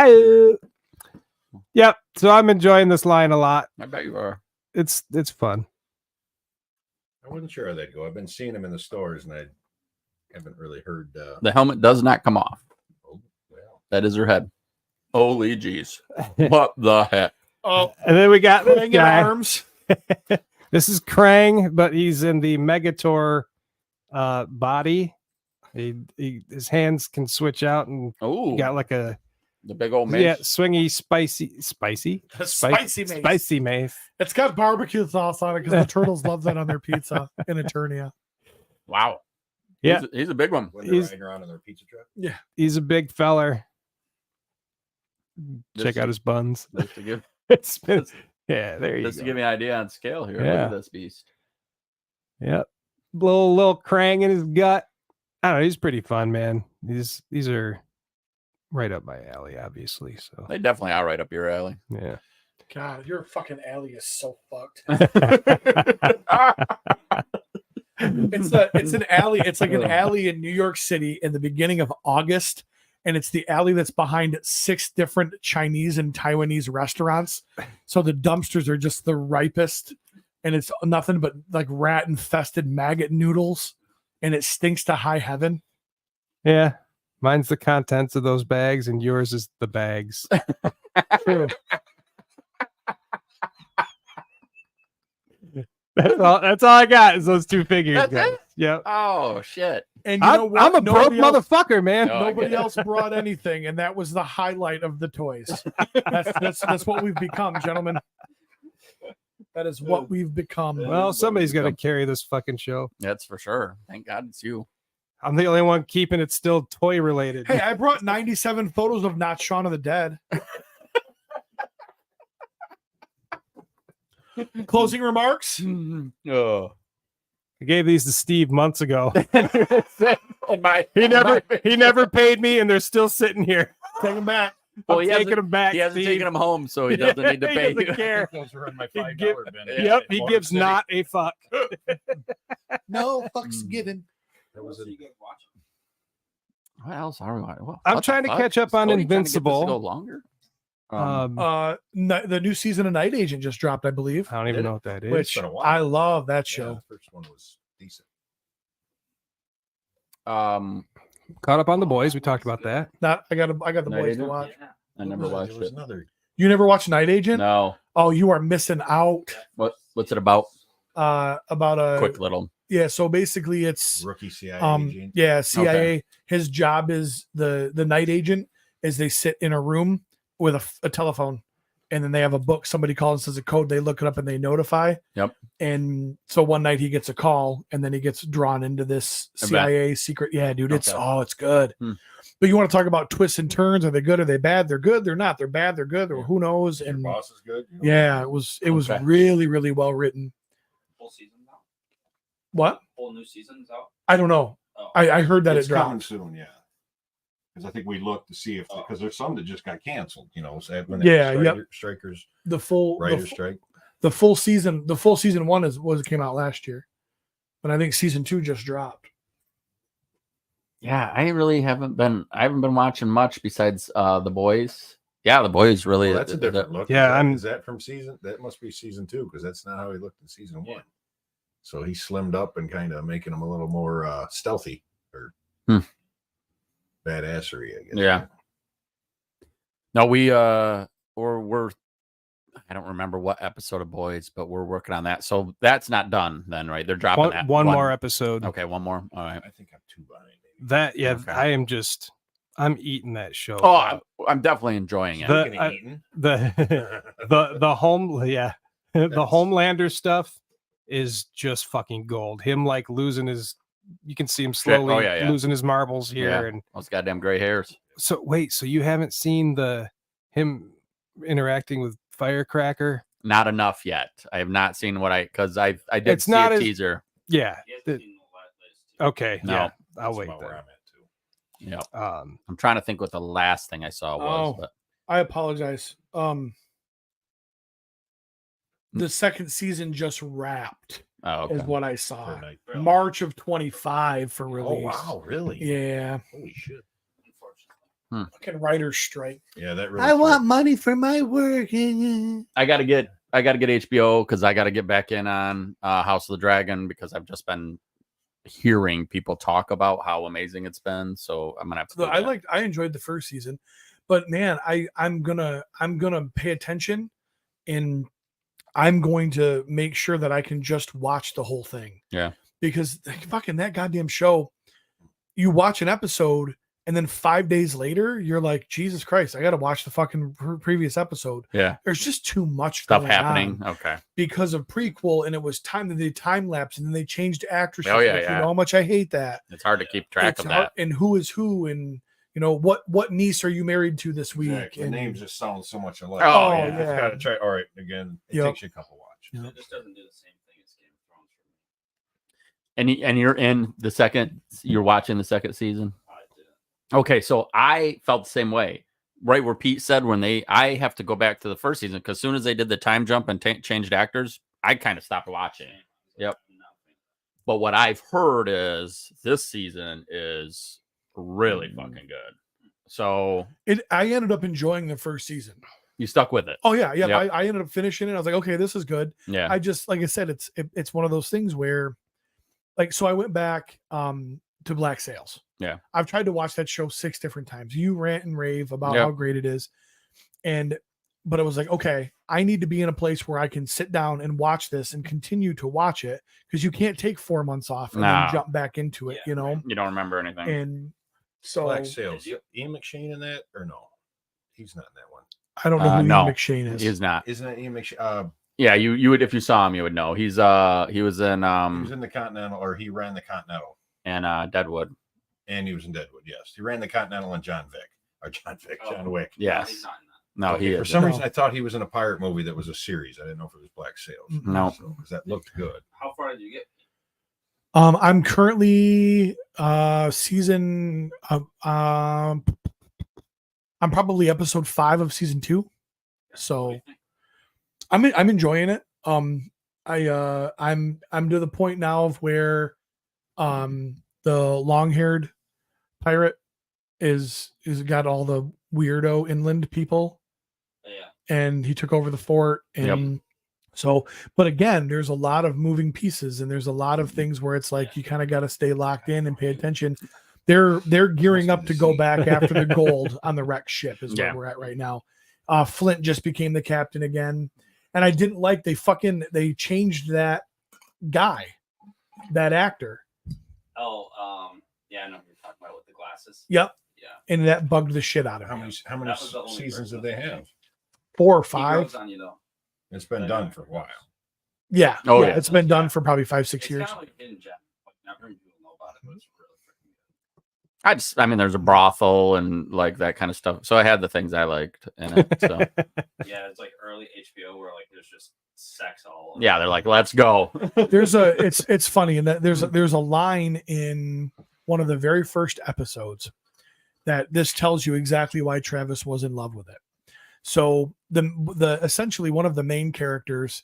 yep. So I'm enjoying this line a lot. I bet you are. It's fun. I wasn't sure how they'd go. I've been seeing them in the stores, and I haven't really heard. The helmet does not come off. Oh, well, That is her head. Holy jeez. What the heck? Oh, And then we got this hanging guy. arms. This is Krang, but he's in the Megator body. His hands can switch out and Oh, got like a the big old mace. yeah, swingy, spicy Spicy mace. mace. It's got barbecue sauce on it because the turtles love that on their pizza in Eternia. Wow. Yeah. He's a big one. when they're He's- riding around in their pizza truck. He's a big feller. Just Check out his buns. Just to give, It's been, yeah, there you just to go. give me an idea on scale here. Look Yeah. at this beast. Yep. Little Krang in his gut. I don't know. He's pretty fun, man. These are right up my alley, obviously. So They definitely are right up your alley. yeah. God, your fucking alley is so fucked. It's an alley. It's like an alley in New York City in the beginning of August, and it's the alley that's behind 6 different Chinese and Taiwanese restaurants. So the dumpsters are just the ripest, and it's nothing but like rat infested maggot noodles, and it stinks to high heaven. Yeah. Mine's the contents of those bags, and yours is the bags. True. That's all I got is those two figures. That's guys. it? Yep. Oh shit! And you know what? I'm a broke Nobody else- motherfucker, man. No, I Nobody get it. else brought anything, and that was the highlight of the toys. That's what we've become, gentlemen. That is what we've become. Well, somebody's got to carry this fucking show. That's for sure. Thank God it's you. I'm the only one keeping it still toy related. Hey, I brought 97 photos of not Shaun of the Dead. Closing remarks? Oh. I gave these to Steve months ago. My, He never paid me, and they're still sitting here. Take them back. well, I'm he taking hasn't, them back. he hasn't Steve. taken them home, so he doesn't need to He pay doesn't you. care. Those were in my He $5 give- bin. Yep, he Motor gives City. not a fuck. No fucks given. That was So a, you guys watch? What else are we watching? I'm trying to catch up on Cody trying to get this to Invincible. go longer. The new season of Night Agent just dropped, I believe. I don't even know what that is. Which been a while. I love that yeah, show. the first one was decent. Caught up on the boys. We talked about that. Not I got the Night boys to Agent? watch. Yeah. I never There watched was it. another You never watched Night Agent? No. Oh, you are missing out. What's it about? About a Quick little. yeah. So basically, it's rookie CIA agent. yeah, CIA. His job is the night agent. Is they sit in a room with a telephone, and then they have a book. Somebody calls and says a code. They look it up and they notify. Yep. And so one night he gets a call, and then he gets drawn into this I bet. CIA secret. Yeah, dude, it's Okay. it's good. Hmm. But you want to talk about twists and turns? Are they good? Are they bad? They're good. They're not. They're bad. They're good. Or Yeah. who knows? Your And boss is good. you know? yeah, it was Okay. really really well written. Full season's out. What? Full new season's out. I don't know. Oh. I heard that It's it dropped. coming soon, yeah. Because I think we looked to see if because there's some that just got canceled. You know, so when Yeah, yep. Strikers The full writer strike. the full season one came out last year, but I think season 2 just dropped. Yeah, I haven't been watching much besides the boys. Yeah, the boys really. Well, that's a different look. Yeah, is that from season? That must be season 2 because that's not how he looked in season 1. So he slimmed up and kind of making him a little more stealthy or badassery, I guess. Yeah. No, we're I don't remember what episode of Boys, but we're working on that. So that's not done then, right? They're dropping that One more episode. Okay, one more. All right. I think I'm 2 behind. Maybe. That Okay. I'm eating that show. Oh, I'm definitely enjoying it. The- Speaking of eating, the home the That's- Homelander stuff is just fucking gold. Him like losing his, you can see him slowly yeah. losing his marbles here. Yeah. And Those goddamn gray hairs. so wait, so you haven't seen him interacting with Firecracker? Not enough yet. I have not seen because I did It's see not a as- teaser. Yeah. He hasn't the- seen the latest two. okay. No. Yeah. I'll that's wait. about where Then. I'm at too. Yeah. Um, I'm trying to think what the last thing I saw was, Oh. but I apologize. The second season just wrapped oh, okay. is what I saw. For a night. Really? March of 25 for Oh release. wow, really? Yeah. Holy shit. Unfortunately. Fucking writer's strike. Yeah, that really. money for my work. I gotta get HBO because I gotta get back in on House of the Dragon because I've just been hearing people talk about how amazing it's been. So I'm gonna have to. So do I that. I enjoyed the first season, but man, I'm gonna pay attention, and I'm going to make sure that I can just watch the whole thing. Yeah. Because fucking that goddamn show, you watch an episode and then 5 days later you're like, Jesus Christ, I got to watch the fucking previous episode. Yeah. There's just too much Stuff going happening. on Okay. because of prequel, and it was time that they time lapse, and then they changed actresses. Oh, yeah, Like, yeah. You know how much I hate that. It's hard to keep track It's of hard- that. and who is who, and you know what niece are you married to this week? Exactly. The And names just sound so much alike. Oh, yeah. You just gotta try. All right, again, it Yep. takes you a couple watch. Yep. It just doesn't do the same thing as Game of Thrones for me. And you're in the second. You're watching the second season. I didn't. Okay, so I felt the same way. Right where Pete said I have to go back to the first season because as soon as they did the time jump and changed actors, I kind of stopped watching. Yep. But what I've heard is this season is really fucking good. So I ended up enjoying the first season. you stuck with it. Oh yeah, yeah. Yep. I ended up finishing it. I was like, okay, this is good. Yeah. I just, like I said, it's one of those things where, like, so I went back to Black Sails. Yeah. I've tried to watch that show 6 different times. You rant and rave about Yep. how great it is, and but it was like, okay, I need to be in a place where I can sit down and watch this and continue to watch it, because you can't take 4 months off and then No. jump back into it, you know? You don't remember anything. And so Black Sails. Ian McShane in that or no? He's not in that one. I don't know who no, Ian McShane is. He's not. Isn't that Ian McShane? Yeah, you would, if you saw him, you would know. He was in He was in the Continental, or he ran the Continental, and Deadwood. and he was in Deadwood. Yes, he ran the Continental and John Wick. Yes. He's not in that. No, Okay, he for is. some No. reason I thought he was in a pirate movie that was a series. I didn't know if it was Black Sails. No. So, 'cause that looked good. How far did you get? I'm currently season I'm probably episode 5 of season 2. So I'm enjoying it. I'm to the point now of where the long-haired pirate is got all the weirdo inland people, Yeah. and he took over the fort. And so, but again, there's a lot of moving pieces, and there's a lot of things where it's like you kind of got to stay locked in and pay attention. They're gearing up to go back after the gold on the wrecked ship is where we're at right now. Flint just became the captain again, and I didn't like they changed that guy, that actor. Oh, yeah, I know who you're talking about with the glasses. Yep. Yeah. And that bugged the shit out of How me. many That was the only seasons person did they that have? 4 or He 5. grows on you though. It's been done for a while. Yeah. Oh, yeah. yeah. It's been done for probably 5-6 It's years. kind of like hidden gem. Like not very many people know about it, but it's really freaking good. I mean, there's a brothel and like that kind of stuff. So I had the things I liked in it. So Yeah, it's like early HBO where like there's just sex all over. yeah, they're like, let's go. It's funny, and that there's a line in one of the very first episodes that this tells you exactly why Travis was in love with it. So the essentially one of the main characters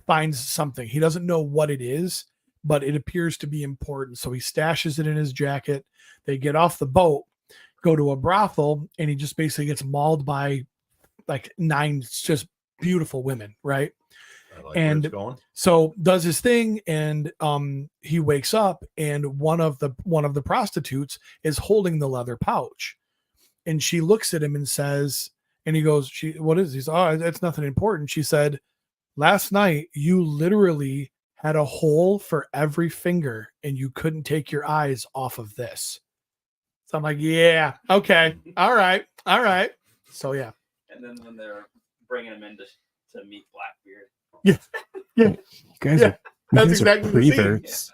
finds something. He doesn't know what it is, but it appears to be important. So he stashes it in his jacket. They get off the boat, go to a brothel, and he just basically gets mauled by like 9 just beautiful women, right? I like And where it's going. So does his thing, and he wakes up, and one of the prostitutes is holding the leather pouch, and she looks at him and says, and he goes, what is this? Oh, it's nothing important. She said, last night you literally had a hole for every finger, and you couldn't take your eyes off of this. So I'm like, yeah, okay, all right. So yeah. And then when they're bringing him in to meet Blackbeard. Yeah. You guys Yeah, are, that's you guys are exactly the scene. perverts.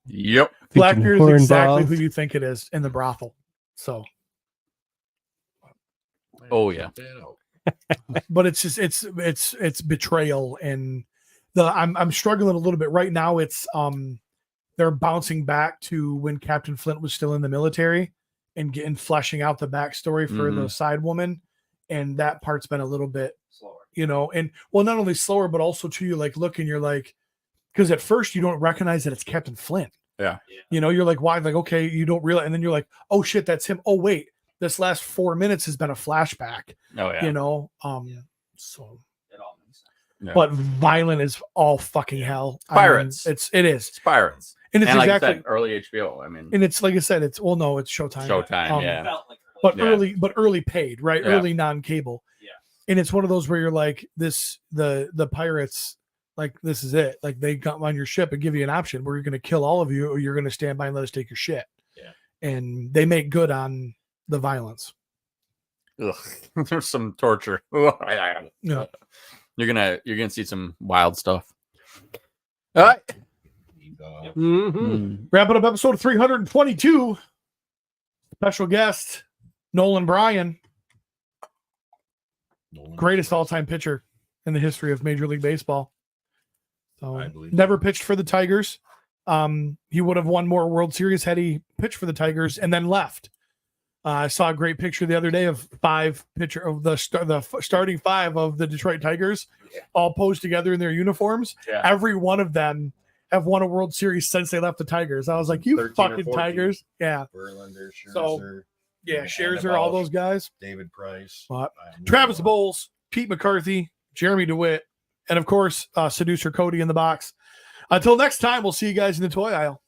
Yep. Blackbeard is horn exactly balls. who you think it is in the brothel. So, Oh, yeah. Check that out. but it's just it's betrayal, and I'm struggling a little bit right now. It's they're bouncing back to when Captain Flint was still in the military and fleshing out the backstory for the side woman, and that part's been a little bit Slower. and well, not only slower, but also to you like look and you're like, because at first you don't recognize that it's Captain Flint. Yeah. You're like, why? Like, okay, you don't realize, and then you're like, oh shit, that's him. Oh wait, this last 4 minutes has been a flashback. Oh yeah. So, It all makes sense. Yeah. but violent is all fucking hell. Pirates. I mean, it is, It's pirates. and it's And like exactly, you said, early HBO. I mean, and it's like I said, it's it's Showtime. Showtime. Yeah. It felt like but Yeah. early paid, right? Yeah. Early non-cable. Yeah. And it's one of those where you're like, the pirates, like this is it. Like they got on your ship and give you an option where you're going to kill all of you, or you're going to stand by and let us take your shit. Yeah. And they make good on the violence. Ugh. There's some torture. Yeah. You're gonna see some wild stuff. All right. Mhm. Wrapping up episode 322. Special guest Nolan Bryan, greatest all-time pitcher in the history of Major League Baseball. So I believe never pitched for the Tigers. He would have won more World Series had he pitched for the Tigers and then left. I saw a great picture the other day of the starting 5 of the Detroit Tigers, all posed together in their uniforms. Yeah. Every one of them have won a World Series since they left the Tigers. I was like, you 13 or fucking 14. Tigers. Yeah. Verlander, Scherzer, So, yeah. and Scherzer, all those guys. David Price, But Travis Bowles, Pete McCarthy, Jeremy DeWitt, and of course, Seducer Cody in the box. Until next time, we'll see you guys in the toy aisle.